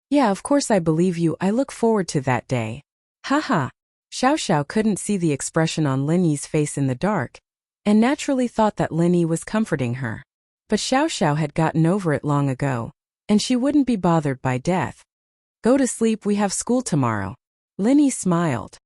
Yeah, of course I believe you, I look forward to that day. Haha. Xiao Xiao couldn't see the expression on Linny's face in the dark, and naturally thought that Linny was comforting her. But Xiao Xiao had gotten over it long ago, and she wouldn't be bothered by death. Go to sleep, we have school tomorrow. Linny smiled.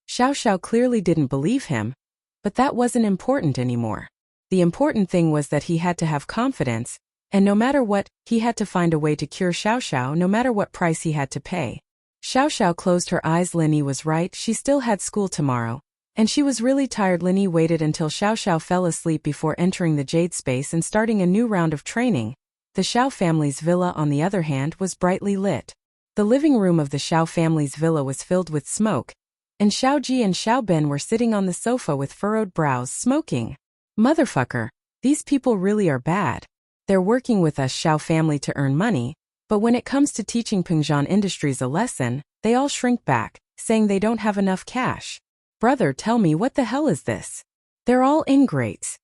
Xiao Xiao clearly didn't believe him, but that wasn't important anymore. The important thing was that he had to have confidence, and no matter what, he had to find a way to cure Xiao Xiao no matter what price he had to pay. Xiao Xiao closed her eyes. Linny was right, she still had school tomorrow, and she was really tired. Linny waited until Xiao Xiao fell asleep before entering the Jade Space and starting a new round of training. The Xiao family's villa, on the other hand, was brightly lit. The living room of the Xiao family's villa was filled with smoke, and Xiao Ji and Xiao Ben were sitting on the sofa with furrowed brows, smoking. Motherfucker, these people really are bad. They're working with us Xiao family to earn money, but when it comes to teaching Pengzhan Industries a lesson, they all shrink back, saying they don't have enough cash. Brother, tell me, what the hell is this? They're all ingrates.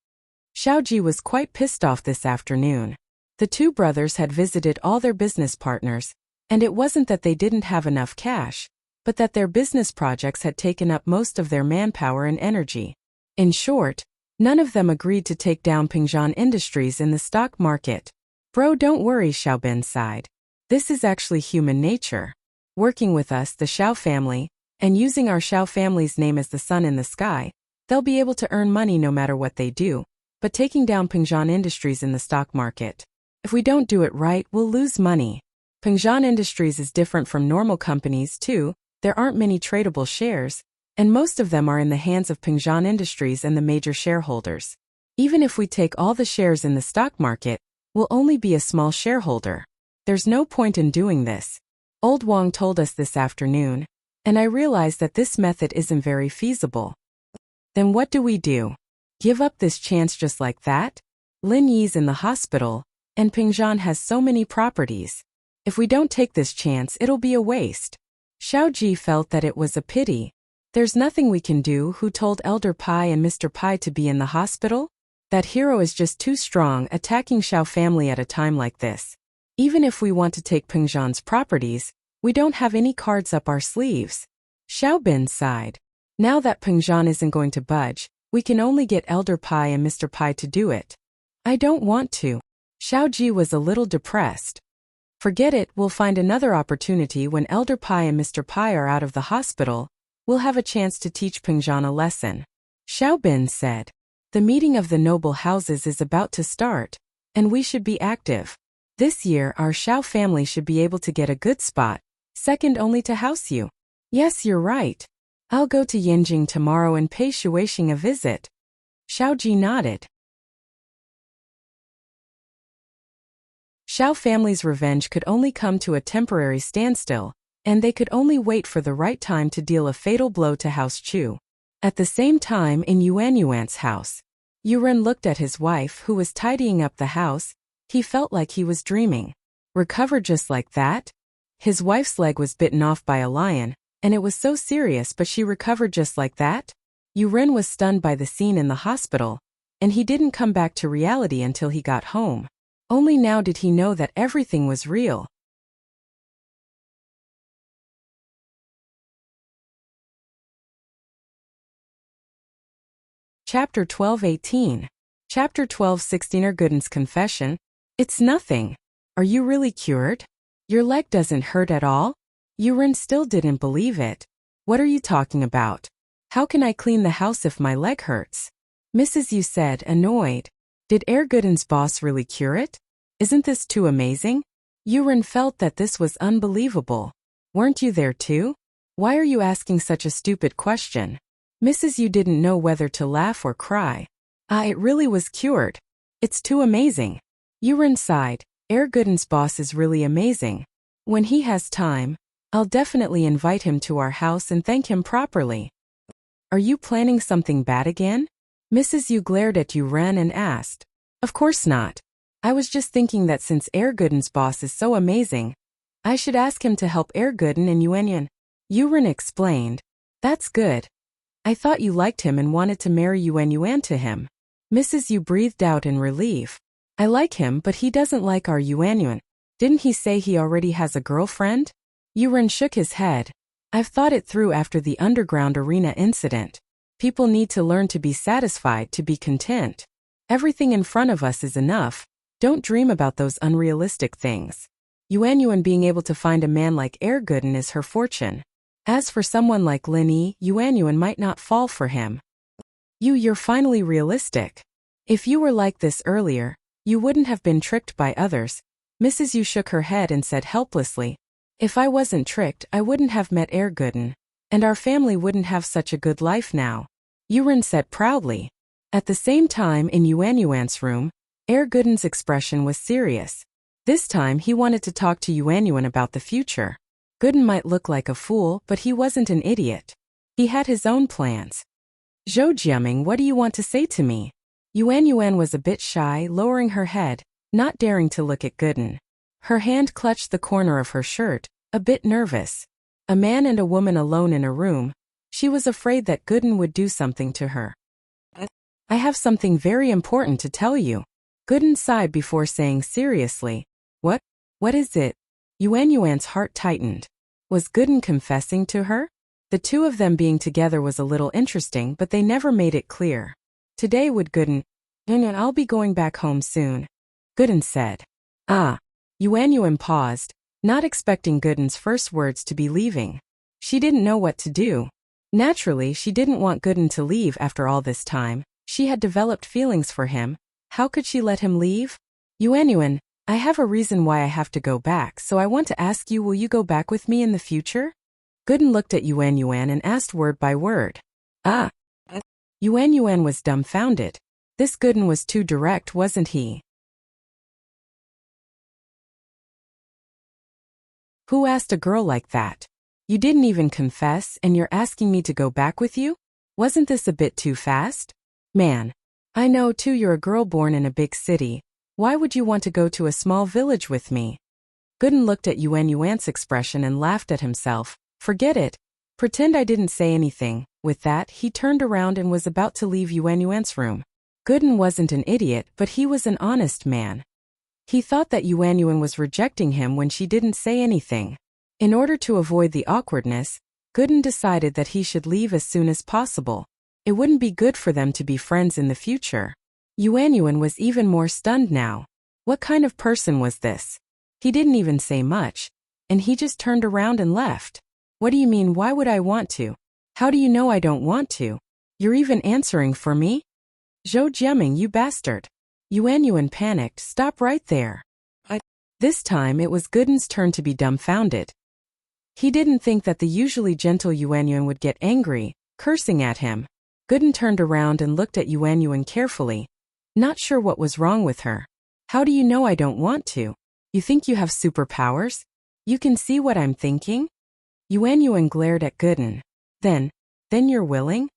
Xiao Ji was quite pissed off this afternoon. The two brothers had visited all their business partners, and it wasn't that they didn't have enough cash, but that their business projects had taken up most of their manpower and energy. In short, none of them agreed to take down Pengzhan Industries in the stock market. Bro, don't worry, Xiao Ben sighed. This is actually human nature. Working with us, the Xiao family, and using our Xiao family's name as the sun in the sky, they'll be able to earn money no matter what they do, but taking down Pengzhan Industries in the stock market, if we don't do it right, we'll lose money. Pengzhan Industries is different from normal companies too. There aren't many tradable shares, and most of them are in the hands of Pengzhan Industries and the major shareholders. Even if we take all the shares in the stock market, we'll only be a small shareholder. There's no point in doing this. Old Wang told us this afternoon, and I realized that this method isn't very feasible. Then what do we do? Give up this chance just like that? Lin Yi's in the hospital, and Pengzhan has so many properties. If we don't take this chance, it'll be a waste. Xiao Ji felt that it was a pity. There's nothing we can do. Who told Elder Pai and Mr. Pai to be in the hospital? That hero is just too strong, attacking Xiao family at a time like this. Even if we want to take Pengzhan's properties, we don't have any cards up our sleeves. Xiao Bin sighed. Now that Pengzhan isn't going to budge, we can only get Elder Pai and Mr. Pai to do it. I don't want to. Xiao Ji was a little depressed. Forget it, we'll find another opportunity when Elder Pai and Mr. Pai are out of the hospital. We'll have a chance to teach Pengzhan a lesson. Xiao Bin said. The meeting of the noble houses is about to start, and we should be active. This year our Xiao family should be able to get a good spot, second only to House Yu. Yes, you're right. I'll go to Yinjing tomorrow and pay Shuixing a visit. Xiao Ji nodded. Xiao family's revenge could only come to a temporary standstill, and they could only wait for the right time to deal a fatal blow to House Chu. At the same time, in Yuan's house, Yuren looked at his wife who was tidying up the house. He felt like he was dreaming. Recovered just like that? His wife's leg was bitten off by a lion, and it was so serious, but she recovered just like that? Yuren was stunned by the scene in the hospital, and he didn't come back to reality until he got home. Only now did he know that everything was real. Chapter 12:18. Chapter 12:16. Erguden's confession. It's nothing. Are you really cured? Your leg doesn't hurt at all? Yuren still didn't believe it. What are you talking about? How can I clean the house if my leg hurts? Mrs. Yu said, annoyed. Did Erguden's boss really cure it? Isn't this too amazing? Yuren felt that this was unbelievable. Weren't you there too? Why are you asking such a stupid question? Mrs. Yu didn't know whether to laugh or cry. It really was cured. It's too amazing. Yuren sighed. Gooden's boss is really amazing. When he has time, I'll definitely invite him to our house and thank him properly. Are you planning something bad again? Mrs. Yu glared at Yuren and asked. Of course not. I was just thinking that since Gooden's boss is so amazing, I should ask him to help Gooden and Yuanyuan. Yuren explained. That's good. I thought you liked him and wanted to marry Yuanyuan to him. Mrs. Yu breathed out in relief. I like him, but he doesn't like our Yuanyuan. Didn't he say he already has a girlfriend? Yuren shook his head. I've thought it through after the underground arena incident. People need to learn to be satisfied, to be content. Everything in front of us is enough. Don't dream about those unrealistic things. Yuanyuan being able to find a man like Gooden is her fortune. As for someone like Lin Yi, Yuanyuan might not fall for him. You're finally realistic. If you were like this earlier, you wouldn't have been tricked by others. Mrs. Yu shook her head and said helplessly. If I wasn't tricked, I wouldn't have met Gooden. And our family wouldn't have such a good life now. Yuren said proudly. At the same time in Yuanyuan's room, Gooden's expression was serious. This time he wanted to talk to Yuanyuan about the future. Gooden might look like a fool, but he wasn't an idiot. He had his own plans. Zhou Jiaming, what do you want to say to me? Yuanyuan was a bit shy, lowering her head, not daring to look at Gooden. Her hand clutched the corner of her shirt, a bit nervous. A man and a woman alone in a room. She was afraid that Gooden would do something to her. I have something very important to tell you. Gooden sighed before saying seriously. What? What is it? Yuanyuan's heart tightened. Was Gooden confessing to her? The two of them being together was a little interesting, but they never made it clear. Today would Gooden... I'll be going back home soon. Gooden said. Yuanyuan paused, not expecting Gooden's first words to be leaving. She didn't know what to do. Naturally, she didn't want Gooden to leave after all this time. She had developed feelings for him. How could she let him leave? Yuanyuan, I have a reason why I have to go back, so I want to ask you, will you go back with me in the future? Gooden looked at Yuanyuan and asked word by word. Yuanyuan was dumbfounded. This Gooden was too direct, wasn't he? Who asked a girl like that? You didn't even confess, and you're asking me to go back with you? Wasn't this a bit too fast? Man. I know too, you're a girl born in a big city. Why would you want to go to a small village with me? Gooden looked at Yuanyuan's expression and laughed at himself. Forget it. Pretend I didn't say anything. With that, he turned around and was about to leave Yuanyuan's room. Gooden wasn't an idiot, but he was an honest man. He thought that Yuanyuan was rejecting him when she didn't say anything. In order to avoid the awkwardness, Gooden decided that he should leave as soon as possible. It wouldn't be good for them to be friends in the future. Yuanyuan was even more stunned now. What kind of person was this? He didn't even say much, and he just turned around and left. What do you mean, why would I want to? How do you know I don't want to? You're even answering for me? Zhou Jiaming, you bastard. Yuanyuan panicked. Stop right there. This time it was Gooden's turn to be dumbfounded. He didn't think that the usually gentle Yuanyuan would get angry, cursing at him. Gooden turned around and looked at Yuanyuan carefully. Not sure what was wrong with her. How do you know I don't want to? You think you have superpowers? You can see what I'm thinking? Yuanyuan glared at Gooden. Then you're willing?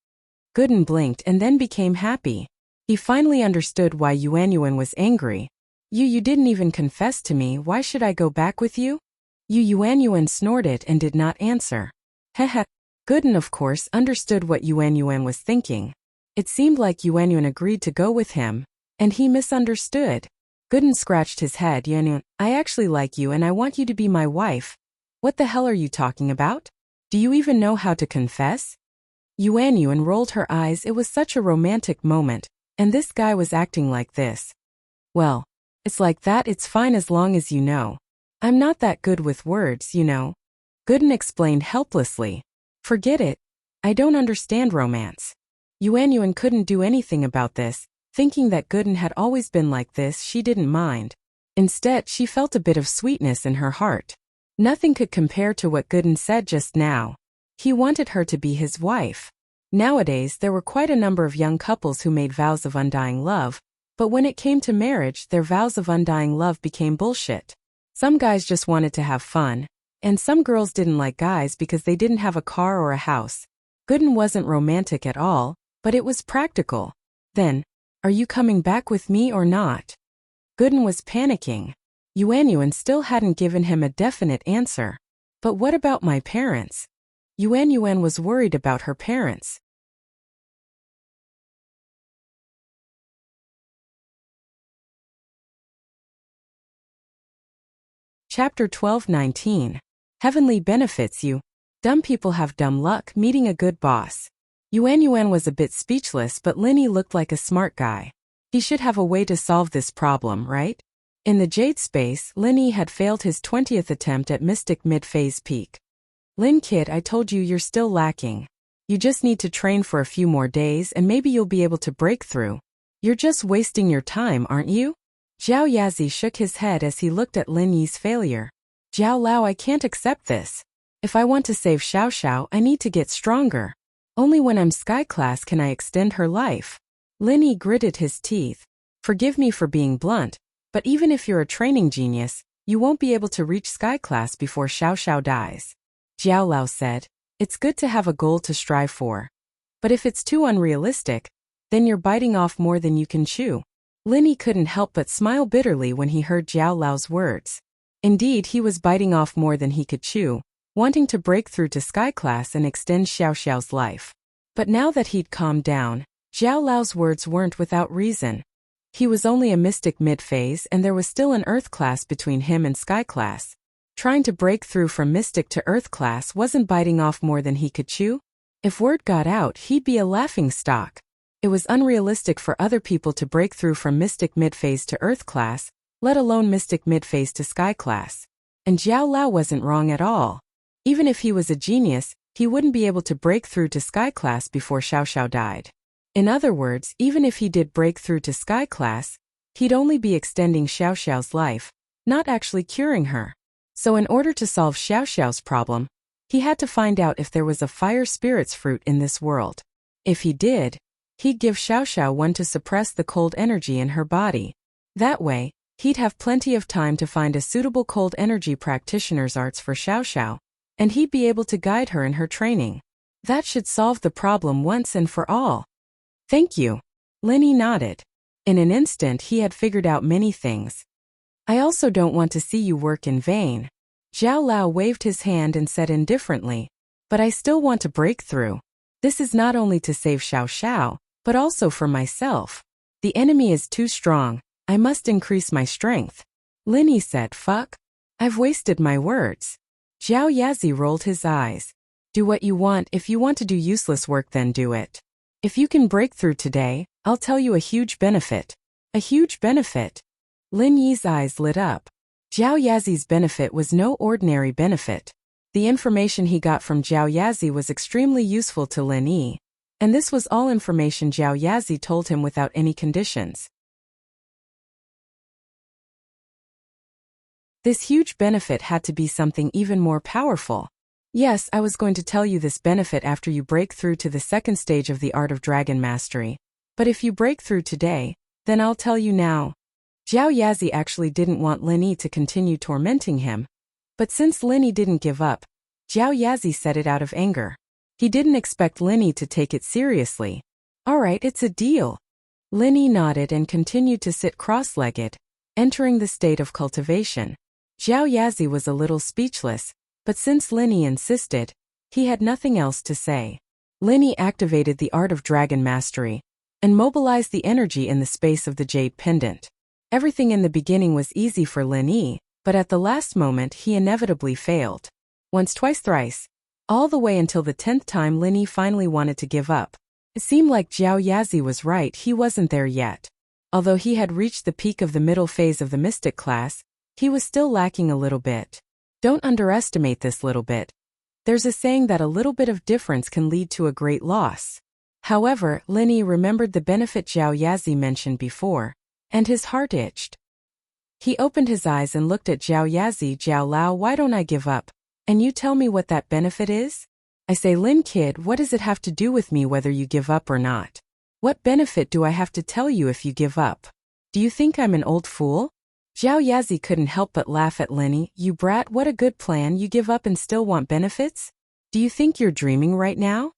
Gooden blinked and then became happy. He finally understood why Yuanyuan was angry. You didn't even confess to me, why should I go back with you? Yuanyuan snorted and did not answer. Heh. Gooden of course understood what Yuanyuan was thinking. It seemed like Yuanyuan agreed to go with him, and he misunderstood. Gooden scratched his head. Yuanyuan, I actually like you and I want you to be my wife. What the hell are you talking about? Do you even know how to confess? Yuanyuan rolled her eyes. It was such a romantic moment, and this guy was acting like this. Well, it's like that, it's fine as long as you know. I'm not that good with words, you know. Gooden explained helplessly. Forget it. I don't understand romance. Yuanyuan couldn't do anything about this. Thinking that Gooden had always been like this, she didn't mind. Instead, she felt a bit of sweetness in her heart. Nothing could compare to what Gooden said just now. He wanted her to be his wife. Nowadays, there were quite a number of young couples who made vows of undying love, but when it came to marriage, their vows of undying love became bullshit. Some guys just wanted to have fun, and some girls didn't like guys because they didn't have a car or a house. Gooden wasn't romantic at all, but it was practical. Then, are you coming back with me or not? Gooden was panicking. Yuan still hadn't given him a definite answer. But what about my parents? Yuan was worried about her parents. Chapter 12:19. Heavenly benefits you. Dumb people have dumb luck meeting a good boss. Yuan was a bit speechless, but Linny looked like a smart guy. He should have a way to solve this problem, right? In the Jade space, Linny had failed his 20th attempt at Mystic mid-phase peak. Lin kid, I told you you're still lacking. You just need to train for a few more days and maybe you'll be able to break through. You're just wasting your time, aren't you? Zhao Yazi shook his head as he looked at Lin Yi's failure. Zhao Lao, I can't accept this. If I want to save Xiao Xiao, I need to get stronger. Only when I'm Sky Class can I extend her life. Lin Yi gritted his teeth. Forgive me for being blunt, but even if you're a training genius, you won't be able to reach Sky Class before Xiao Xiao dies. Zhao Lao said, it's good to have a goal to strive for. But if it's too unrealistic, then you're biting off more than you can chew. Lin Yi couldn't help but smile bitterly when he heard Zhao Lao's words. Indeed, he was biting off more than he could chew, wanting to break through to Sky Class and extend Xiao Xiao's life. But now that he'd calmed down, Zhao Lao's words weren't without reason. He was only a Mystic mid-phase and there was still an Earth Class between him and Sky Class. Trying to break through from Mystic to Earth Class wasn't biting off more than he could chew. If word got out, he'd be a laughingstock. It was unrealistic for other people to break through from Mystic mid-phase to Earth Class, let alone Mystic mid-phase to Sky Class. And Zhao Lao wasn't wrong at all. Even if he was a genius, he wouldn't be able to break through to Sky Class before Xiao Xiao died. In other words, even if he did break through to Sky Class, he'd only be extending Xiao Xiao's life, not actually curing her. So in order to solve Xiao Xiao's problem, he had to find out if there was a fire spirit's fruit in this world. If he did, he'd give Xiao Xiao one to suppress the cold energy in her body. That way, he'd have plenty of time to find a suitable cold energy practitioner's arts for Xiao Xiao, and he'd be able to guide her in her training. That should solve the problem once and for all. Thank you. Lin Yi nodded. In an instant he had figured out many things. I also don't want to see you work in vain. Zhao Lao waved his hand and said indifferently, but I still want to break through. This is not only to save Xiao Xiao, but also for myself. The enemy is too strong, I must increase my strength. Lin Yi said, fuck. I've wasted my words. Zhao Yazi rolled his eyes. Do what you want. If you want to do useless work, then do it. If you can break through today, I'll tell you a huge benefit. A huge benefit. Lin Yi's eyes lit up. Zhao Yazi's benefit was no ordinary benefit. The information he got from Zhao Yazi was extremely useful to Lin Yi. And this was all information Zhao Yazi told him without any conditions. This huge benefit had to be something even more powerful. Yes, I was going to tell you this benefit after you break through to the second stage of the Art of Dragon Mastery. But if you break through today, then I'll tell you now. Zhao Yazi actually didn't want Lin Yi to continue tormenting him. But since Lin Yi didn't give up, Zhao Yazi said it out of anger. He didn't expect Lin Yi to take it seriously. Alright, it's a deal. Lin Yi nodded and continued to sit cross-legged, entering the state of cultivation. Zhao Yazi was a little speechless, but since Lin Yi insisted, he had nothing else to say. Lin Yi activated the Art of Dragon Mastery and mobilized the energy in the space of the Jade Pendant. Everything in the beginning was easy for Lin Yi, but at the last moment he inevitably failed. Once, twice, thrice. All the way until the 10th time Lin Yi finally wanted to give up. It seemed like Zhao Yazi was right, he wasn't there yet. Although he had reached the peak of the middle phase of the Mystic class, he was still lacking a little bit. Don't underestimate this little bit. There's a saying that a little bit of difference can lead to a great loss. However, Lin Yi remembered the benefit Zhao Yazi mentioned before, and his heart itched. He opened his eyes and looked at Zhao Yazi. Zhao Lao, why don't I give up? And you tell me what that benefit is? I say, Lin kid, what does it have to do with me whether you give up or not? What benefit do I have to tell you if you give up? Do you think I'm an old fool? Zhao Yazi couldn't help but laugh at Linny. You brat, what a good plan, you give up and still want benefits? Do you think you're dreaming right now?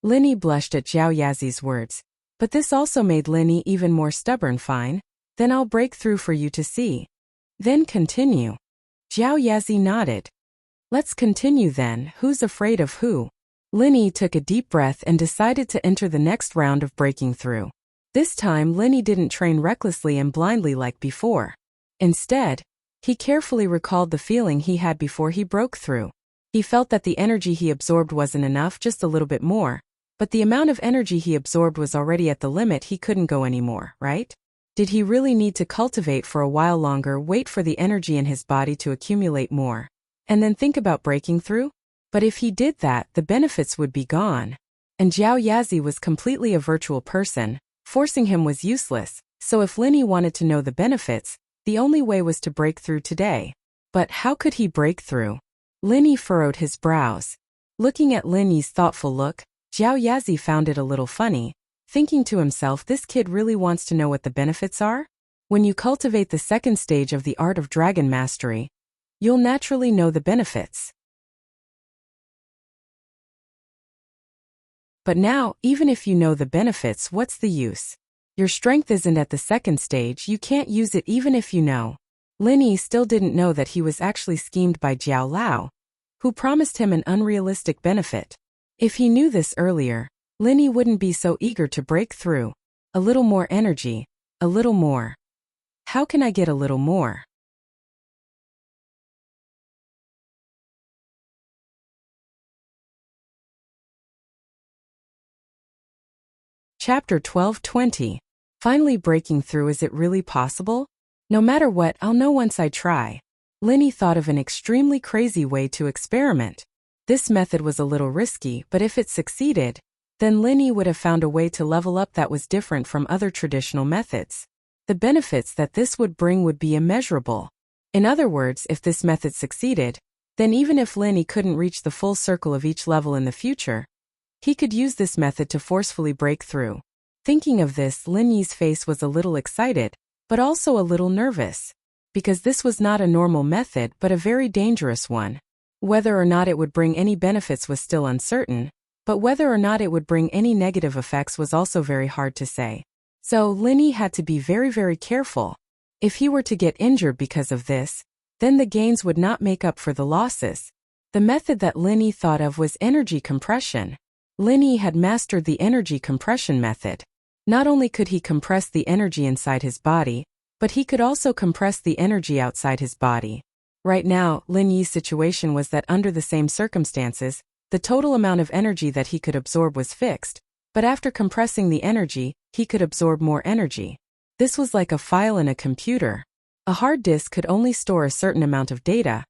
Linny blushed at Zhao Yazi's words. But this also made Linny even more stubborn. Fine. Then I'll break through for you to see. Then continue. Zhao Yazi nodded. Let's continue then, who's afraid of who? Linny took a deep breath and decided to enter the next round of breaking through. This time Linny didn't train recklessly and blindly like before. Instead, he carefully recalled the feeling he had before he broke through. He felt that the energy he absorbed wasn't enough, just a little bit more, but the amount of energy he absorbed was already at the limit. He couldn't go anymore, right? Did he really need to cultivate for a while longer, wait for the energy in his body to accumulate more, and then think about breaking through? But if he did that, the benefits would be gone. And Zhao Yazi was completely a virtual person. Forcing him was useless, so if Linny wanted to know the benefits, the only way was to break through today. But how could he break through? Linny furrowed his brows. Looking at Linny's thoughtful look, Zhao Yazi found it a little funny, thinking to himself, this kid really wants to know what the benefits are? When you cultivate the second stage of the art of dragon mastery, you'll naturally know the benefits. But now, even if you know the benefits, what's the use? Your strength isn't at the second stage, you can't use it even if you know. Linny still didn't know that he was actually schemed by Jiao Lao, who promised him an unrealistic benefit. If he knew this earlier, Linny wouldn't be so eager to break through. A little more energy, a little more. How can I get a little more? Chapter 12:20. Finally breaking through. Is it really possible? No matter what, I'll know once I try. Linny thought of an extremely crazy way to experiment. This method was a little risky, but if it succeeded, then Linny would have found a way to level up that was different from other traditional methods. The benefits that this would bring would be immeasurable. In other words, if this method succeeded, then even if Linny couldn't reach the full circle of each level in the future, he could use this method to forcefully break through. Thinking of this, Linny's face was a little excited, but also a little nervous, because this was not a normal method but a very dangerous one. Whether or not it would bring any benefits was still uncertain, but whether or not it would bring any negative effects was also very hard to say. So Linny had to be very, very careful. If he were to get injured because of this, then the gains would not make up for the losses. The method that Linny thought of was energy compression. Linny had mastered the energy compression method. Not only could he compress the energy inside his body, but he could also compress the energy outside his body. Right now, Linny's situation was that under the same circumstances, the total amount of energy that he could absorb was fixed, but after compressing the energy, he could absorb more energy. This was like a file in a computer. A hard disk could only store a certain amount of data,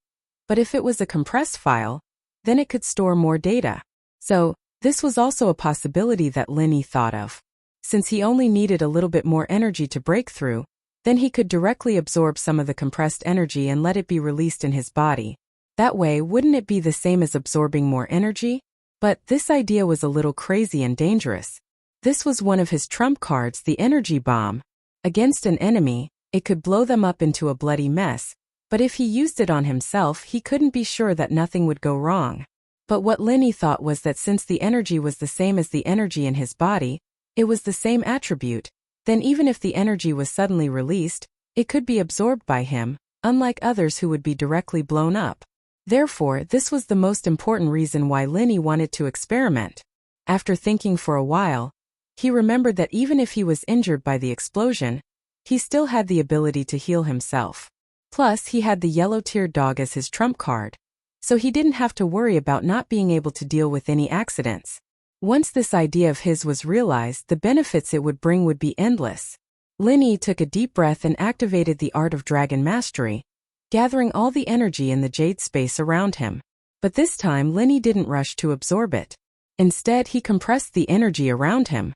but if it was a compressed file, then it could store more data. So, this was also a possibility that Linny thought of. Since he only needed a little bit more energy to break through, then he could directly absorb some of the compressed energy and let it be released in his body. That way, wouldn't it be the same as absorbing more energy? But this idea was a little crazy and dangerous. This was one of his trump cards, the energy bomb. Against an enemy, it could blow them up into a bloody mess, but if he used it on himself, he couldn't be sure that nothing would go wrong. But what Linny thought was that since the energy was the same as the energy in his body, it was the same attribute, then even if the energy was suddenly released, it could be absorbed by him, unlike others who would be directly blown up. Therefore, this was the most important reason why Linny wanted to experiment. After thinking for a while, he remembered that even if he was injured by the explosion, he still had the ability to heal himself. Plus, he had the yellow-tiered dog as his trump card, so he didn't have to worry about not being able to deal with any accidents. Once this idea of his was realized, the benefits it would bring would be endless. Linny took a deep breath and activated the art of dragon mastery, gathering all the energy in the jade space around him. But this time Linny didn't rush to absorb it. Instead, he compressed the energy around him.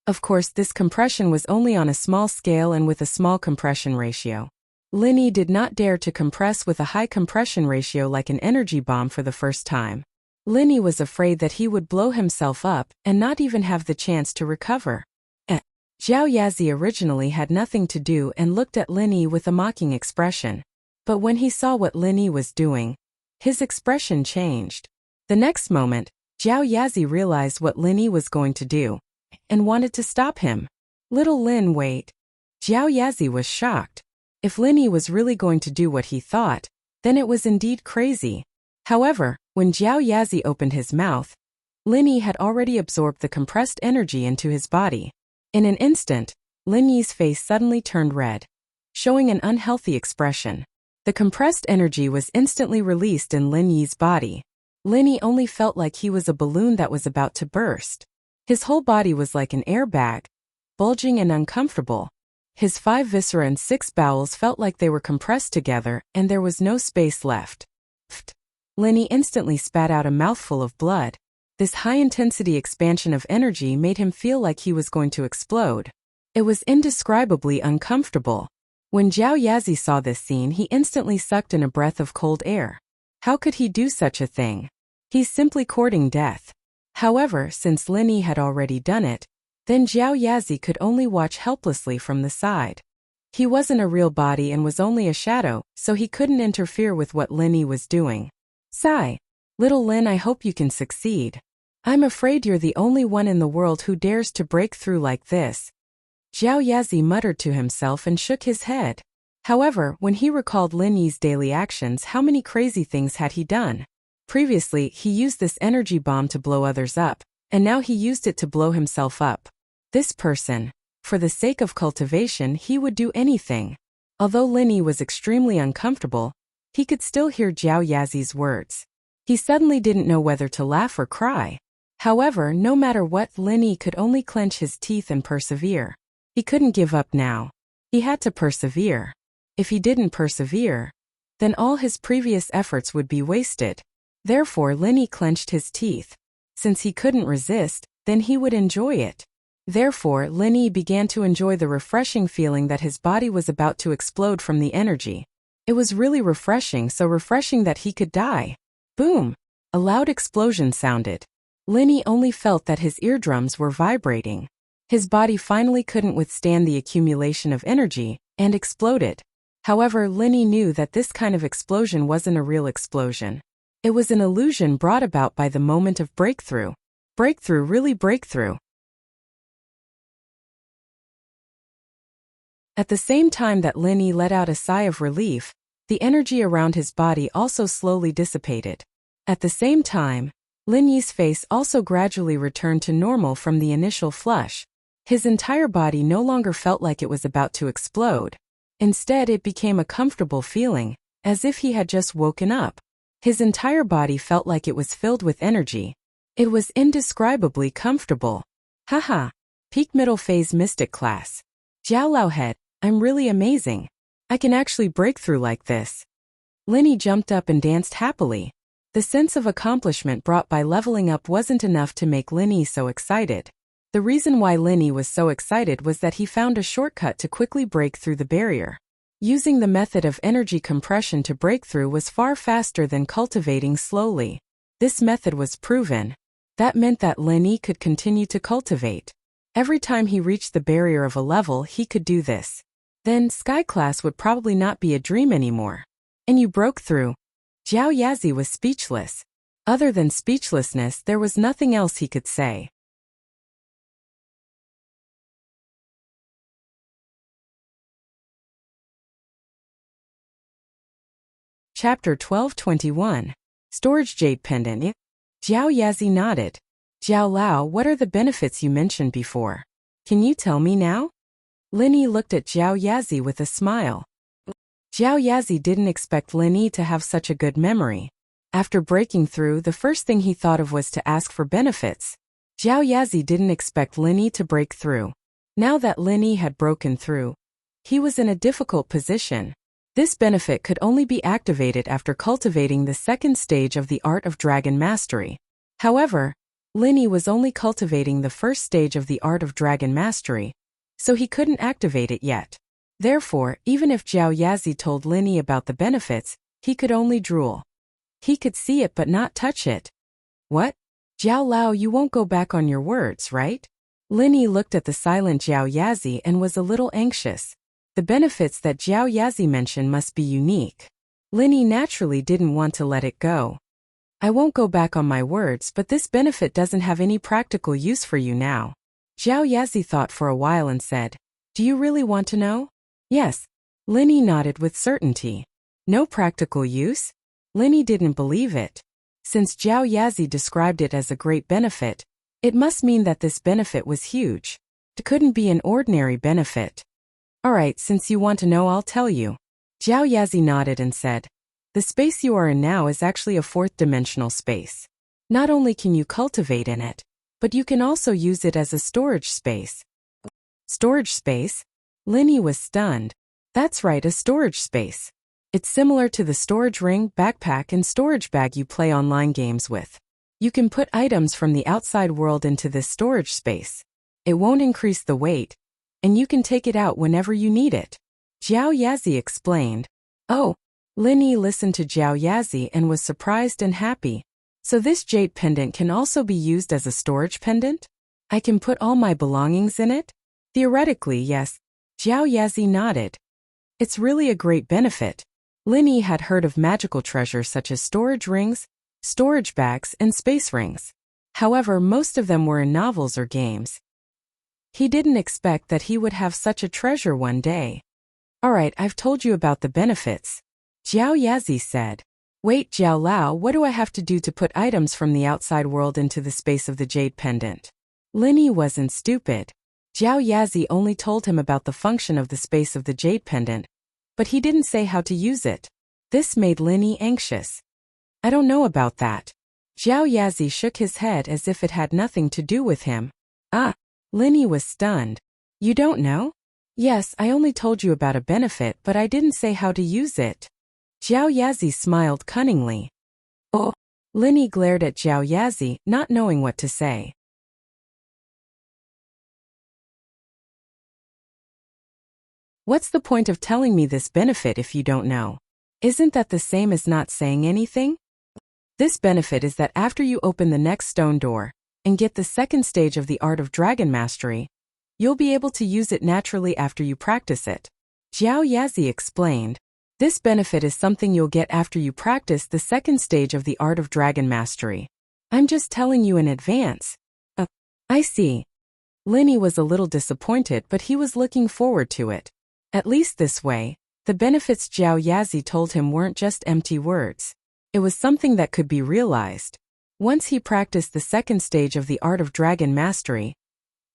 Of course, this compression was only on a small scale and with a small compression ratio. Linny did not dare to compress with a high compression ratio like an energy bomb for the first time. Linny was afraid that he would blow himself up and not even have the chance to recover. Zhao Yazi originally had nothing to do and looked at Linny with a mocking expression. But when he saw what Linny was doing, his expression changed. The next moment, Zhao Yazi realized what Linny was going to do and wanted to stop him. Little Lin, wait. Zhao Yazi was shocked. If Linny was really going to do what he thought, then it was indeed crazy. However, when Zhao Yazi opened his mouth, Linny had already absorbed the compressed energy into his body. In an instant, Lin Yi's face suddenly turned red, showing an unhealthy expression. The compressed energy was instantly released in Lin Yi's body. Lin Yi only felt like he was a balloon that was about to burst. His whole body was like an airbag, bulging and uncomfortable. His 5 viscera and 6 bowels felt like they were compressed together and there was no space left. Lin Yi instantly spat out a mouthful of blood. This high-intensity expansion of energy made him feel like he was going to explode. It was indescribably uncomfortable. When Zhao Yazi saw this scene, he instantly sucked in a breath of cold air. How could he do such a thing? He's simply courting death. However, since Lin Yi had already done it, then Zhao Yazi could only watch helplessly from the side. He wasn't a real body and was only a shadow, so he couldn't interfere with what Lin Yi was doing. Sigh. Little Lin, I hope you can succeed. I'm afraid you're the only one in the world who dares to break through like this. Zhao Yazi muttered to himself and shook his head. However, when he recalled Lin Yi's daily actions, how many crazy things had he done? Previously, he used this energy bomb to blow others up, and now he used it to blow himself up. This person, for the sake of cultivation, he would do anything. Although Lin Yi was extremely uncomfortable, he could still hear Zhao Yazi's words. He suddenly didn't know whether to laugh or cry. However, no matter what, Lin Yi could only clench his teeth and persevere. He couldn't give up now. He had to persevere. If he didn't persevere, then all his previous efforts would be wasted. Therefore, Lin Yi clenched his teeth. Since he couldn't resist, then he would enjoy it. Therefore, Lin Yi began to enjoy the refreshing feeling that his body was about to explode from the energy. It was really refreshing, so refreshing that he could die. Boom! A loud explosion sounded. Lin Yi only felt that his eardrums were vibrating. His body finally couldn't withstand the accumulation of energy, and exploded. However, Lin Yi knew that this kind of explosion wasn't a real explosion. It was an illusion brought about by the moment of breakthrough. Breakthrough, really breakthrough. At the same time that Lin Yi let out a sigh of relief, the energy around his body also slowly dissipated. At the same time, Lin Yi's face also gradually returned to normal from the initial flush. His entire body no longer felt like it was about to explode. Instead, it became a comfortable feeling, as if he had just woken up. His entire body felt like it was filled with energy. It was indescribably comfortable. Haha. Peak middle phase mystic class. Jiao Lao head, I'm really amazing. I can actually break through like this. Lin Yi jumped up and danced happily. The sense of accomplishment brought by leveling up wasn't enough to make Lin Yi so excited. The reason why Lin Yi was so excited was that he found a shortcut to quickly break through the barrier. Using the method of energy compression to break through was far faster than cultivating slowly. This method was proven. That meant that Lin Yi could continue to cultivate. Every time he reached the barrier of a level, he could do this. Then, Sky Class would probably not be a dream anymore. And you broke through. Zhao Yazi was speechless. Other than speechlessness, there was nothing else he could say. Chapter 12:21. Storage Jade Pendant. Zhao Yazi nodded. Jiao Lao, what are the benefits you mentioned before? Can you tell me now? Lin Yi looked at Zhao Yazi with a smile. Zhao Yazi didn't expect Lin Yi to have such a good memory. After breaking through, the first thing he thought of was to ask for benefits. Zhao Yazi didn't expect Lin Yi to break through. Now that Lin Yi had broken through, he was in a difficult position. This benefit could only be activated after cultivating the second stage of the Art of Dragon Mastery. However, Lin Yi was only cultivating the first stage of the Art of Dragon Mastery, so he couldn't activate it yet. Therefore, even if Jiao Yazi told Linny about the benefits, he could only drool. He could see it but not touch it. What? Jiao Lao, you won't go back on your words, right? Linny looked at the silent Jiao Yazi and was a little anxious. The benefits that Jiao Yazi mentioned must be unique. Linny naturally didn't want to let it go. I won't go back on my words, but this benefit doesn't have any practical use for you now. Jiao Yazi thought for a while and said, do you really want to know? Yes. Linny nodded with certainty. No practical use? Linny didn't believe it. Since Jiao Yazi described it as a great benefit, it must mean that this benefit was huge. It couldn't be an ordinary benefit. Alright, since you want to know, I'll tell you. Jiao Yazi nodded and said, the space you are in now is actually a fourth-dimensional space. Not only can you cultivate in it, but you can also use it as a storage space. Storage space? Linny was stunned. That's right, a storage space. It's similar to the storage ring, backpack, and storage bag you play online games with. You can put items from the outside world into this storage space. It won't increase the weight, and you can take it out whenever you need it. Jiao Yazi explained. Oh, Linny listened to Jiao Yazi and was surprised and happy. So this jade pendant can also be used as a storage pendant? I can put all my belongings in it? Theoretically, yes. Jiao Yazi nodded. It's really a great benefit. Linny had heard of magical treasures such as storage rings, storage bags, and space rings. However, most of them were in novels or games. He didn't expect that he would have such a treasure one day. Alright, I've told you about the benefits. Jiao Yazi said. Wait, Jiao Lao, what do I have to do to put items from the outside world into the space of the jade pendant? Linny wasn't stupid. Jiao Yazi only told him about the function of the space of the jade pendant, but he didn't say how to use it. This made Linny anxious. I don't know about that. Jiao Yazi shook his head as if it had nothing to do with him. Ah, Linny was stunned. You don't know? Yes, I only told you about a benefit, but I didn't say how to use it. Jiao Yazi smiled cunningly. Oh. Linny glared at Jiao Yazi, not knowing what to say. What's the point of telling me this benefit if you don't know? Isn't that the same as not saying anything? This benefit is that after you open the next stone door and get the second stage of the art of dragon mastery, you'll be able to use it naturally after you practice it. Jiao Yazi explained. This benefit is something you'll get after you practice the second stage of the art of dragon mastery. I'm just telling you in advance. I see. Linny was a little disappointed, but he was looking forward to it. At least this way, the benefits Jiao Yazi told him weren't just empty words. It was something that could be realized. Once he practiced the second stage of the art of dragon mastery,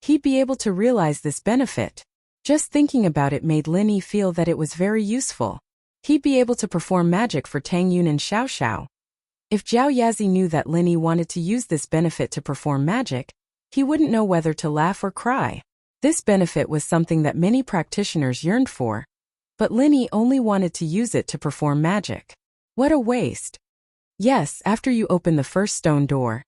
he'd be able to realize this benefit. Just thinking about it made Linny feel that it was very useful. He'd be able to perform magic for Tang Yun and Xiao Xiao. If Jiao Yazi knew that Linny wanted to use this benefit to perform magic, he wouldn't know whether to laugh or cry. This benefit was something that many practitioners yearned for, but Linny only wanted to use it to perform magic. What a waste. Yes, after you open the first stone door.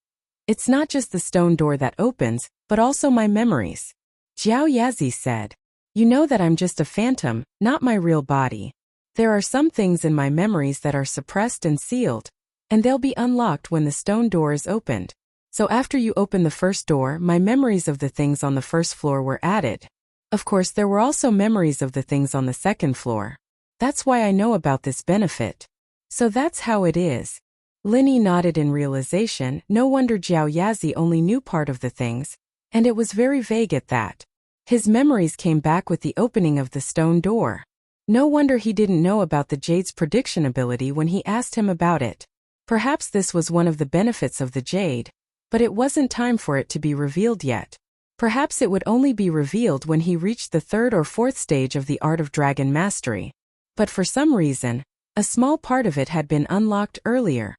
It's not just the stone door that opens, but also my memories. Jiao Yazi said. You know that I'm just a phantom, not my real body. There are some things in my memories that are suppressed and sealed, and they'll be unlocked when the stone door is opened. So after you open the first door, my memories of the things on the first floor were added. Of course, there were also memories of the things on the second floor. That's why I know about this benefit. So that's how it is. Linny nodded in realization. No wonder Jiao Yazi only knew part of the things, and it was very vague at that. His memories came back with the opening of the stone door. No wonder he didn't know about the jade's prediction ability when he asked him about it. Perhaps this was one of the benefits of the jade, but it wasn't time for it to be revealed yet. Perhaps it would only be revealed when he reached the third or fourth stage of the art of dragon mastery. But for some reason, a small part of it had been unlocked earlier.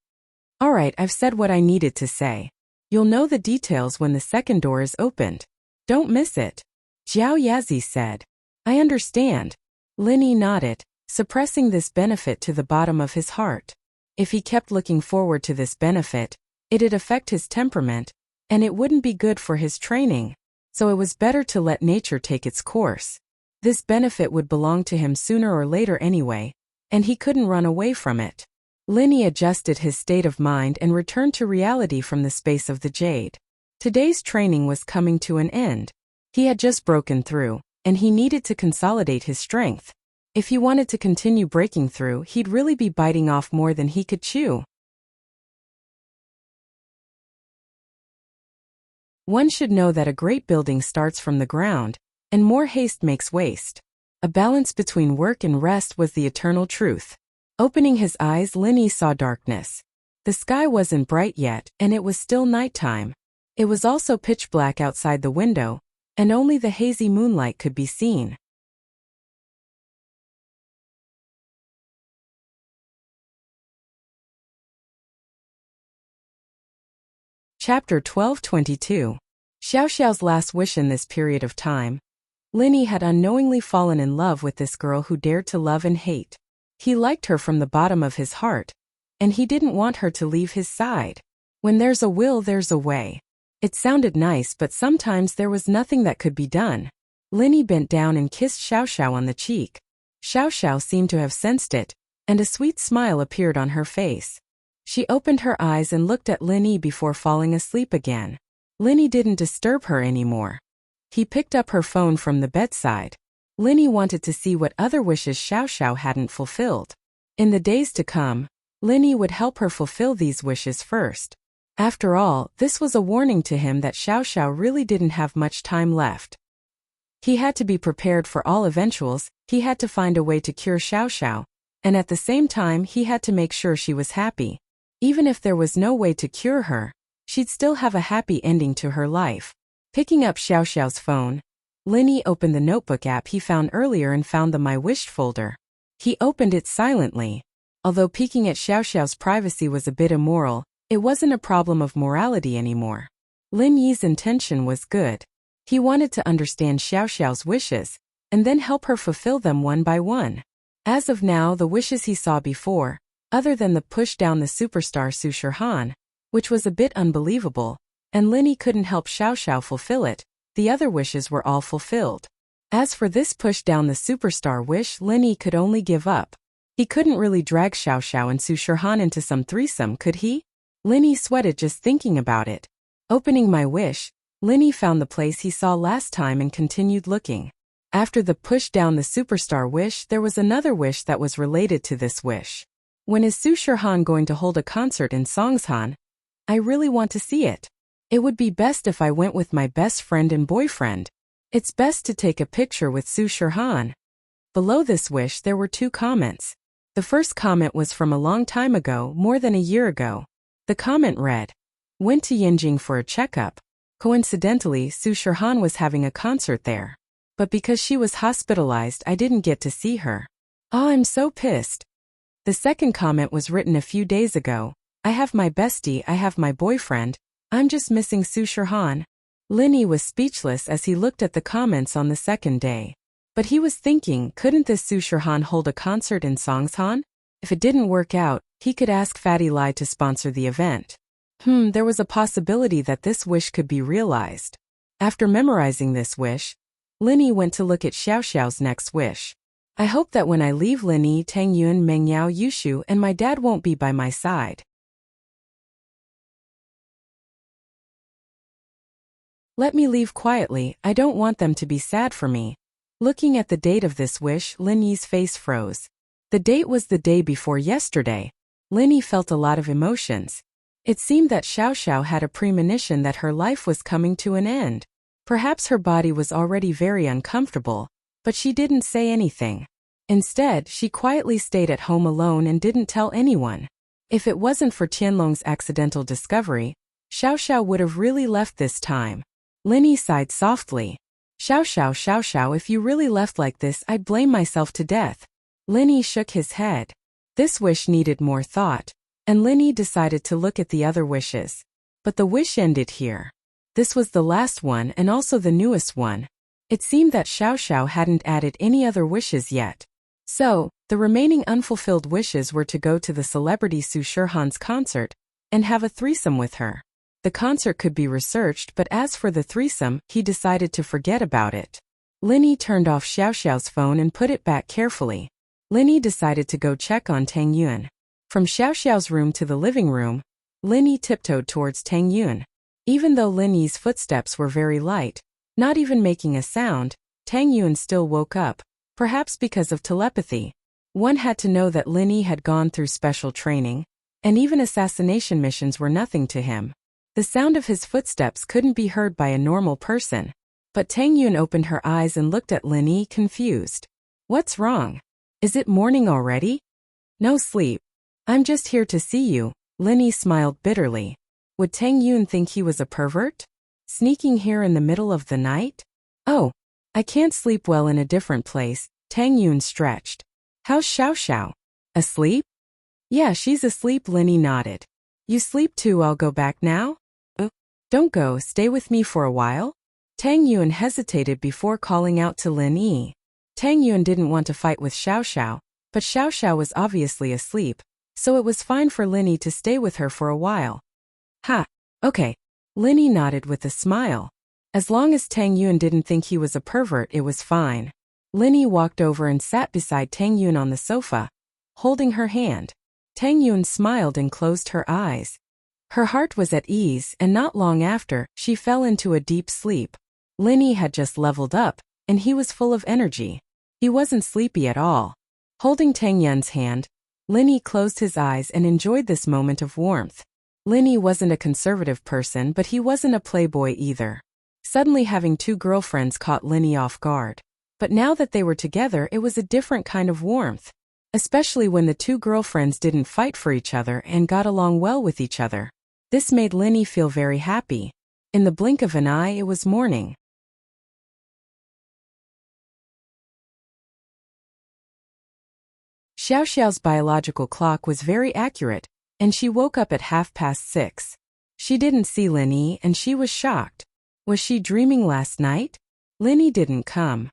Alright, I've said what I needed to say. You'll know the details when the second door is opened. Don't miss it. Jiao Yazi said. I understand. Linny nodded, suppressing this benefit to the bottom of his heart. If he kept looking forward to this benefit, it'd affect his temperament, and it wouldn't be good for his training, so it was better to let nature take its course. This benefit would belong to him sooner or later anyway, and he couldn't run away from it. Linny adjusted his state of mind and returned to reality from the space of the jade. Today's training was coming to an end. He had just broken through, and he needed to consolidate his strength. If he wanted to continue breaking through, he'd really be biting off more than he could chew. One should know that a great building starts from the ground, and more haste makes waste. A balance between work and rest was the eternal truth. Opening his eyes, Linny saw darkness. The sky wasn't bright yet, and it was still nighttime. It was also pitch black outside the window, and only the hazy moonlight could be seen. Chapter 12:22. Xiao Xiao's last wish in this period of time. Linny had unknowingly fallen in love with this girl who dared to love and hate. He liked her from the bottom of his heart, and he didn't want her to leave his side. When there's a will, there's a way. It sounded nice, but sometimes there was nothing that could be done. Linny bent down and kissed Xiao Xiao on the cheek. Xiao Xiao seemed to have sensed it, and a sweet smile appeared on her face. She opened her eyes and looked at Linny before falling asleep again. Linny didn't disturb her anymore. He picked up her phone from the bedside. Linny wanted to see what other wishes Xiao Xiao hadn't fulfilled. In the days to come, Linny would help her fulfill these wishes first. After all, this was a warning to him that Xiao Xiao really didn't have much time left. He had to be prepared for all eventuals. He had to find a way to cure Xiao Xiao, and at the same time he had to make sure she was happy. Even if there was no way to cure her, she'd still have a happy ending to her life. Picking up Xiao Xiao's phone, Linny opened the notebook app he found earlier and found the My Wished folder. He opened it silently. Although peeking at Xiao Xiao's privacy was a bit immoral, it wasn't a problem of morality anymore. Lin Yi's intention was good. He wanted to understand Xiao Xiao's wishes, and then help her fulfill them one by one. As of now, the wishes he saw before, other than the push down the superstar Su Shihan, which was a bit unbelievable, and Linny couldn't help Xiao Xiao fulfill it, the other wishes were all fulfilled. As for this push down the superstar wish, Linny could only give up. He couldn't really drag Xiao Xiao and Su Shihan into some threesome, could he? Linny sweated just thinking about it. Opening My Wish, Linny found the place he saw last time and continued looking. After the push down the superstar wish, there was another wish that was related to this wish. When is Su Shihan going to hold a concert in Songshan? I really want to see it. It would be best if I went with my best friend and boyfriend. It's best to take a picture with Su Shihan. Below this wish there were 2 comments. The first comment was from a long time ago, more than a year ago. The comment read, "Went to Yinjing for a checkup. Coincidentally, Su Shihan was having a concert there. But because she was hospitalized, I didn't get to see her. Oh, I'm so pissed." The second comment was written a few days ago. "I have my bestie, I have my boyfriend. I'm just missing Su Shihan." Linny was speechless as he looked at the comments on the second day. But he was thinking, couldn't this Su Shihan hold a concert in Songshan? If it didn't work out, he could ask Fatty Lai to sponsor the event. There was a possibility that this wish could be realized. After memorizing this wish, Linny went to look at Xiao Xiao's next wish. "I hope that when I leave Linny, Tang Yun, Meng Yao, Yushu, and my dad won't be by my side. Let me leave quietly, I don't want them to be sad for me." Looking at the date of this wish, Linny's face froze. The date was the day before yesterday. Linny felt a lot of emotions. It seemed that Xiao Xiao had a premonition that her life was coming to an end. Perhaps her body was already very uncomfortable, but she didn't say anything. Instead, she quietly stayed at home alone and didn't tell anyone. If it wasn't for Tianlong's accidental discovery, Xiao Xiao would have really left this time. Linny sighed softly. Xiao Xiao, if you really left like this, I'd blame myself to death." Linny shook his head. This wish needed more thought, and Linny decided to look at the other wishes. But the wish ended here. This was the last one and also the newest one. It seemed that Xiao Xiao hadn't added any other wishes yet. So, the remaining unfulfilled wishes were to go to the celebrity Su Shihan's concert and have a threesome with her. The concert could be researched, but as for the threesome, he decided to forget about it. Linny turned off Xiao Xiao's phone and put it back carefully. Linny decided to go check on Tang Yun. From Xiao Xiao's room to the living room, Linny tiptoed towards Tang Yun. Even though Linny's footsteps were very light, not even making a sound, Tang Yun still woke up, perhaps because of telepathy. One had to know that Linny had gone through special training, and even assassination missions were nothing to him. The sound of his footsteps couldn't be heard by a normal person. But Tang Yun opened her eyes and looked at Linny, confused. What's wrong? Is it morning already? No sleep. I'm just here to see you. Linny smiled bitterly. Would Tang Yun think he was a pervert? Sneaking here in the middle of the night? Oh, I can't sleep well in a different place. Tang Yun stretched. How's Xiao Xiao? Asleep? Yeah, she's asleep. Linny nodded. You sleep too. I'll go back now? Don't go, stay with me for a while? Tang Yun hesitated before calling out to Lin Yi. Tang Yun didn't want to fight with Xiao Xiao, but Xiao Xiao was obviously asleep, so it was fine for Lin Yi to stay with her for a while. Ha, okay. Lin Yi nodded with a smile. As long as Tang Yun didn't think he was a pervert, it was fine. Lin Yi walked over and sat beside Tang Yun on the sofa, holding her hand. Tang Yun smiled and closed her eyes. Her heart was at ease, and not long after, she fell into a deep sleep. Lin Yi had just leveled up, and he was full of energy. He wasn't sleepy at all. Holding Tang Yun's hand, Lin Yi closed his eyes and enjoyed this moment of warmth. Lin Yi wasn't a conservative person, but he wasn't a playboy either. Suddenly having two girlfriends caught Lin Yi off guard. But now that they were together, it was a different kind of warmth. Especially when the two girlfriends didn't fight for each other and got along well with each other. This made Lin Yi feel very happy. In the blink of an eye, it was morning. Xiao Xiao's biological clock was very accurate, and she woke up at 6:30. She didn't see Lin Yi, and she was shocked. Was she dreaming last night? Lin Yi didn't come.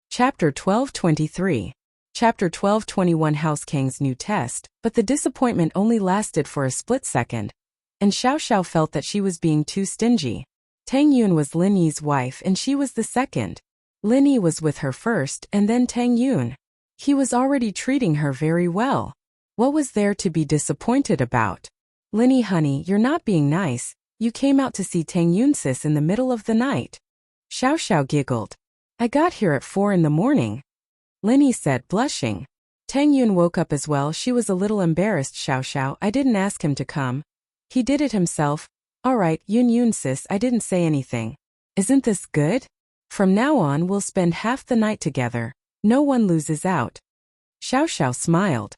Chapter 12:23. Chapter 12:21. House Kang's new test, but the disappointment only lasted for a split second, and Xiao Xiao felt that she was being too stingy. Tang Yun was Lin Yi's wife and she was the second. Lin Yi was with her first and then Tang Yun. He was already treating her very well. What was there to be disappointed about? Lin Yi, honey, you're not being nice. You came out to see Tang Yun sis in the middle of the night. Xiao Xiao giggled. I got here at 4 in the morning. Lin Yi said, blushing. Tang Yun woke up as well. She was a little embarrassed. Xiao Xiao, I didn't ask him to come. He did it himself. All right, Yun sis, I didn't say anything. Isn't this good? From now on we'll spend half the night together. No one loses out. Xiao Xiao smiled.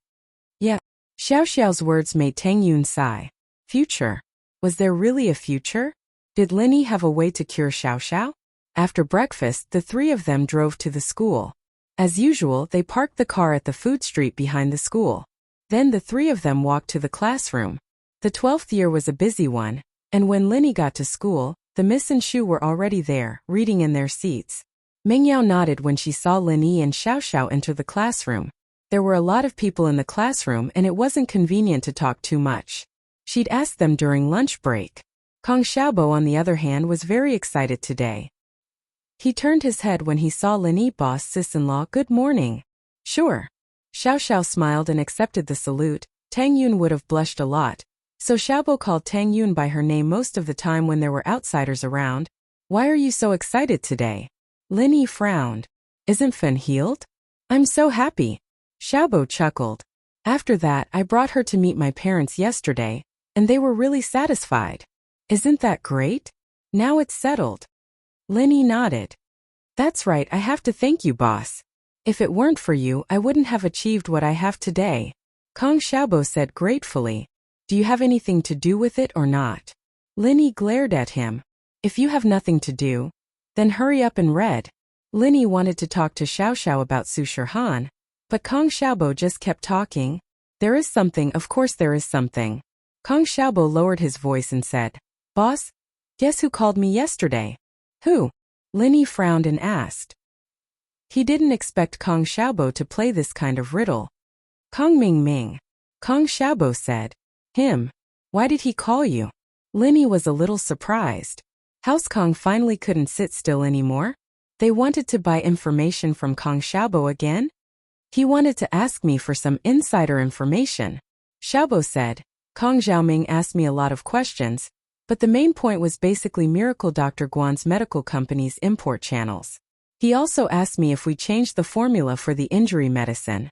Yeah. Xiao Xiao's words made Tang Yun sigh. Future. Was there really a future? Did Lin Yi have a way to cure Xiao Xiao? After breakfast, the three of them drove to the school. As usual, they parked the car at the food street behind the school. Then the three of them walked to the classroom. The 12th year was a busy one, and when Lin Yi got to school, the Miss and Shu were already there, reading in their seats. Meng Yao nodded when she saw Lin Yi and Xiao Xiao enter the classroom. There were a lot of people in the classroom and it wasn't convenient to talk too much. She'd asked them during lunch break. Kong Xiaobo, on the other hand, was very excited today. He turned his head when he saw Lin Yi. Boss, sis-in-law, good morning. Sure. Xiao Xiao smiled and accepted the salute. Tang Yun would have blushed a lot, so Xiaobo called Tang Yun by her name most of the time when there were outsiders around. Why are you so excited today? Lin Yi frowned. Isn't Fen healed? I'm so happy. Xiaobo chuckled. After that, I brought her to meet my parents yesterday, and they were really satisfied. Isn't that great? Now it's settled. Lin Yi nodded. That's right, I have to thank you, boss. If it weren't for you, I wouldn't have achieved what I have today. Kong Xiaobo said gratefully. Do you have anything to do with it or not? Lin Yi glared at him. If you have nothing to do, then hurry up and read. Lin Yi wanted to talk to Xiao Xiao about Su Shihan, but Kong Xiaobo just kept talking. There is something, of course there is something. Kong Xiaobo lowered his voice and said, Boss, guess who called me yesterday? Who? Lin Yi frowned and asked. He didn't expect Kong Xiaobo to play this kind of riddle. Kong Ming Ming. Kong Xiaobo said. Him. Why did he call you? Linny was a little surprised. House Kong finally couldn't sit still anymore. They wanted to buy information from Kong Xiaobo again? He wanted to ask me for some insider information. Xiaobo said. Kong Xiaoming asked me a lot of questions, but the main point was basically Miracle Dr. Guan's medical company's import channels. He also asked me if we changed the formula for the injury medicine.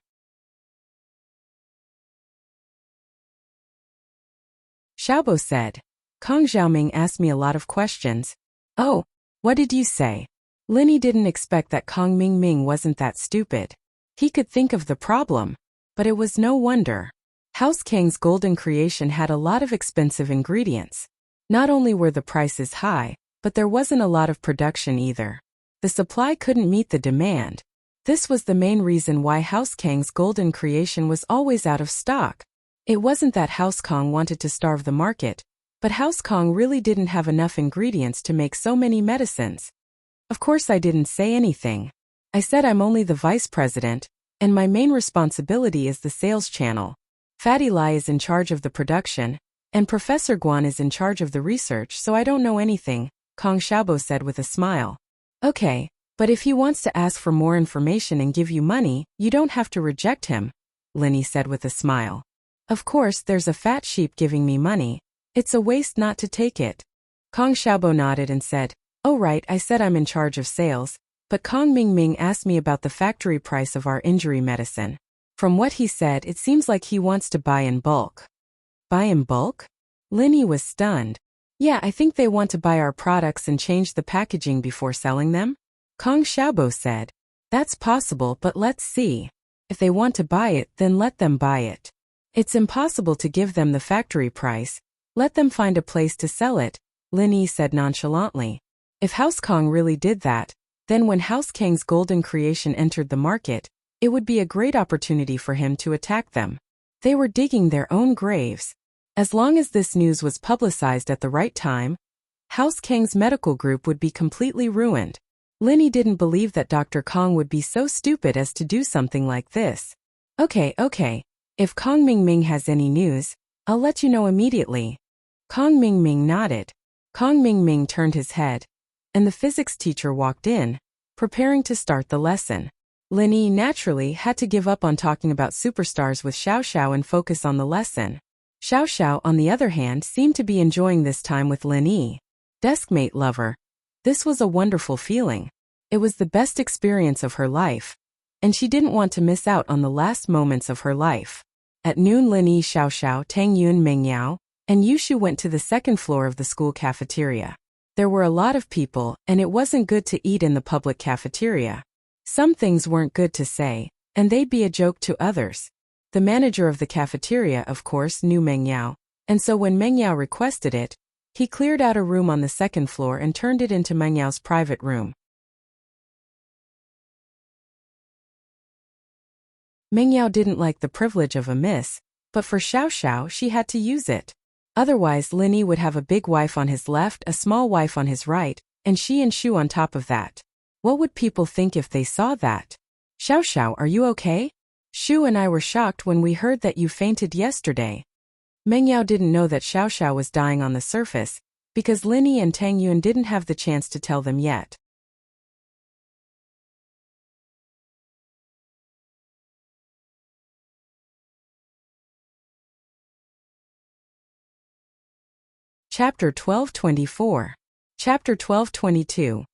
Xiaobo said. Kong Xiaoming asked me a lot of questions. Oh, what did you say? Linny didn't expect that Kong Ming Ming wasn't that stupid. He could think of the problem, but it was no wonder. House Kang's golden creation had a lot of expensive ingredients. Not only were the prices high, but there wasn't a lot of production either. The supply couldn't meet the demand. This was the main reason why House Kang's golden creation was always out of stock. It wasn't that House Kong wanted to starve the market, but House Kong really didn't have enough ingredients to make so many medicines. Of course I didn't say anything. I said I'm only the vice president, and my main responsibility is the sales channel. Fatty Lai is in charge of the production, and Professor Guan is in charge of the research, so I don't know anything, Kong Xiaobo said with a smile. Okay, but if he wants to ask for more information and give you money, you don't have to reject him, Linny said with a smile. Of course there's a fat sheep giving me money. It's a waste not to take it. Kong Xiaobo nodded and said, Oh right, I said I'm in charge of sales, but Kong Ming Ming asked me about the factory price of our injury medicine. From what he said, it seems like he wants to buy in bulk. Buy in bulk? Linny was stunned. Yeah, I think they want to buy our products and change the packaging before selling them. Kong Xiaobo said. That's possible, but let's see. If they want to buy it, then let them buy it. It's impossible to give them the factory price. Let them find a place to sell it, Linny said nonchalantly. If House Kong really did that, then when House Kang's golden creation entered the market, it would be a great opportunity for him to attack them. They were digging their own graves. As long as this news was publicized at the right time, House Kang's medical group would be completely ruined. Linny didn't believe that Dr. Kong would be so stupid as to do something like this. Okay. If Kong Ming Ming has any news, I'll let you know immediately. Kong Ming Ming nodded. Kong Ming Ming turned his head, and the physics teacher walked in, preparing to start the lesson. Linny naturally had to give up on talking about superstars with Xiao Xiao and focus on the lesson. Xiao Xiao, on the other hand, seemed to be enjoying this time with Linny. Deskmate lover. This was a wonderful feeling. It was the best experience of her life, and she didn't want to miss out on the last moments of her life. At noon, Linny, Xiao Xiao, Tang Yun, Meng Yao, and Yushu went to the second floor of the school cafeteria. There were a lot of people, and it wasn't good to eat in the public cafeteria. Some things weren't good to say, and they'd be a joke to others. The manager of the cafeteria, of course, knew Meng Yao, and so when Meng Yao requested it, he cleared out a room on the second floor and turned it into Meng Yao's private room. Meng Yao didn't like the privilege of a miss, but for Xiao Xiao she had to use it. Otherwise Linny would have a big wife on his left, a small wife on his right, and she and Shu on top of that. What would people think if they saw that? Xiao Xiao, are you okay? Shu and I were shocked when we heard that you fainted yesterday. Meng Yao didn't know that Xiao Xiao was dying on the surface, because Linny and Tang Yun didn't have the chance to tell them yet. Chapter 12:24. Chapter 12:22.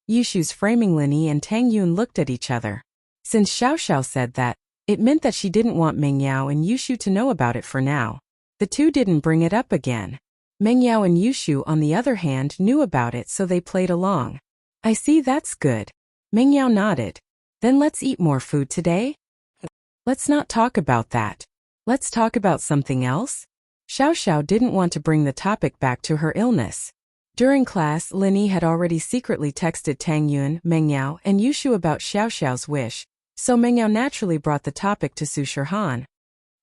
Yushu's framing. Linny and Tang Yun looked at each other. Since Xiao Xiao said that, it meant that she didn't want Meng Yao and Yushu to know about it for now. The two didn't bring it up again. Meng Yao and Yushu, on the other hand, knew about it, so they played along. I see, that's good. Meng Yao nodded. Then let's eat more food today? Let's not talk about that. Let's talk about something else? Xiao Xiao didn't want to bring the topic back to her illness. During class, Linny had already secretly texted Tang Yun, Meng Yao, and Yushu about Xiao Xiao's wish, so Meng Yao naturally brought the topic to Su Shirhan.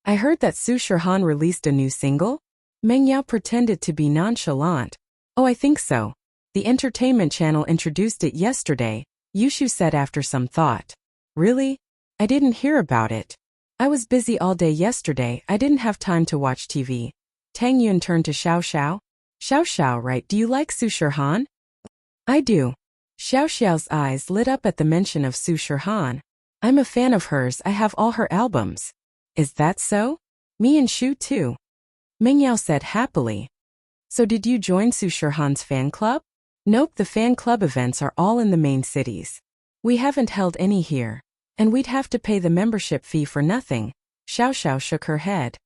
I heard that Su Shirhan released a new single? Meng Yao pretended to be nonchalant. Oh, I think so. The entertainment channel introduced it yesterday, Yushu said after some thought. Really? I didn't hear about it. I was busy all day yesterday, I didn't have time to watch TV. Tang Yun turned to Xiao Xiao. Xiao Xiao, right, do you like Su Shirhan? I do. Xiao Xiao's eyes lit up at the mention of Su Shirhan. I'm a fan of hers, I have all her albums. Is that so? Me and Shu too. Meng Yao said happily. So did you join Su Shirhan's fan club? Nope, the fan club events are all in the main cities. We haven't held any here. And we'd have to pay the membership fee for nothing. Xiao Xiao shook her head.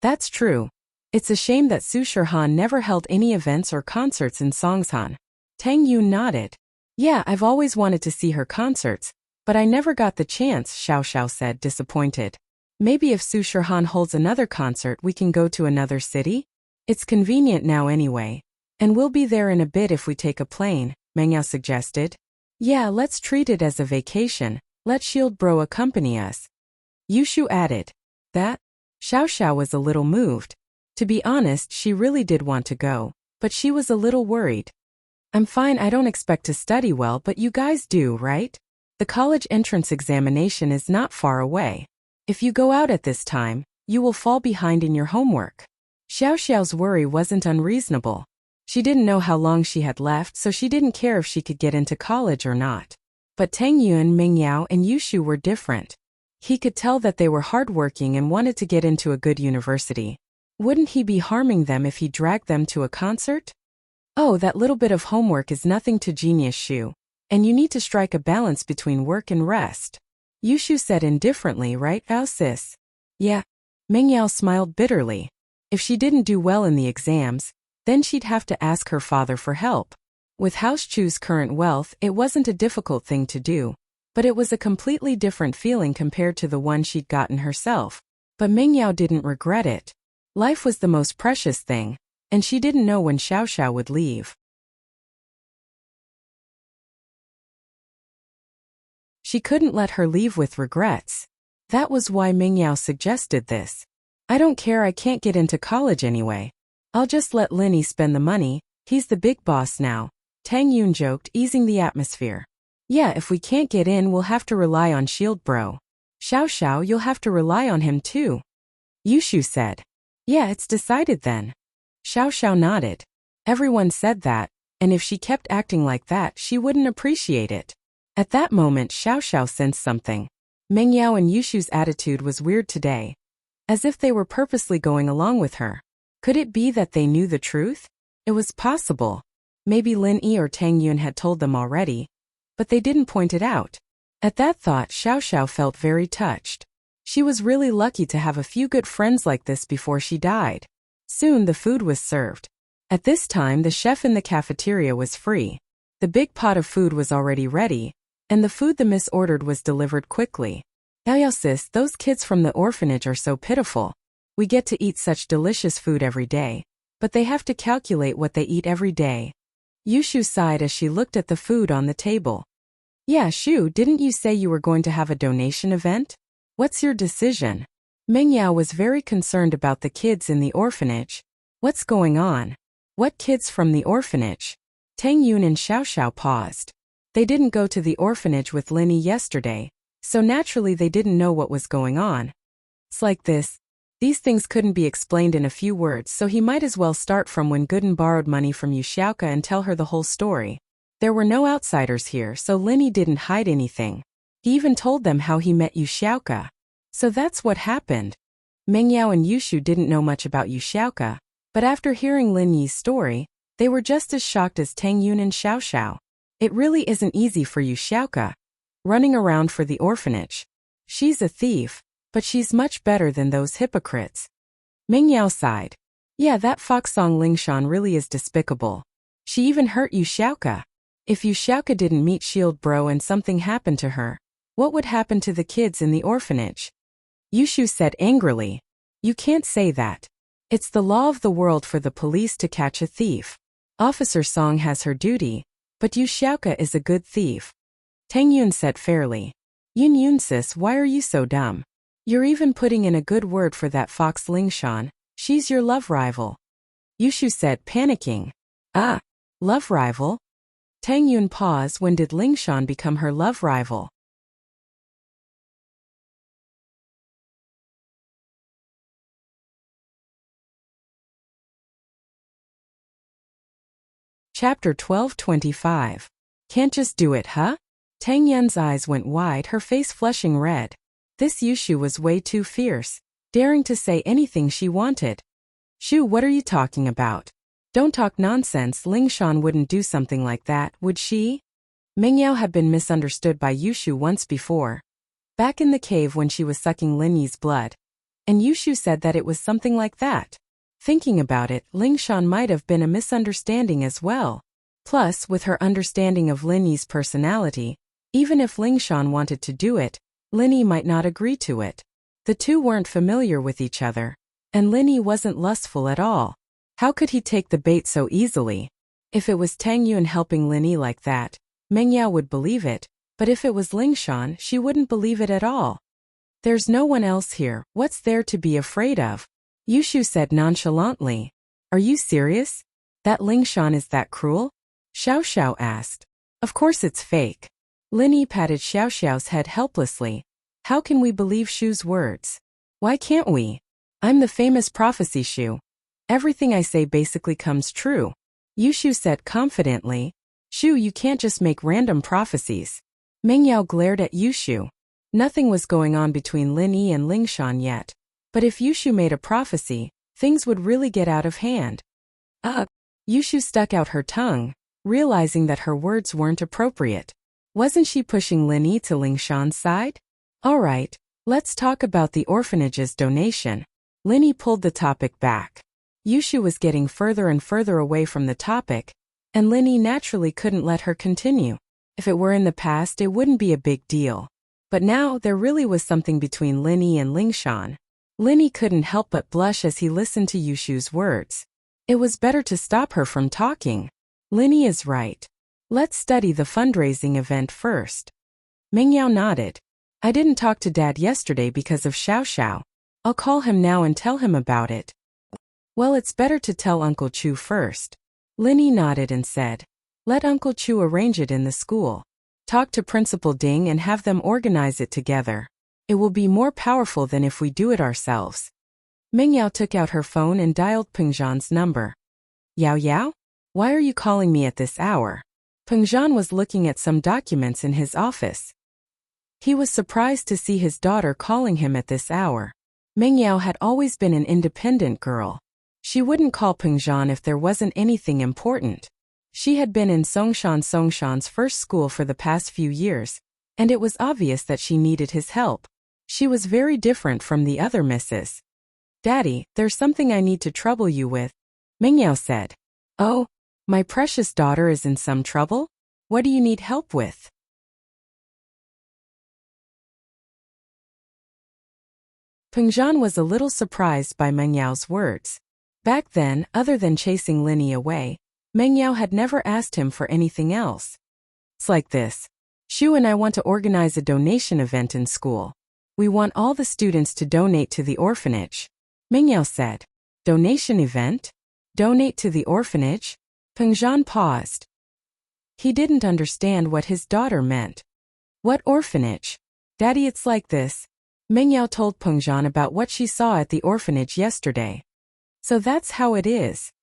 That's true. It's a shame that Su Shirhan never held any events or concerts in Songshan. Tang Yun nodded. Yeah, I've always wanted to see her concerts, but I never got the chance, Xiao Xiao said, disappointed. Maybe if Su Shirhan holds another concert we can go to another city? It's convenient now anyway. And we'll be there in a bit if we take a plane, Meng Yao suggested. Yeah, let's treat it as a vacation. Let Shield Bro accompany us. Yushu added. That? Xiao Xiao was a little moved. To be honest, she really did want to go, but she was a little worried. I'm fine, I don't expect to study well, but you guys do, right? The college entrance examination is not far away. If you go out at this time, you will fall behind in your homework. Xiao Xiao's worry wasn't unreasonable. She didn't know how long she had left, so she didn't care if she could get into college or not. But Tang Yun, Meng Yao, and Yushu were different. He could tell that they were hardworking and wanted to get into a good university. Wouldn't he be harming them if he dragged them to a concert? Oh, that little bit of homework is nothing to Genius Shu. And you need to strike a balance between work and rest. Yushu said indifferently, right, Ao sis? Yeah. Meng Yao smiled bitterly. If she didn't do well in the exams, then she'd have to ask her father for help. With House Chu's current wealth, it wasn't a difficult thing to do, but it was a completely different feeling compared to the one she'd gotten herself. But Meng Yao didn't regret it. Life was the most precious thing, and she didn't know when Xiao Xiao would leave. She couldn't let her leave with regrets. That was why Meng Yao suggested this. I don't care, I can't get into college anyway. I'll just let Linny spend the money, he's the big boss now. Tang Yun joked, easing the atmosphere. Yeah, if we can't get in we'll have to rely on Shield Bro. Xiao Xiao, you'll have to rely on him too. Yushu said. Yeah, it's decided then. Xiao Xiao nodded. Everyone said that, and if she kept acting like that she wouldn't appreciate it. At that moment Xiao Xiao sensed something. Meng Yao and Yushu's attitude was weird today. As if they were purposely going along with her. Could it be that they knew the truth? It was possible. Maybe Lin Yi or Tang Yun had told them already, but they didn't point it out. At that thought, Xiao Xiao felt very touched. She was really lucky to have a few good friends like this before she died. Soon the food was served. At this time the chef in the cafeteria was free. The big pot of food was already ready, and the food the miss ordered was delivered quickly. Yao sis, those kids from the orphanage are so pitiful. We get to eat such delicious food every day, but they have to calculate what they eat every day. Yushu sighed as she looked at the food on the table. Yeah, Shu, didn't you say you were going to have a donation event? What's your decision? Meng Yao was very concerned about the kids in the orphanage. What's going on? What kids from the orphanage? Tang Yun and Xiao Xiao paused. They didn't go to the orphanage with Linny yesterday, so naturally they didn't know what was going on. It's like this. These things couldn't be explained in a few words, so he might as well start from when Gooden borrowed money from Yuxiaoka and tell her the whole story. There were no outsiders here, so Linny didn't hide anything. He even told them how he met Yuxiaoka. So that's what happened. Meng Yao and Yushu didn't know much about Yuxiaoka, but after hearing Lin Yi's story, they were just as shocked as Tang Yun and Xiao Xiao. It really isn't easy for Yuxiaoka, running around for the orphanage. She's a thief, but she's much better than those hypocrites. Meng Yao sighed. Yeah, that Foxsong Lingshan really is despicable. She even hurt Yuxiaoka. If Yuxiaoka didn't meet Shield Bro and something happened to her, what would happen to the kids in the orphanage? Yushu said angrily. You can't say that. It's the law of the world for the police to catch a thief. Officer Song has her duty, but Yuxiaoka is a good thief. Tang Yun said fairly. Yun sis, why are you so dumb? You're even putting in a good word for that Fox Lingshan. She's your love rival. Yushu said, panicking. Ah, love rival? Tang Yun paused. When did Lingshan become her love rival? Chapter 12:25. Can't just do it, huh? Tang Yun's eyes went wide, her face flushing red. This Yushu was way too fierce, daring to say anything she wanted. Shu, what are you talking about? Don't talk nonsense. Lingshan wouldn't do something like that, would she? Mingyao had been misunderstood by Yushu once before. Back in the cave when she was sucking Lin Yi's blood. And Yushu said that it was something like that. Thinking about it, Lingshan might have been a misunderstanding as well. Plus, with her understanding of Lin Yi's personality, even if Lingshan wanted to do it, Lin Yi might not agree to it. The two weren't familiar with each other, and Lin Yi wasn't lustful at all. How could he take the bait so easily? If it was Tang Yun helping Lin Yi like that, Mingyao would believe it, but if it was Lingshan, she wouldn't believe it at all. There's no one else here, what's there to be afraid of? Yushu said nonchalantly. Are you serious? That Lingshan is that cruel? Xiao Xiao asked. Of course it's fake. Lin Yi patted Xiao Xiao's head helplessly. How can we believe Shu's words? Why can't we? I'm the famous prophecy Shu. Everything I say basically comes true. Yushu said confidently. Shu, you can't just make random prophecies. Mingyao glared at Yushu. Nothing was going on between Lin Yi and Lingshan yet. But if Yushu made a prophecy, things would really get out of hand. Yushu stuck out her tongue, realizing that her words weren't appropriate. Wasn't she pushing Lin Yi to Lingshan's side? Alright, let's talk about the orphanage's donation. Lin Yi pulled the topic back. Yushu was getting further and further away from the topic, and Lin Yi naturally couldn't let her continue. If it were in the past, it wouldn't be a big deal. But now, there really was something between Lin Yi and Lingshan. Lin Yi couldn't help but blush as he listened to Yushu's words. It was better to stop her from talking. Lin Yi is right. Let's study the fundraising event first. Mingyao nodded. I didn't talk to Dad yesterday because of Xiao Xiao. I'll call him now and tell him about it. Well, it's better to tell Uncle Chu first. Lin Yi nodded and said, let Uncle Chu arrange it in the school. Talk to Principal Ding and have them organize it together. It will be more powerful than if we do it ourselves. Mingyao took out her phone and dialed Pengzhan's number. Yao Yao? Why are you calling me at this hour? Pengzhan was looking at some documents in his office. He was surprised to see his daughter calling him at this hour. Mingyao had always been an independent girl. She wouldn't call Pengzhan if there wasn't anything important. She had been in Songshan's first school for the past few years, and it was obvious that she needed his help. She was very different from the other misses. Daddy, there's something I need to trouble you with, Mingyao said. Oh, my precious daughter is in some trouble? What do you need help with? Pengzhan was a little surprised by Mengyao's words. Back then, other than chasing Lin Yi away, Mingyao had never asked him for anything else. It's like this. Shu and I want to organize a donation event in school. We want all the students to donate to the orphanage. Mingyao said. Donation event? Donate to the orphanage? Pengzhan paused. He didn't understand what his daughter meant. What orphanage? Daddy, it's like this. Mingyao told Pengzhan about what she saw at the orphanage yesterday. So that's how it is.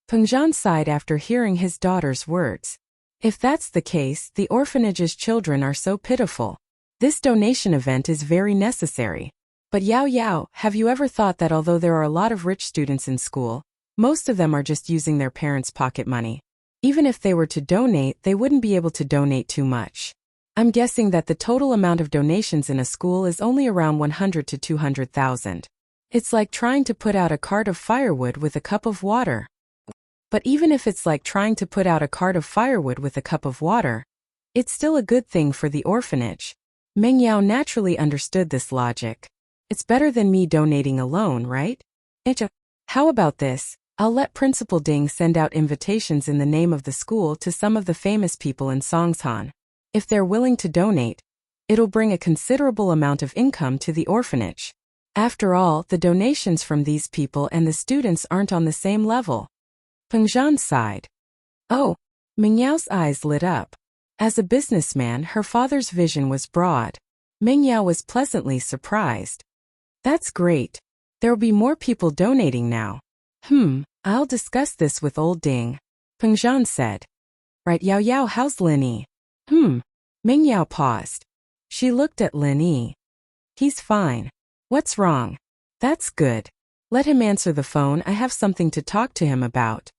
Pengzhan sighed after hearing his daughter's words. If that's the case, the orphanage's children are so pitiful. This donation event is very necessary. But Yao Yao, have you ever thought that although there are a lot of rich students in school, most of them are just using their parents' pocket money? Even if they were to donate, they wouldn't be able to donate too much. I'm guessing that the total amount of donations in a school is only around 100 to 200,000. It's like trying to put out a cart of firewood with a cup of water. But even if it's like trying to put out a cart of firewood with a cup of water, it's still a good thing for the orphanage. Mingyao naturally understood this logic. It's better than me donating alone, right? How about this? I'll let Principal Ding send out invitations in the name of the school to some of the famous people in Songshan. If they're willing to donate, it'll bring a considerable amount of income to the orphanage. After all, the donations from these people and the students aren't on the same level. Pengzhan sighed. Oh, Mingyao's eyes lit up. As a businessman, her father's vision was broad. Mingyao was pleasantly surprised. That's great. There'll be more people donating now. I'll discuss this with old Ding. Pengzhan said. Right, Yao Yao, how's Lin Yi? Ming Yao paused. She looked at Lin Yi. He's fine. What's wrong? That's good. Let him answer the phone, I have something to talk to him about.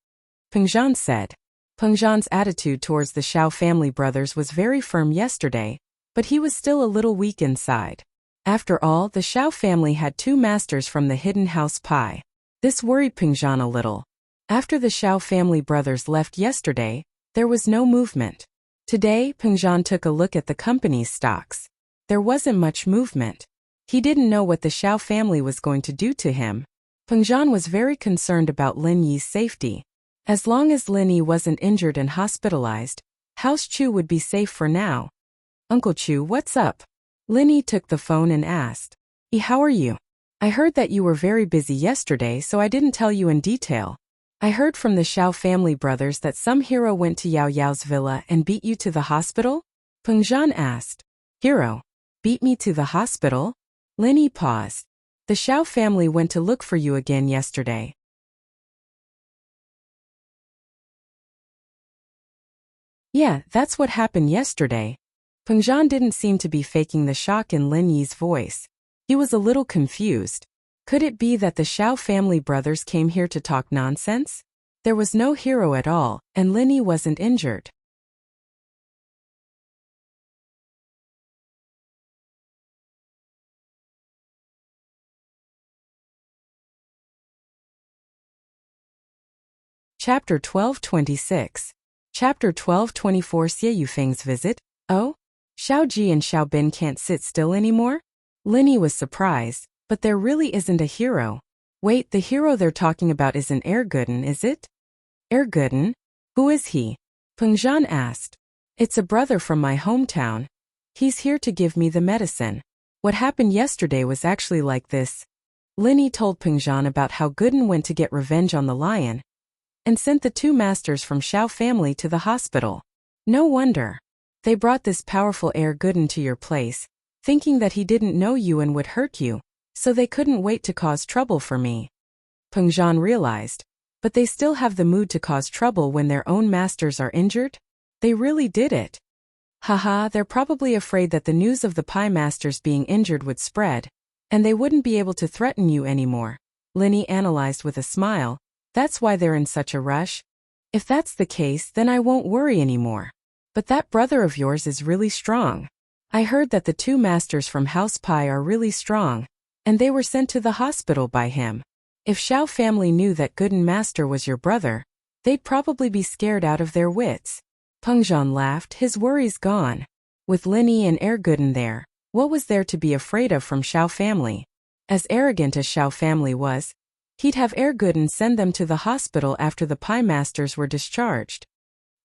Pengzhan said. Pengzhan's attitude towards the Xiao family brothers was very firm yesterday, but he was still a little weak inside. After all, the Xiao family had 2 masters from the hidden house pie. This worried Pengzhan a little. After the Xiao family brothers left yesterday, there was no movement. Today, Pengzhan took a look at the company's stocks. There wasn't much movement. He didn't know what the Xiao family was going to do to him. Pengzhan was very concerned about Lin Yi's safety. As long as Lin Yi wasn't injured and hospitalized, House Chu would be safe for now. Uncle Chu, what's up? Lin Yi took the phone and asked. How are you? I heard that you were very busy yesterday, so I didn't tell you in detail. I heard from the Xiao family brothers that some hero went to Yao Yao's villa and beat you to the hospital? Pengzhan asked. Hero? Beat me to the hospital? Lin Yi paused. The Xiao family went to look for you again yesterday. Yeah, that's what happened yesterday. Pengzhan didn't seem to be faking the shock in Lin Yi's voice. He was a little confused. Could it be that the Xiao family brothers came here to talk nonsense? There was no hero at all, and Lin Yi wasn't injured. Chapter 12:26. Chapter 12:24. Xie Yufeng's visit. Oh? Xiao Ji and Xiao Bin can't sit still anymore? Lin Yi was surprised, but there really isn't a hero. Wait, the hero they're talking about isn't Erguden, is it? Erguden? Who is he? Pengzhan asked. It's a brother from my hometown. He's here to give me the medicine. What happened yesterday was actually like this. Lin Yi told Pengzhan about how Guden went to get revenge on the lion and sent the 2 masters from Xiao family to the hospital. No wonder. They brought this powerful Erguden to your place, thinking that he didn't know you and would hurt you, so they couldn't wait to cause trouble for me. Pengzhan realized. But they still have the mood to cause trouble when their own masters are injured? They really did it. Haha, they're probably afraid that the news of the pie masters being injured would spread, and they wouldn't be able to threaten you anymore. Lin Yi analyzed with a smile. That's why they're in such a rush. If that's the case, then I won't worry anymore. But that brother of yours is really strong. I heard that the 2 masters from House Pai are really strong, and they were sent to the hospital by him. If Xiao family knew that Guden master was your brother, they'd probably be scared out of their wits. Pengzhan laughed, his worries gone. With Lin Yi and Erguden there, what was there to be afraid of from Xiao family? As arrogant as Xiao family was, he'd have Erguden send them to the hospital after the pie masters were discharged.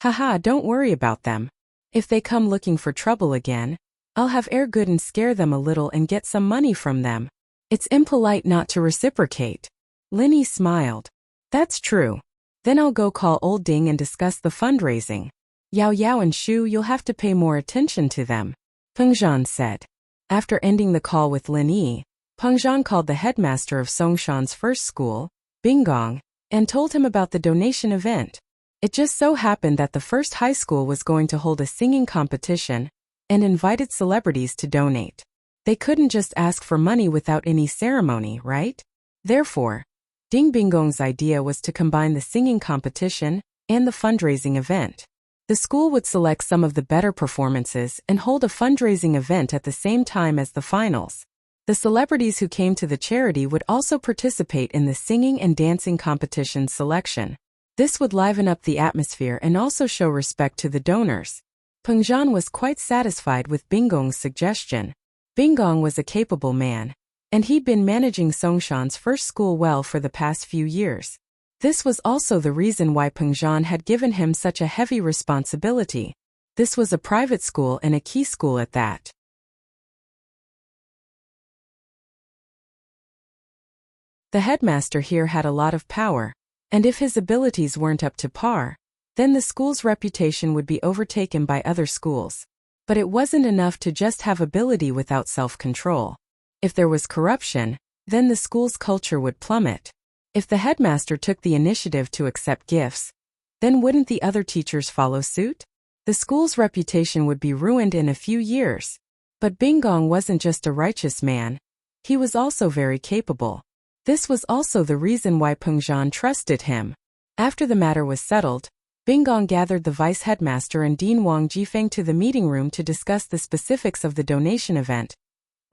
Haha, don't worry about them. If they come looking for trouble again, I'll have Erguden scare them a little and get some money from them. It's impolite not to reciprocate. Lin Yi smiled. That's true. Then I'll go call old Ding and discuss the fundraising. Yao Yao and Shu, you'll have to pay more attention to them, Pengzhan said. After ending the call with Lin Yi, Pengzhan called the headmaster of Songshan's first school, Binggong, and told him about the donation event. It just so happened that the first high school was going to hold a singing competition and invited celebrities to donate. They couldn't just ask for money without any ceremony, right? Therefore, Ding Binggong's idea was to combine the singing competition and the fundraising event. The school would select some of the better performances and hold a fundraising event at the same time as the finals. The celebrities who came to the charity would also participate in the singing and dancing competition selection. This would liven up the atmosphere and also show respect to the donors. Pengzhan was quite satisfied with Binggong's suggestion. Binggong was a capable man, and he'd been managing Songshan's first school well for the past few years. This was also the reason why Pengzhan had given him such a heavy responsibility. This was a private school and a key school at that. The headmaster here had a lot of power, and if his abilities weren't up to par, then the school's reputation would be overtaken by other schools. But it wasn't enough to just have ability without self-control. If there was corruption, then the school's culture would plummet. If the headmaster took the initiative to accept gifts, then wouldn't the other teachers follow suit? The school's reputation would be ruined in a few years. But Bingong wasn't just a righteous man. He was also very capable. This was also the reason why Pengzhan trusted him. After the matter was settled, Bingong gathered the vice headmaster and Dean Wang Jifeng to the meeting room to discuss the specifics of the donation event.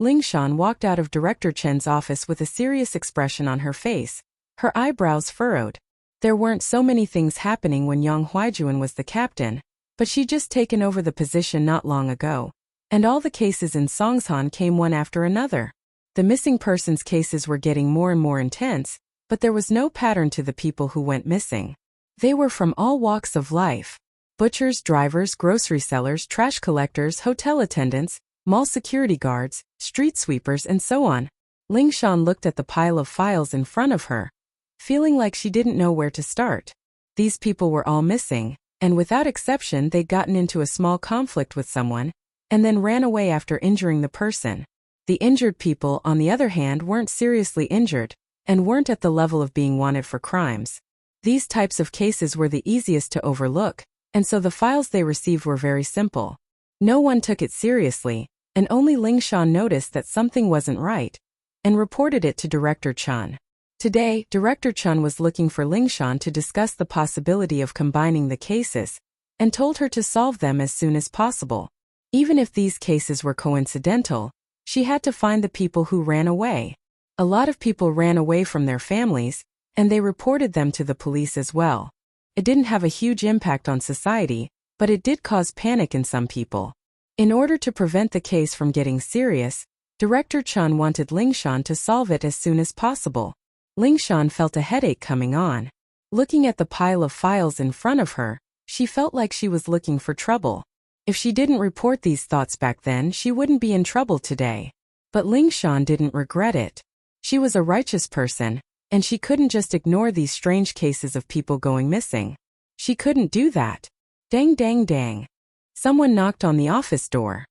Lingshan walked out of Director Chen's office with a serious expression on her face, her eyebrows furrowed. There weren't so many things happening when Yang Huijuan was the captain, but she'd just taken over the position not long ago, and all the cases in Songshan came one after another. The missing persons cases were getting more and more intense, but there was no pattern to the people who went missing. They were from all walks of life: butchers, drivers, grocery sellers, trash collectors, hotel attendants, mall security guards, street sweepers, and so on. Lingshan looked at the pile of files in front of her, feeling like she didn't know where to start. These people were all missing, and without exception they'd gotten into a small conflict with someone, and then ran away after injuring the person. The injured people, on the other hand, weren't seriously injured, and weren't at the level of being wanted for crimes. These types of cases were the easiest to overlook, and so the files they received were very simple. No one took it seriously, and only Lingshan noticed that something wasn't right, and reported it to Director Chen. Today, Director Chen was looking for Lingshan to discuss the possibility of combining the cases, and told her to solve them as soon as possible. Even if these cases were coincidental, she had to find the people who ran away. A lot of people ran away from their families, and they reported them to the police as well. It didn't have a huge impact on society, but it did cause panic in some people. In order to prevent the case from getting serious, Director Chen wanted Lingshan to solve it as soon as possible. Lingshan felt a headache coming on. Looking at the pile of files in front of her, she felt like she was looking for trouble. If she didn't report these thoughts back then, she wouldn't be in trouble today. But Lingshan didn't regret it. She was a righteous person, and she couldn't just ignore these strange cases of people going missing. She couldn't do that. Dang dang dang. Someone knocked on the office door.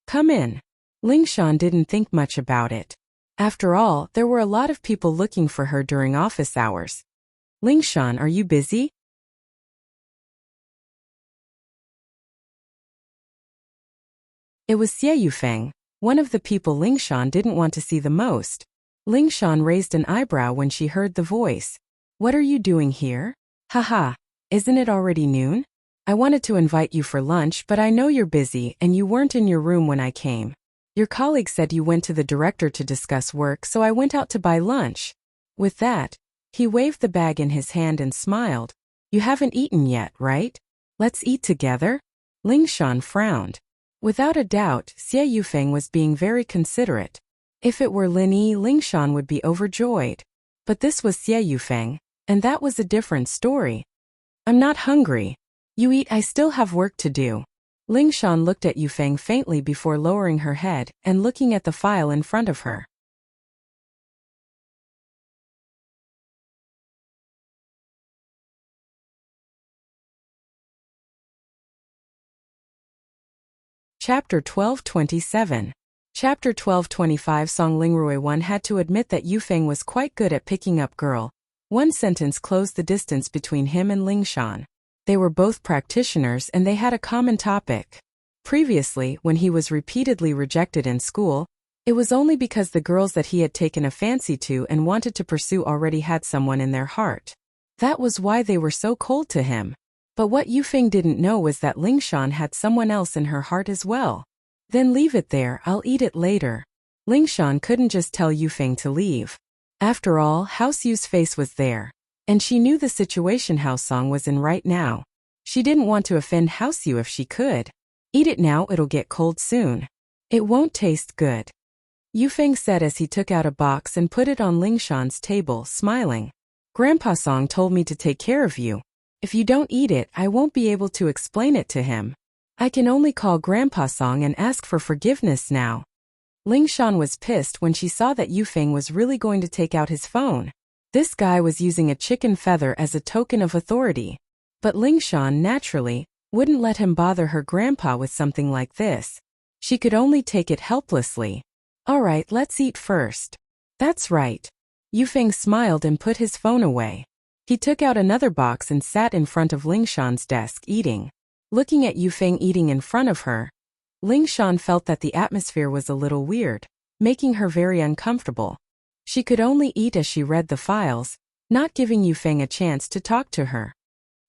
Come in. Lingshan didn't think much about it. After all, there were a lot of people looking for her during office hours. Lingshan, are you busy? It was Xie Yufeng, one of the people Lingshan didn't want to see the most. Lingshan raised an eyebrow when she heard the voice. What are you doing here? Haha, isn't it already noon? I wanted to invite you for lunch, but I know you're busy and you weren't in your room when I came. Your colleague said you went to the director to discuss work, so I went out to buy lunch. With that, he waved the bag in his hand and smiled. You haven't eaten yet, right? Let's eat together? Lingshan frowned. Without a doubt, Xie Yufeng was being very considerate. If it were Lin Yi, Lingshan would be overjoyed. But this was Xie Yufeng, and that was a different story. I'm not hungry. You eat, I still have work to do. Lingshan looked at Yufeng faintly before lowering her head and looking at the file in front of her. Chapter 12:27. Chapter 12:25. Song Lingrui 1 had to admit that Yufeng was quite good at picking up girl. One sentence closed the distance between him and Lingshan. They were both practitioners and they had a common topic. Previously, when he was repeatedly rejected in school, it was only because the girls that he had taken a fancy to and wanted to pursue already had someone in their heart. That was why they were so cold to him. But what Yufeng didn't know was that Lingshan had someone else in her heart as well. Then leave it there, I'll eat it later. Lingshan couldn't just tell Yufeng to leave. After all, House Yu's face was there, and she knew the situation House Song was in right now. She didn't want to offend House Yu if she could. Eat it now, it'll get cold soon. It won't taste good. Yufeng said as he took out a box and put it on Lingshan's table, smiling. Grandpa Song told me to take care of you. If you don't eat it, I won't be able to explain it to him. I can only call Grandpa Song and ask for forgiveness now. Lingshan was pissed when she saw that Yufeng was really going to take out his phone. This guy was using a chicken feather as a token of authority. But Lingshan, naturally, wouldn't let him bother her grandpa with something like this. She could only take it helplessly. All right, let's eat first. That's right. Yufeng smiled and put his phone away. He took out another box and sat in front of Lingshan's desk eating. Looking at Yufeng eating in front of her, Lingshan felt that the atmosphere was a little weird, making her very uncomfortable. She could only eat as she read the files, not giving Yufeng a chance to talk to her.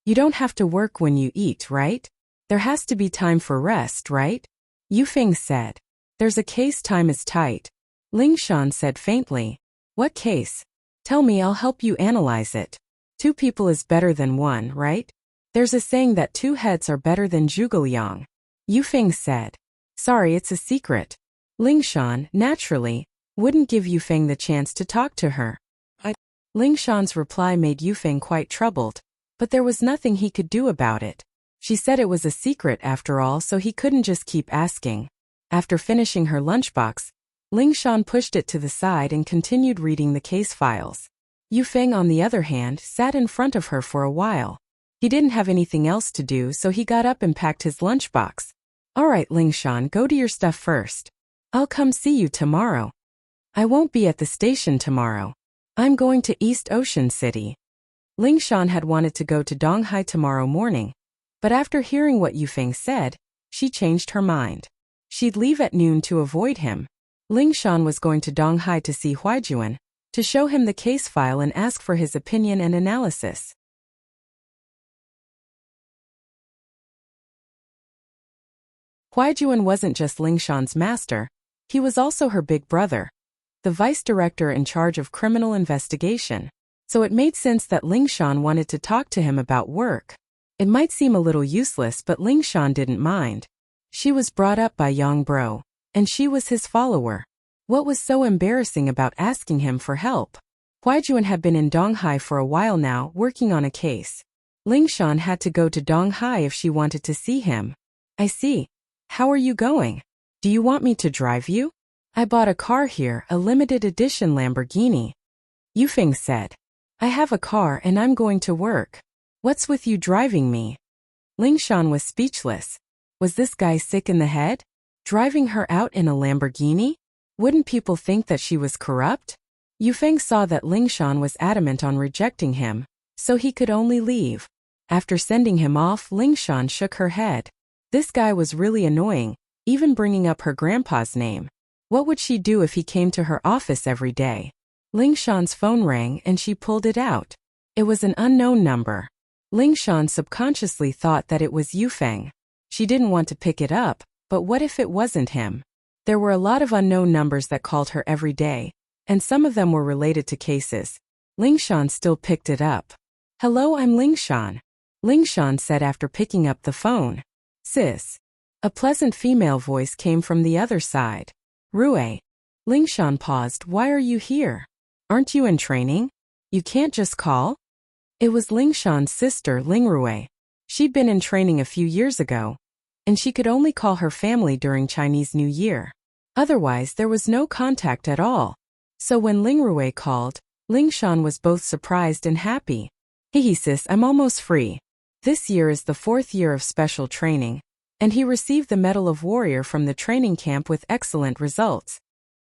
You don't have to work when you eat, right? There has to be time for rest, right? Yufeng said. There's a case, time is tight. Lingshan said faintly. What case? Tell me, I'll help you analyze it. 2 people is better than 1, right? There's a saying that 2 heads are better than zhuge. Yufeng said. Sorry, it's a secret. Lingshan, naturally, wouldn't give Yufeng the chance to talk to her. Lingshan's reply made Yufeng quite troubled, but there was nothing he could do about it. She said it was a secret after all, so he couldn't just keep asking. After finishing her lunchbox, Lingshan pushed it to the side and continued reading the case files. Yufeng, on the other hand, sat in front of her for a while. He didn't have anything else to do, so he got up and packed his lunchbox. All right, Lingshan, go to your stuff first. I'll come see you tomorrow. I won't be at the station tomorrow. I'm going to East Ocean City. Lingshan had wanted to go to Donghai tomorrow morning, but after hearing what Yufeng said, she changed her mind. She'd leave at noon to avoid him. Lingshan was going to Donghai to see Huaijuan, to show him the case file and ask for his opinion and analysis. Huaijuan wasn't just Lingshan's master, he was also her big brother, the vice director in charge of criminal investigation, so it made sense that Lingshan wanted to talk to him about work. It might seem a little useless, but Lingshan didn't mind. She was brought up by Yang Bro, and she was his follower. What was so embarrassing about asking him for help? Huaijuan had been in Donghai for a while now, working on a case. Lingshan had to go to Donghai if she wanted to see him. I see. How are you going? Do you want me to drive you? I bought a car here, a limited edition Lamborghini. Yufeng said. I have a car and I'm going to work. What's with you driving me? Lingshan was speechless. Was this guy sick in the head? Driving her out in a Lamborghini? Wouldn't people think that she was corrupt? Yufeng saw that Lingshan was adamant on rejecting him, so he could only leave. After sending him off, Lingshan shook her head. This guy was really annoying, even bringing up her grandpa's name. What would she do if he came to her office every day? Lingshan's phone rang and she pulled it out. It was an unknown number. Lingshan subconsciously thought that it was Yufeng. She didn't want to pick it up, but what if it wasn't him? There were a lot of unknown numbers that called her every day, and some of them were related to cases. Lingshan still picked it up. Hello, I'm Lingshan. Lingshan said after picking up the phone. Sis. A pleasant female voice came from the other side. Rui. Lingshan paused. Why are you here? Aren't you in training? You can't just call? It was Lingshan's sister, Lingrui. She'd been in training a few years ago, and she could only call her family during Chinese New Year. Otherwise, there was no contact at all. So when Lingrui called, Lingshan was both surprised and happy. Hehe sis, I'm almost free. This year is the 4th year of special training, and he received the Medal of Warrior from the training camp with excellent results.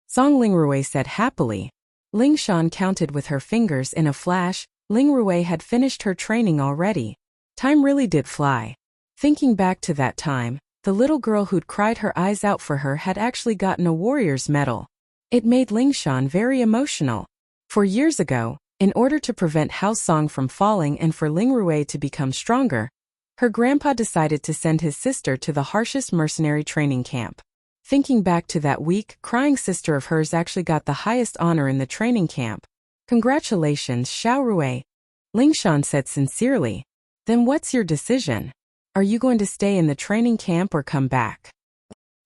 Song Lingrui said happily. Lingshan counted with her fingers in a flash. Lingrui had finished her training already. Time really did fly. Thinking back to that time, the little girl who'd cried her eyes out for her had actually gotten a warrior's medal. It made Lingshan very emotional. 4 years ago, in order to prevent Hao Song from falling and for Lingrui to become stronger, her grandpa decided to send his sister to the harshest mercenary training camp. Thinking back to that week, crying sister of hers actually got the highest honor in the training camp. Congratulations, Xiao Rui. Lingshan said sincerely. Then what's your decision? Are you going to stay in the training camp or come back?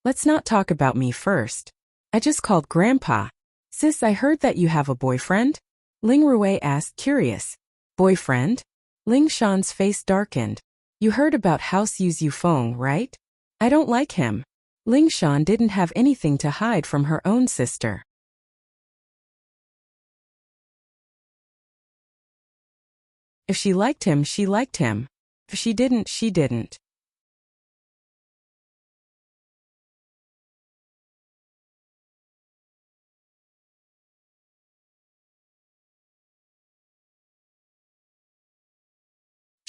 Let's not talk about me first. I just called Grandpa. Sis, I heard that you have a boyfriend? Lingrui asked, curious. Boyfriend? Lingshan's face darkened. You heard about House Yu's Yufeng, right? I don't like him. Lingshan didn't have anything to hide from her own sister. If she liked him, she liked him. If she didn't, she didn't.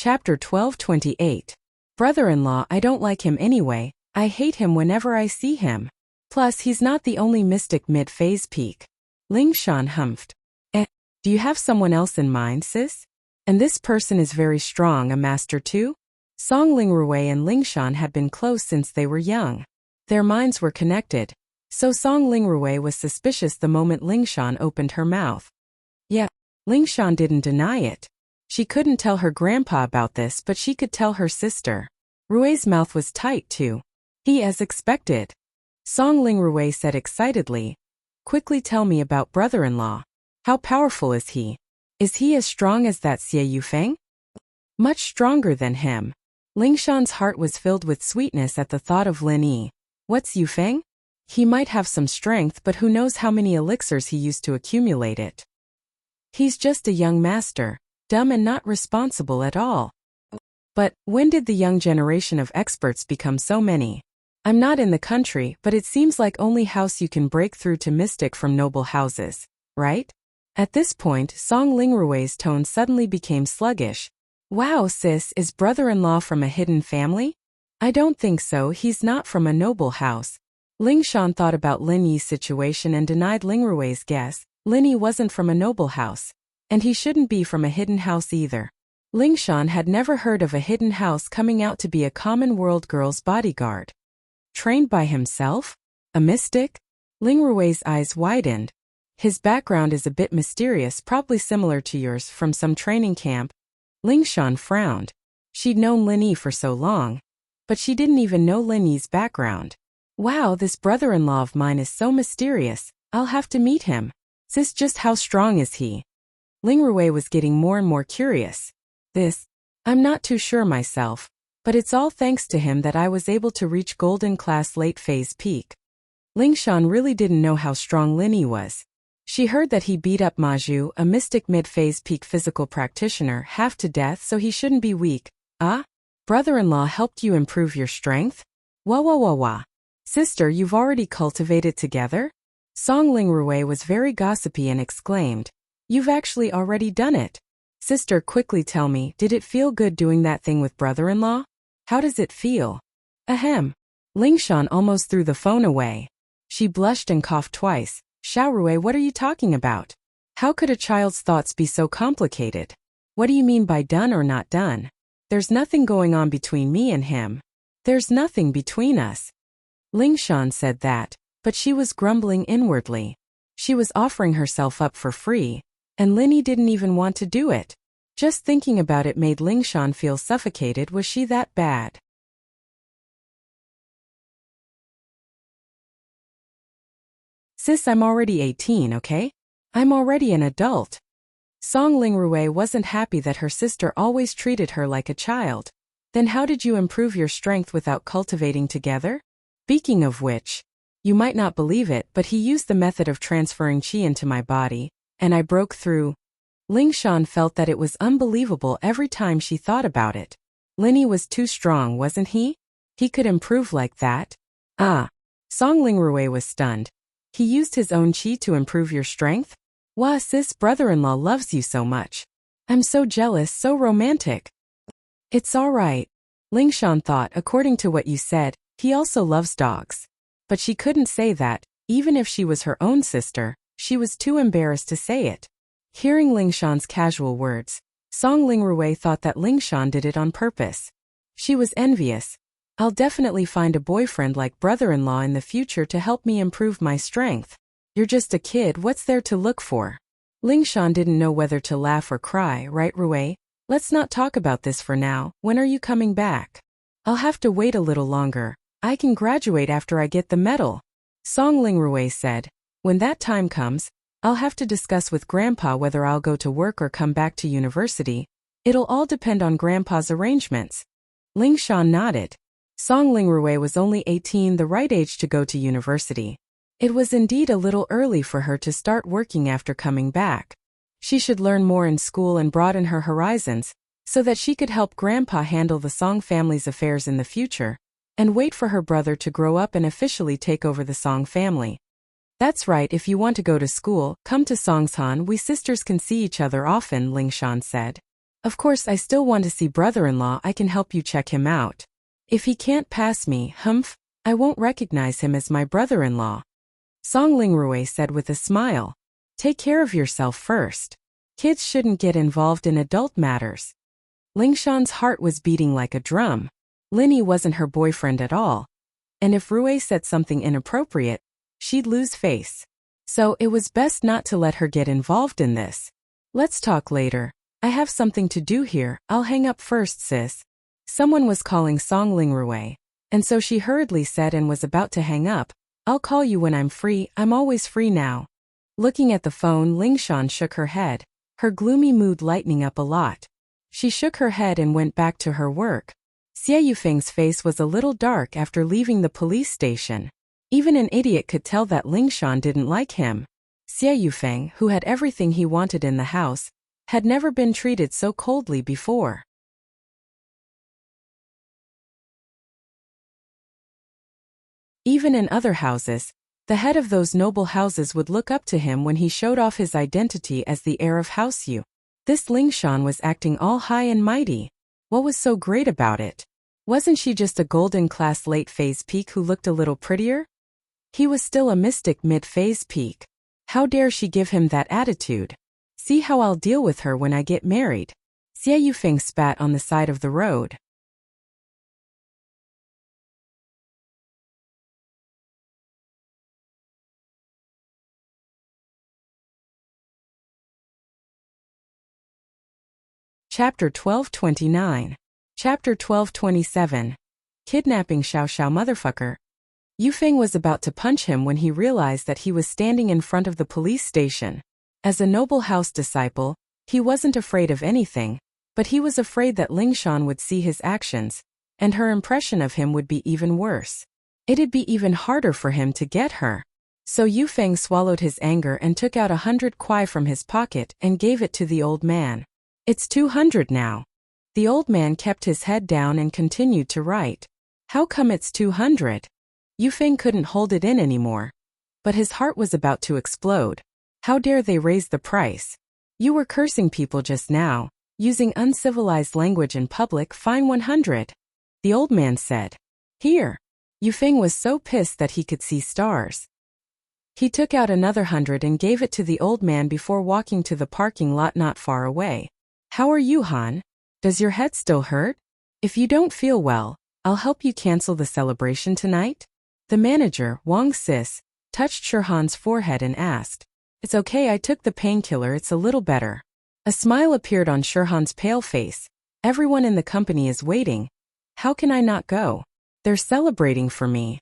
Chapter 12:28. Brother-in-law, I don't like him anyway, I hate him whenever I see him. Plus, he's not the only mystic mid-phase peak. Ling Shan humphed. Do you have someone else in mind, sis? And this person is very strong, a master too? Song Lingrui and Ling Shan had been close since they were young. Their minds were connected. So Song Lingrui was suspicious the moment Ling Shan opened her mouth. Yeah, Ling Shan didn't deny it. She couldn't tell her grandpa about this, but she could tell her sister. Rui's mouth was tight too. He as expected. Song Lingrui said excitedly, quickly tell me about brother-in-law. How powerful is he? Is he as strong as that Xie Yufeng? Much stronger than him. Ling Shan's heart was filled with sweetness at the thought of Lin Yi. What's Yufeng? He might have some strength, but who knows how many elixirs he used to accumulate it. He's just a young master, dumb and not responsible at all. But when did the young generation of experts become so many? I'm not in the country, but it seems like only house you can break through to mystic from noble houses, right? At this point, Song Lingrui's tone suddenly became sluggish. Wow, sis, is brother-in-law from a hidden family? I don't think so, he's not from a noble house. Ling Shan thought about Lin Yi's situation and denied Lingrui's guess. Lin Yi wasn't from a noble house. And he shouldn't be from a hidden house either. Ling Shan had never heard of a hidden house coming out to be a common world girl's bodyguard. Trained by himself? A mystic? Lingrui's eyes widened. His background is a bit mysterious, probably similar to yours from some training camp. Ling Shan frowned. She'd known Lin Yi for so long. But she didn't even know Lin Yi's background. Wow, this brother-in-law of mine is so mysterious. I'll have to meet him. Sis, just how strong is he? Lingrui was getting more and more curious. I'm not too sure myself. But it's all thanks to him that I was able to reach golden class late phase peak. Ling Shan really didn't know how strong Lin Yi was. She heard that he beat up Ma Zhu, a mystic mid-phase peak physical practitioner, half to death, so he shouldn't be weak. Ah? Brother-in-law helped you improve your strength? Wah. Sister, you've already cultivated together? Song Lingrui was very gossipy and exclaimed, you've actually already done it. Sister, quickly tell me, did it feel good doing that thing with brother-in-law? How does it feel? Ahem. Ling Shan almost threw the phone away. She blushed and coughed twice. Xiaorui, what are you talking about? How could a child's thoughts be so complicated? What do you mean by done or not done? There's nothing going on between me and him. There's nothing between us. Ling Shan said that, but she was grumbling inwardly. She was offering herself up for free, and Lin Yi didn't even want to do it. Just thinking about it made Ling Shan feel suffocated. Was she that bad? Sis, I'm already 18, okay? I'm already an adult. Song Lingrui wasn't happy that her sister always treated her like a child. Then how did you improve your strength without cultivating together? Speaking of which, you might not believe it, but he used the method of transferring qi into my body, and I broke through. Ling Shan felt that it was unbelievable every time she thought about it. Lin Yi was too strong, wasn't he? He could improve like that? Ah. Song Lingrui was stunned. He used his own qi to improve your strength? Wah, sis, brother-in-law loves you so much. I'm so jealous, so romantic. It's all right. Ling Shan thought, according to what you said, he also loves dogs. But she couldn't say that, even if she was her own sister, she was too embarrassed to say it. Hearing Ling Shan's casual words, Song Lingrui thought that Ling Shan did it on purpose. She was envious. I'll definitely find a boyfriend like brother-in-law in the future to help me improve my strength. You're just a kid, what's there to look for? Ling Shan didn't know whether to laugh or cry, right, Rui? Let's not talk about this for now. When are you coming back? I'll have to wait a little longer. I can graduate after I get the medal. Song Lingrui said, when that time comes, I'll have to discuss with Grandpa whether I'll go to work or come back to university. It'll all depend on Grandpa's arrangements. Ling Shan nodded. Song Lingrui was only 18, the right age to go to university. It was indeed a little early for her to start working after coming back. She should learn more in school and broaden her horizons, so that she could help Grandpa handle the Song family's affairs in the future, and wait for her brother to grow up and officially take over the Song family. That's right, if you want to go to school, come to Songshan, we sisters can see each other often, Ling Shan said. Of course I still want to see brother-in-law. I can help you check him out. If he can't pass me, humph, I won't recognize him as my brother-in-law. Song Lingrui said with a smile. Take care of yourself first. Kids shouldn't get involved in adult matters. Lingshan's heart was beating like a drum. Linny wasn't her boyfriend at all. And if Rui said something inappropriate, she'd lose face. So it was best not to let her get involved in this. Let's talk later. I have something to do here. I'll hang up first, sis. Someone was calling Song Lingrui, and so she hurriedly said and was about to hang up, I'll call you when I'm free. I'm always free now. Looking at the phone, Lingshan shook her head, her gloomy mood lightening up a lot. She shook her head and went back to her work. Xie Yufeng's face was a little dark after leaving the police station. Even an idiot could tell that Lingshan didn't like him. Xie Yufeng, who had everything he wanted in the house, had never been treated so coldly before. Even in other houses, the head of those noble houses would look up to him when he showed off his identity as the heir of House Yu. This Lingshan was acting all high and mighty. What was so great about it? Wasn't she just a golden class late phase peak who looked a little prettier? He was still a mystic mid-phase peak. How dare she give him that attitude? See how I'll deal with her when I get married. Xie Yufeng spat on the side of the road. Chapter 1229. Chapter 1227. Kidnapping Xiao Xiao motherfucker. Yufeng was about to punch him when he realized that he was standing in front of the police station. As a noble house disciple, he wasn't afraid of anything, but he was afraid that Lingshan would see his actions, and her impression of him would be even worse. It'd be even harder for him to get her. So Yufeng swallowed his anger and took out 100 kuai from his pocket and gave it to the old man. It's 200 now. The old man kept his head down and continued to write. How come it's 200? Yufeng couldn't hold it in anymore. But his heart was about to explode. How dare they raise the price? You were cursing people just now, using uncivilized language in public. Fine 100. The old man said. Here. Yufeng was so pissed that he could see stars. He took out another 100 and gave it to the old man before walking to the parking lot not far away. How are you, Han? Does your head still hurt? If you don't feel well, I'll help you cancel the celebration tonight. The manager, Wang Sis, touched Shirhan's forehead and asked. It's okay, I took the painkiller, it's a little better. A smile appeared on Shirhan's pale face. Everyone in the company is waiting. How can I not go? They're celebrating for me.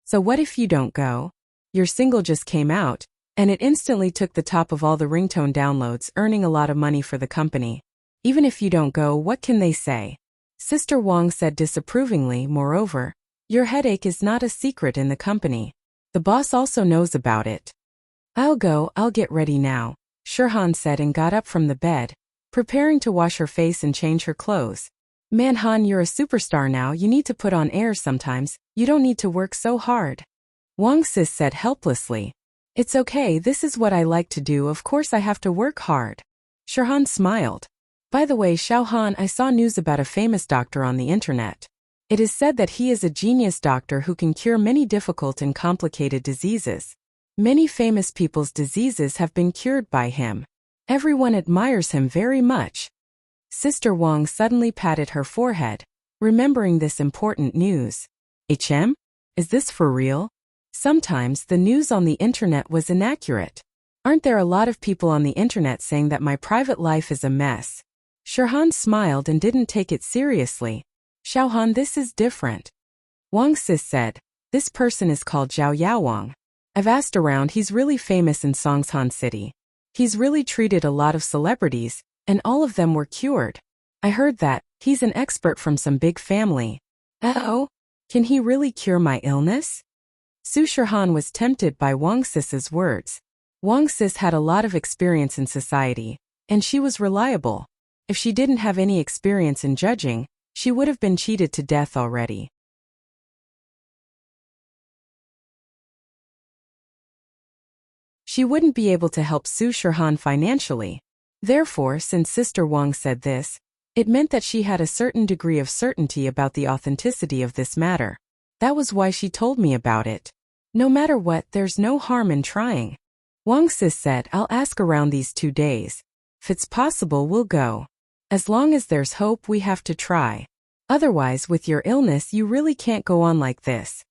So what if you don't go? Your single just came out, and it instantly took the top of all the ringtone downloads, earning a lot of money for the company. Even if you don't go, what can they say? Sister Wang said disapprovingly. Moreover, your headache is not a secret in the company. The boss also knows about it. I'll go, I'll get ready now, Shirhan said and got up from the bed, preparing to wash her face and change her clothes. Man, Han, you're a superstar now, you need to put on airs sometimes, you don't need to work so hard. Wang Sis said helplessly. It's okay, this is what I like to do, of course I have to work hard. Shirhan smiled. By the way, Xiao Han, I saw news about a famous doctor on the internet. It is said that he is a genius doctor who can cure many difficult and complicated diseases. Many famous people's diseases have been cured by him. Everyone admires him very much. Sister Wang suddenly patted her forehead, remembering this important news. HM? Is this for real? Sometimes the news on the internet was inaccurate. Aren't there a lot of people on the internet saying that my private life is a mess? Shirhan smiled and didn't take it seriously. Xiaohan, this is different. Wang Sis said, this person is called Zhao Yaowang. I've asked around, he's really famous in Songshan City. He's really treated a lot of celebrities, and all of them were cured. I heard that, he's an expert from some big family. Oh? Can he really cure my illness? Su Shirhan was tempted by Wang Sis's words. Wang Sis had a lot of experience in society, and she was reliable. If she didn't have any experience in judging, she would have been cheated to death already. She wouldn't be able to help Su Shirhan financially. Therefore, since Sister Wang said this, it meant that she had a certain degree of certainty about the authenticity of this matter. That was why she told me about it. No matter what, there's no harm in trying. Wang Sis said, I'll ask around these 2 days. If it's possible, we'll go. As long as there's hope, we have to try. Otherwise, with your illness, you really can't go on like this.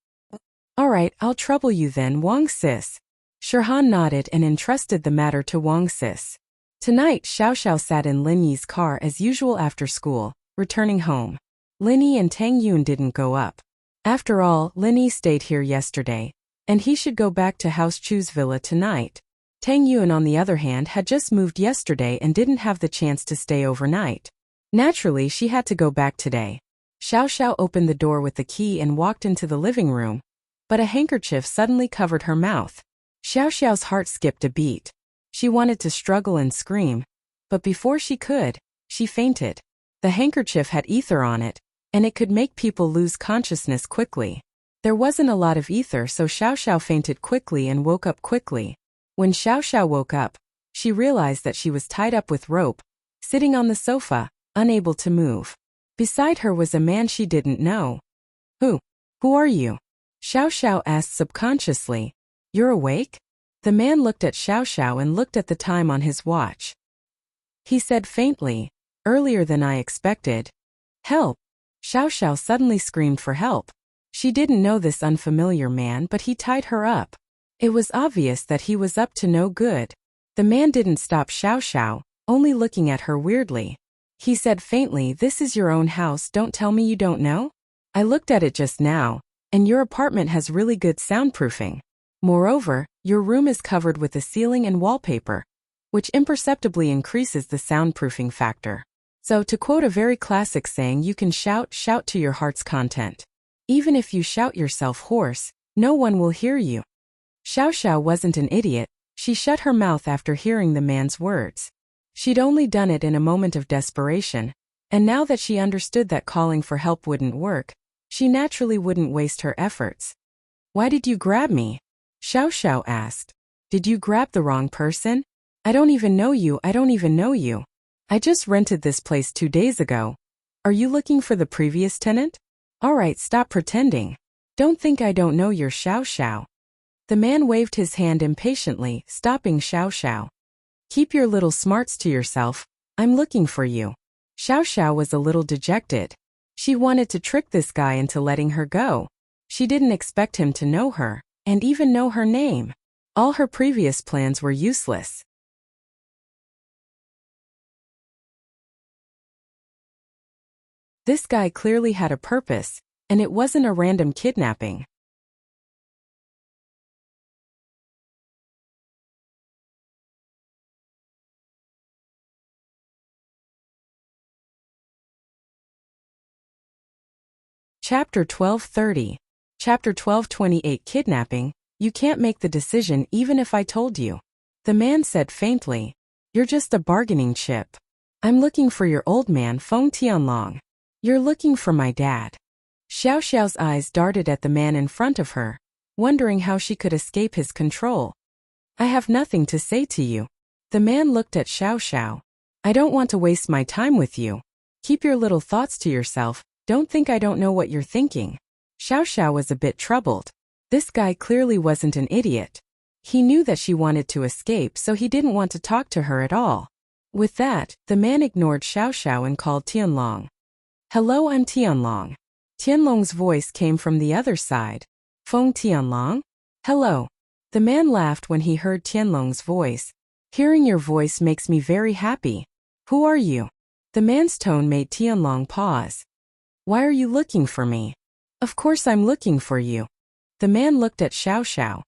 Alright, I'll trouble you then, Wang Sis. Shirhan nodded and entrusted the matter to Wang Sis. Tonight, Xiao Xiao sat in Lin Yi's car as usual after school, returning home. Lin Yi and Tang Yun didn't go up. After all, Lin Yi stayed here yesterday, and he should go back to House Chu's villa tonight. Tang Yun, on the other hand, had just moved yesterday and didn't have the chance to stay overnight. Naturally, she had to go back today. Xiao Xiao opened the door with the key and walked into the living room, but a handkerchief suddenly covered her mouth. Xiao Xiao's heart skipped a beat. She wanted to struggle and scream, but before she could, she fainted. The handkerchief had ether on it, and it could make people lose consciousness quickly. There wasn't a lot of ether, so Xiao Xiao fainted quickly and woke up quickly. When Xiao Xiao woke up, she realized that she was tied up with rope, sitting on the sofa, unable to move. Beside her was a man she didn't know. Who are you? Xiao Xiao asked subconsciously. You're awake? The man looked at Xiao Xiao and looked at the time on his watch. He said faintly, earlier than I expected. Help! Xiao Xiao suddenly screamed for help. She didn't know this unfamiliar man, but he tied her up. It was obvious that he was up to no good. The man didn't stop Xiao Xiao, only looking at her weirdly. He said faintly, this is your own house, don't tell me you don't know? I looked at it just now, and your apartment has really good soundproofing. Moreover, your room is covered with a ceiling and wallpaper, which imperceptibly increases the soundproofing factor. So, to quote a very classic saying, you can shout to your heart's content. Even if you shout yourself hoarse, no one will hear you. Xiao Xiao wasn't an idiot. She shut her mouth after hearing the man's words. She'd only done it in a moment of desperation, and now that she understood that calling for help wouldn't work, she naturally wouldn't waste her efforts. Why did you grab me? Xiao Xiao asked. Did you grab the wrong person? I don't even know you. I just rented this place 2 days ago. Are you looking for the previous tenant? Alright, stop pretending. Don't think I don't know you're Xiao Xiao. The man waved his hand impatiently, stopping Xiao Xiao. Keep your little smarts to yourself. I'm looking for you. Xiao Xiao was a little dejected. She wanted to trick this guy into letting her go. She didn't expect him to know her, and even know her name. All her previous plans were useless. This guy clearly had a purpose, and it wasn't a random kidnapping. Chapter 1230. Chapter 1228. Kidnapping. You can't make the decision even if I told you. The man said faintly. You're just a bargaining chip. I'm looking for your old man, Feng Tianlong. You're looking for my dad. Xiao Xiao's eyes darted at the man in front of her, wondering how she could escape his control. I have nothing to say to you. The man looked at Xiao Xiao. I don't want to waste my time with you. Keep your little thoughts to yourself. Don't think I don't know what you're thinking. Xiao Xiao was a bit troubled. This guy clearly wasn't an idiot. He knew that she wanted to escape, so he didn't want to talk to her at all. With that, the man ignored Xiao Xiao and called Tianlong. Hello, I'm Tianlong. Tianlong's voice came from the other side. Feng Tianlong? Hello. The man laughed when he heard Tianlong's voice. Hearing your voice makes me very happy. Who are you? The man's tone made Tianlong pause. Why are you looking for me? Of course I'm looking for you. The man looked at Xiao Xiao.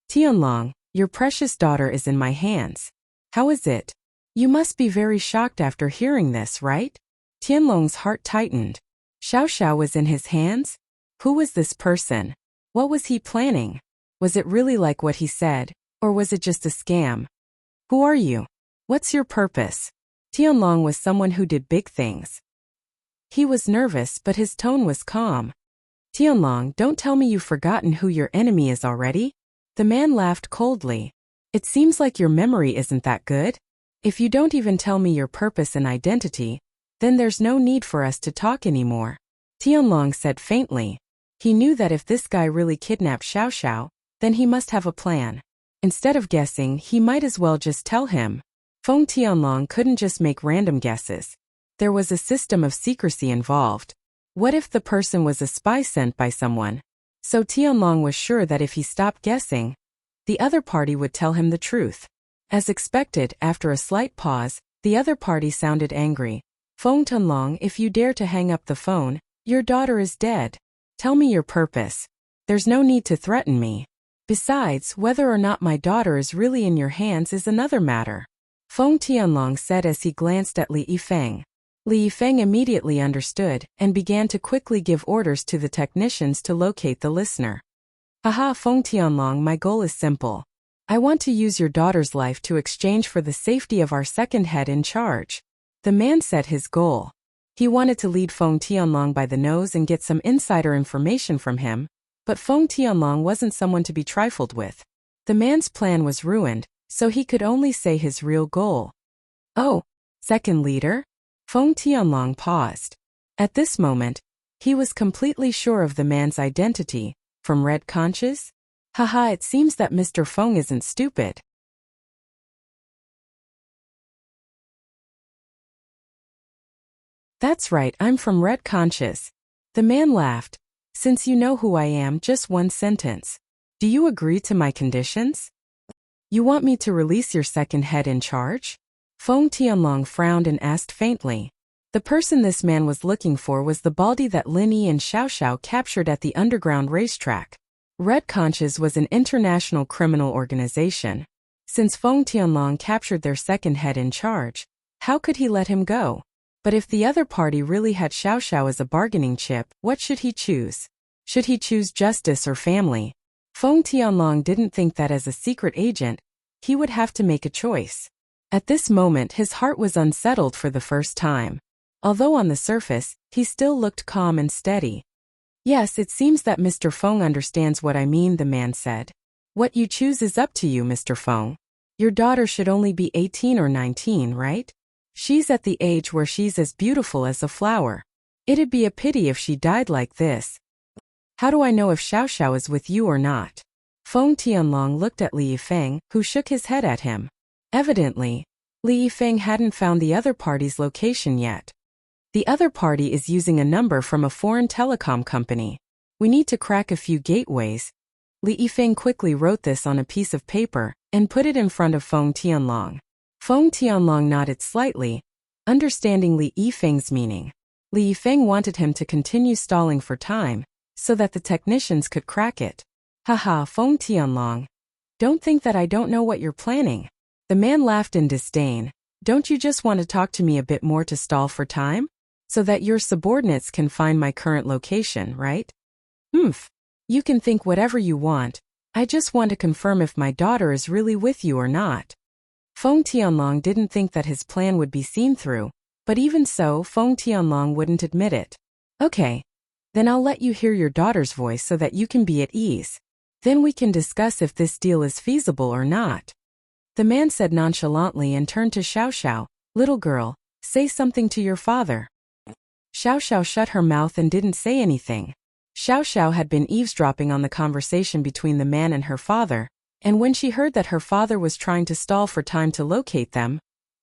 Tianlong, your precious daughter is in my hands. How is it? You must be very shocked after hearing this, right? Tianlong's heart tightened. Xiao Xiao was in his hands? Who was this person? What was he planning? Was it really like what he said, or was it just a scam? Who are you? What's your purpose? Tianlong was someone who did big things. He was nervous, but his tone was calm. Tianlong, don't tell me you've forgotten who your enemy is already? The man laughed coldly. It seems like your memory isn't that good. If you don't even tell me your purpose and identity, then there's no need for us to talk anymore, Tianlong said faintly. He knew that if this guy really kidnapped Xiao Xiao, then he must have a plan. Instead of guessing, he might as well just tell him. Feng Tianlong couldn't just make random guesses. There was a system of secrecy involved. What if the person was a spy sent by someone? So Tianlong was sure that if he stopped guessing, the other party would tell him the truth. As expected, after a slight pause, the other party sounded angry. Feng Tianlong, if you dare to hang up the phone, your daughter is dead. Tell me your purpose. There's no need to threaten me. Besides, whether or not my daughter is really in your hands is another matter, Feng Tianlong said as he glanced at Li Yifeng. Li Yifeng immediately understood and began to quickly give orders to the technicians to locate the listener. Haha, Feng Tianlong, my goal is simple. I want to use your daughter's life to exchange for the safety of our second head in charge. The man set his goal. He wanted to lead Feng Tianlong by the nose and get some insider information from him, but Feng Tianlong wasn't someone to be trifled with. The man's plan was ruined, so he could only say his real goal. Oh, second leader? Feng Tianlong paused. At this moment, he was completely sure of the man's identity. From red conches? Haha, it seems that Mr. Feng isn't stupid. That's right, I'm from red conches. The man laughed. Since you know who I am, just one sentence. Do you agree to my conditions? You want me to release your second head in charge? Feng Tianlong frowned and asked faintly. The person this man was looking for was the baldy that Lin Yi and Xiao Xiao captured at the underground racetrack. Red Conches was an international criminal organization. Since Feng Tianlong captured their second head in charge, how could he let him go? But if the other party really had Xiao Xiao as a bargaining chip, what should he choose? Should he choose justice or family? Feng Tianlong didn't think that as a secret agent, he would have to make a choice. At this moment, his heart was unsettled for the first time. Although on the surface, he still looked calm and steady. Yes, it seems that Mr. Feng understands what I mean, the man said. What you choose is up to you, Mr. Feng. Your daughter should only be 18 or 19, right? She's at the age where she's as beautiful as a flower. It'd be a pity if she died like this. How do I know if Xiao Xiao is with you or not? Feng Tianlong looked at Li Yifeng, who shook his head at him. Evidently, Li Yifeng hadn't found the other party's location yet. The other party is using a number from a foreign telecom company. We need to crack a few gateways. Li Yifeng quickly wrote this on a piece of paper and put it in front of Feng Tianlong. Feng Tianlong nodded slightly, understanding Li Yifeng's meaning. Li Yifeng wanted him to continue stalling for time, so that the technicians could crack it. Haha, Feng Tianlong. Don't think that I don't know what you're planning. The man laughed in disdain. Don't you just want to talk to me a bit more to stall for time? So that your subordinates can find my current location, right? You can think whatever you want. I just want to confirm if my daughter is really with you or not. Feng Tianlong didn't think that his plan would be seen through, but even so, Feng Tianlong wouldn't admit it. Okay. Then I'll let you hear your daughter's voice so that you can be at ease. Then we can discuss if this deal is feasible or not. The man said nonchalantly and turned to Xiao Xiao. Little girl, say something to your father. Xiao Xiao shut her mouth and didn't say anything. Xiao Xiao had been eavesdropping on the conversation between the man and her father, and when she heard that her father was trying to stall for time to locate them,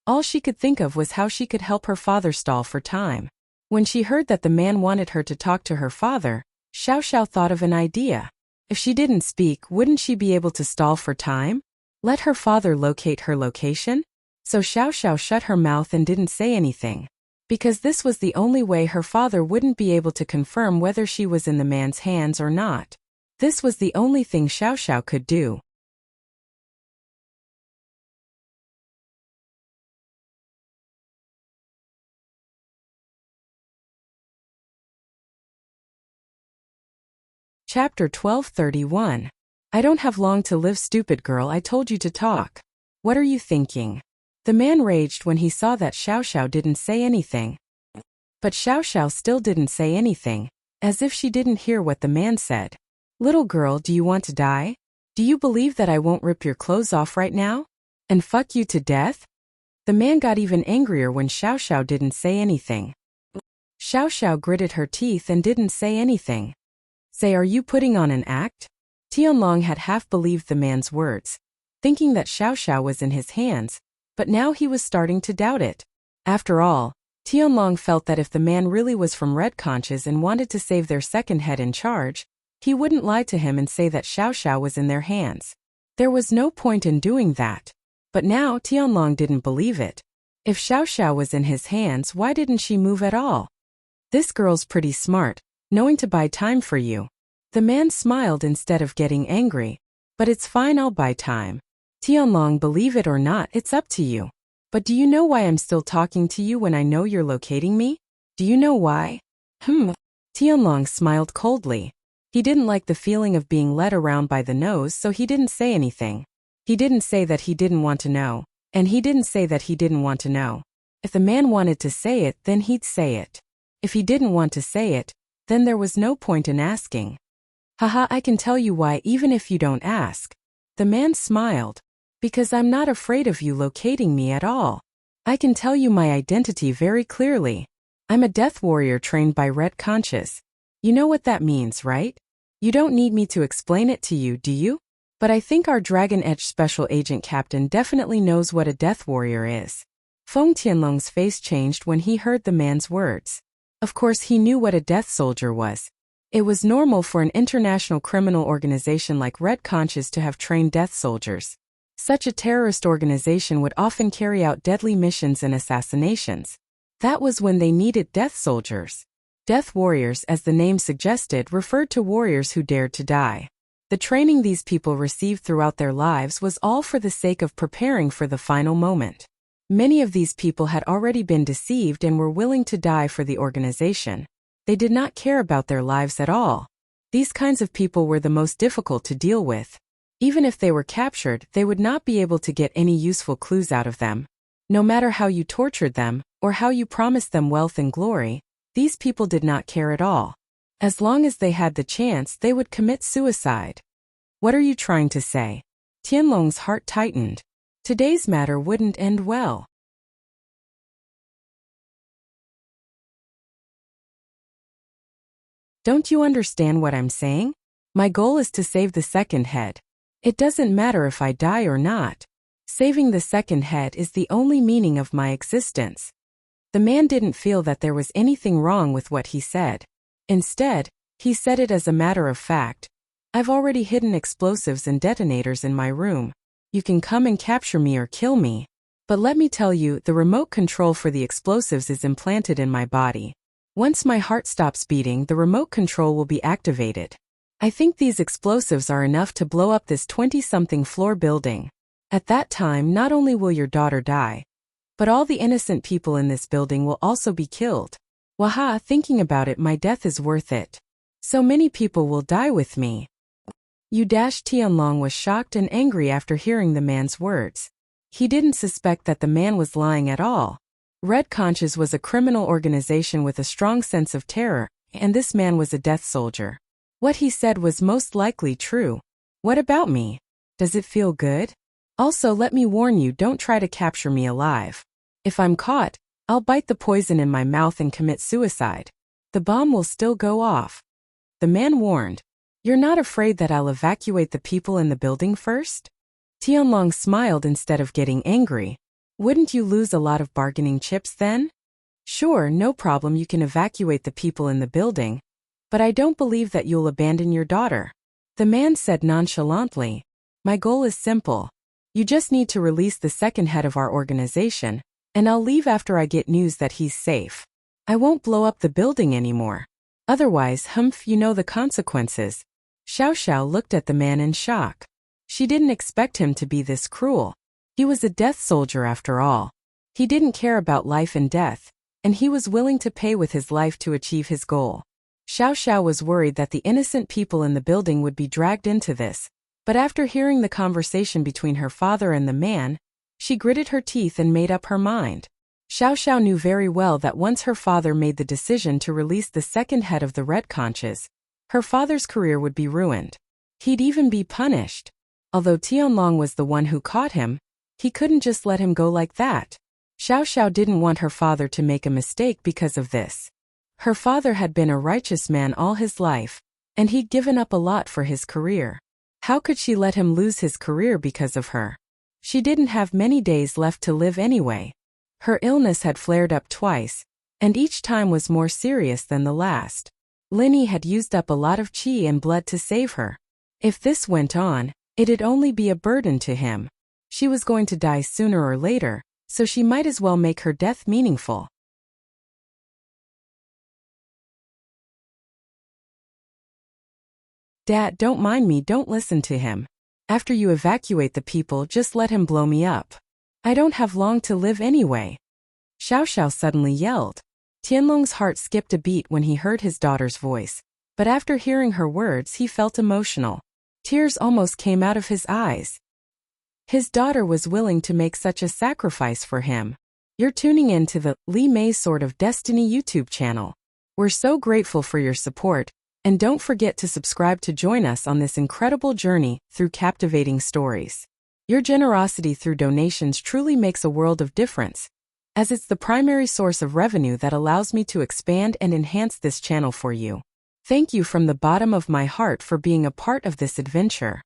all she could think of was how she could help her father stall for time. When she heard that the man wanted her to talk to her father, Xiao Xiao thought of an idea. If she didn't speak, wouldn't she be able to stall for time? Let her father locate her location? So Xiao Xiao shut her mouth and didn't say anything. Because this was the only way her father wouldn't be able to confirm whether she was in the man's hands or not. This was the only thing Xiao Xiao could do. Chapter 1231. I don't have long to live, stupid girl, I told you to talk. What are you thinking? The man raged when he saw that Xiao Xiao didn't say anything. But Xiao Xiao still didn't say anything, as if she didn't hear what the man said. Little girl, do you want to die? Do you believe that I won't rip your clothes off right now? And fuck you to death? The man got even angrier when Xiao Xiao didn't say anything. Xiao Xiao gritted her teeth and didn't say anything. Say, are you putting on an act? Tianlong had half believed the man's words, thinking that Xiao Xiao was in his hands, but now he was starting to doubt it. After all, Tianlong felt that if the man really was from Red Conches and wanted to save their second head in charge, he wouldn't lie to him and say that Xiao Xiao was in their hands. There was no point in doing that. But now Tianlong didn't believe it. If Xiao Xiao was in his hands, why didn't she move at all? This girl's pretty smart, knowing to buy time for you. The man smiled instead of getting angry. But it's fine, I'll buy time. Tianlong, believe it or not, it's up to you. But do you know why I'm still talking to you when I know you're locating me? Do you know why? Tianlong smiled coldly. He didn't like the feeling of being led around by the nose, so he didn't say anything. He didn't say that he didn't want to know, and he didn't say that he didn't want to know. If the man wanted to say it, then he'd say it. If he didn't want to say it, then there was no point in asking. Haha, I can tell you why even if you don't ask. The man smiled. Because I'm not afraid of you locating me at all. I can tell you my identity very clearly. I'm a death warrior trained by Red Conches. You know what that means, right? You don't need me to explain it to you, do you? But I think our Dragon Edge Special Agent Captain definitely knows what a death warrior is. Feng Tianlong's face changed when he heard the man's words. Of course he knew what a death soldier was. It was normal for an international criminal organization like Red Conches to have trained death soldiers. Such a terrorist organization would often carry out deadly missions and assassinations. That was when they needed death soldiers. Death warriors, as the name suggested, referred to warriors who dared to die. The training these people received throughout their lives was all for the sake of preparing for the final moment. Many of these people had already been deceived and were willing to die for the organization. They did not care about their lives at all. These kinds of people were the most difficult to deal with. Even if they were captured, they would not be able to get any useful clues out of them. No matter how you tortured them, or how you promised them wealth and glory, these people did not care at all. As long as they had the chance, they would commit suicide. What are you trying to say? Tianlong's heart tightened. Today's matter wouldn't end well. Don't you understand what I'm saying? My goal is to save the second head. It doesn't matter if I die or not. Saving the second head is the only meaning of my existence. The man didn't feel that there was anything wrong with what he said. Instead, he said it as a matter of fact. I've already hidden explosives and detonators in my room. You can come and capture me or kill me. But let me tell you, the remote control for the explosives is implanted in my body. Once my heart stops beating, the remote control will be activated. I think these explosives are enough to blow up this 20-something floor building. At that time, not only will your daughter die, but all the innocent people in this building will also be killed. Waha, thinking about it, my death is worth it. So many people will die with me. Tianlong was shocked and angry after hearing the man's words. He didn't suspect that the man was lying at all. Red Conches was a criminal organization with a strong sense of terror, and this man was a death soldier. What he said was most likely true. What about me? Does it feel good? Also, let me warn you, don't try to capture me alive. If I'm caught, I'll bite the poison in my mouth and commit suicide. The bomb will still go off. The man warned. You're not afraid that I'll evacuate the people in the building first? Tianlong smiled instead of getting angry. Wouldn't you lose a lot of bargaining chips then? Sure, no problem, you can evacuate the people in the building. But I don't believe that you'll abandon your daughter. The man said nonchalantly. My goal is simple. You just need to release the second head of our organization, and I'll leave after I get news that he's safe. I won't blow up the building anymore. Otherwise, you know the consequences. Xiao Xiao looked at the man in shock. She didn't expect him to be this cruel. He was a death soldier after all. He didn't care about life and death, and he was willing to pay with his life to achieve his goal. Xiao Xiao was worried that the innocent people in the building would be dragged into this, but after hearing the conversation between her father and the man, she gritted her teeth and made up her mind. Xiao Xiao knew very well that once her father made the decision to release the second head of the Red Conches, her father's career would be ruined. He'd even be punished. Although Tianlong was the one who caught him, he couldn't just let him go like that. Xiao Xiao didn't want her father to make a mistake because of this. Her father had been a righteous man all his life, and he'd given up a lot for his career. How could she let him lose his career because of her? She didn't have many days left to live anyway. Her illness had flared up twice, and each time was more serious than the last. Linny had used up a lot of qi and blood to save her. If this went on, it'd only be a burden to him. She was going to die sooner or later, so she might as well make her death meaningful. Dad, don't mind me, don't listen to him. After you evacuate the people, just let him blow me up. I don't have long to live anyway. Xiao Xiao suddenly yelled. Tianlong's heart skipped a beat when he heard his daughter's voice, but after hearing her words he felt emotional. Tears almost came out of his eyes. His daughter was willing to make such a sacrifice for him. You're tuning in to the Li Mei's Sword of Destiny YouTube channel. We're so grateful for your support, and don't forget to subscribe to join us on this incredible journey through captivating stories. Your generosity through donations truly makes a world of difference, as it's the primary source of revenue that allows me to expand and enhance this channel for you. Thank you from the bottom of my heart for being a part of this adventure.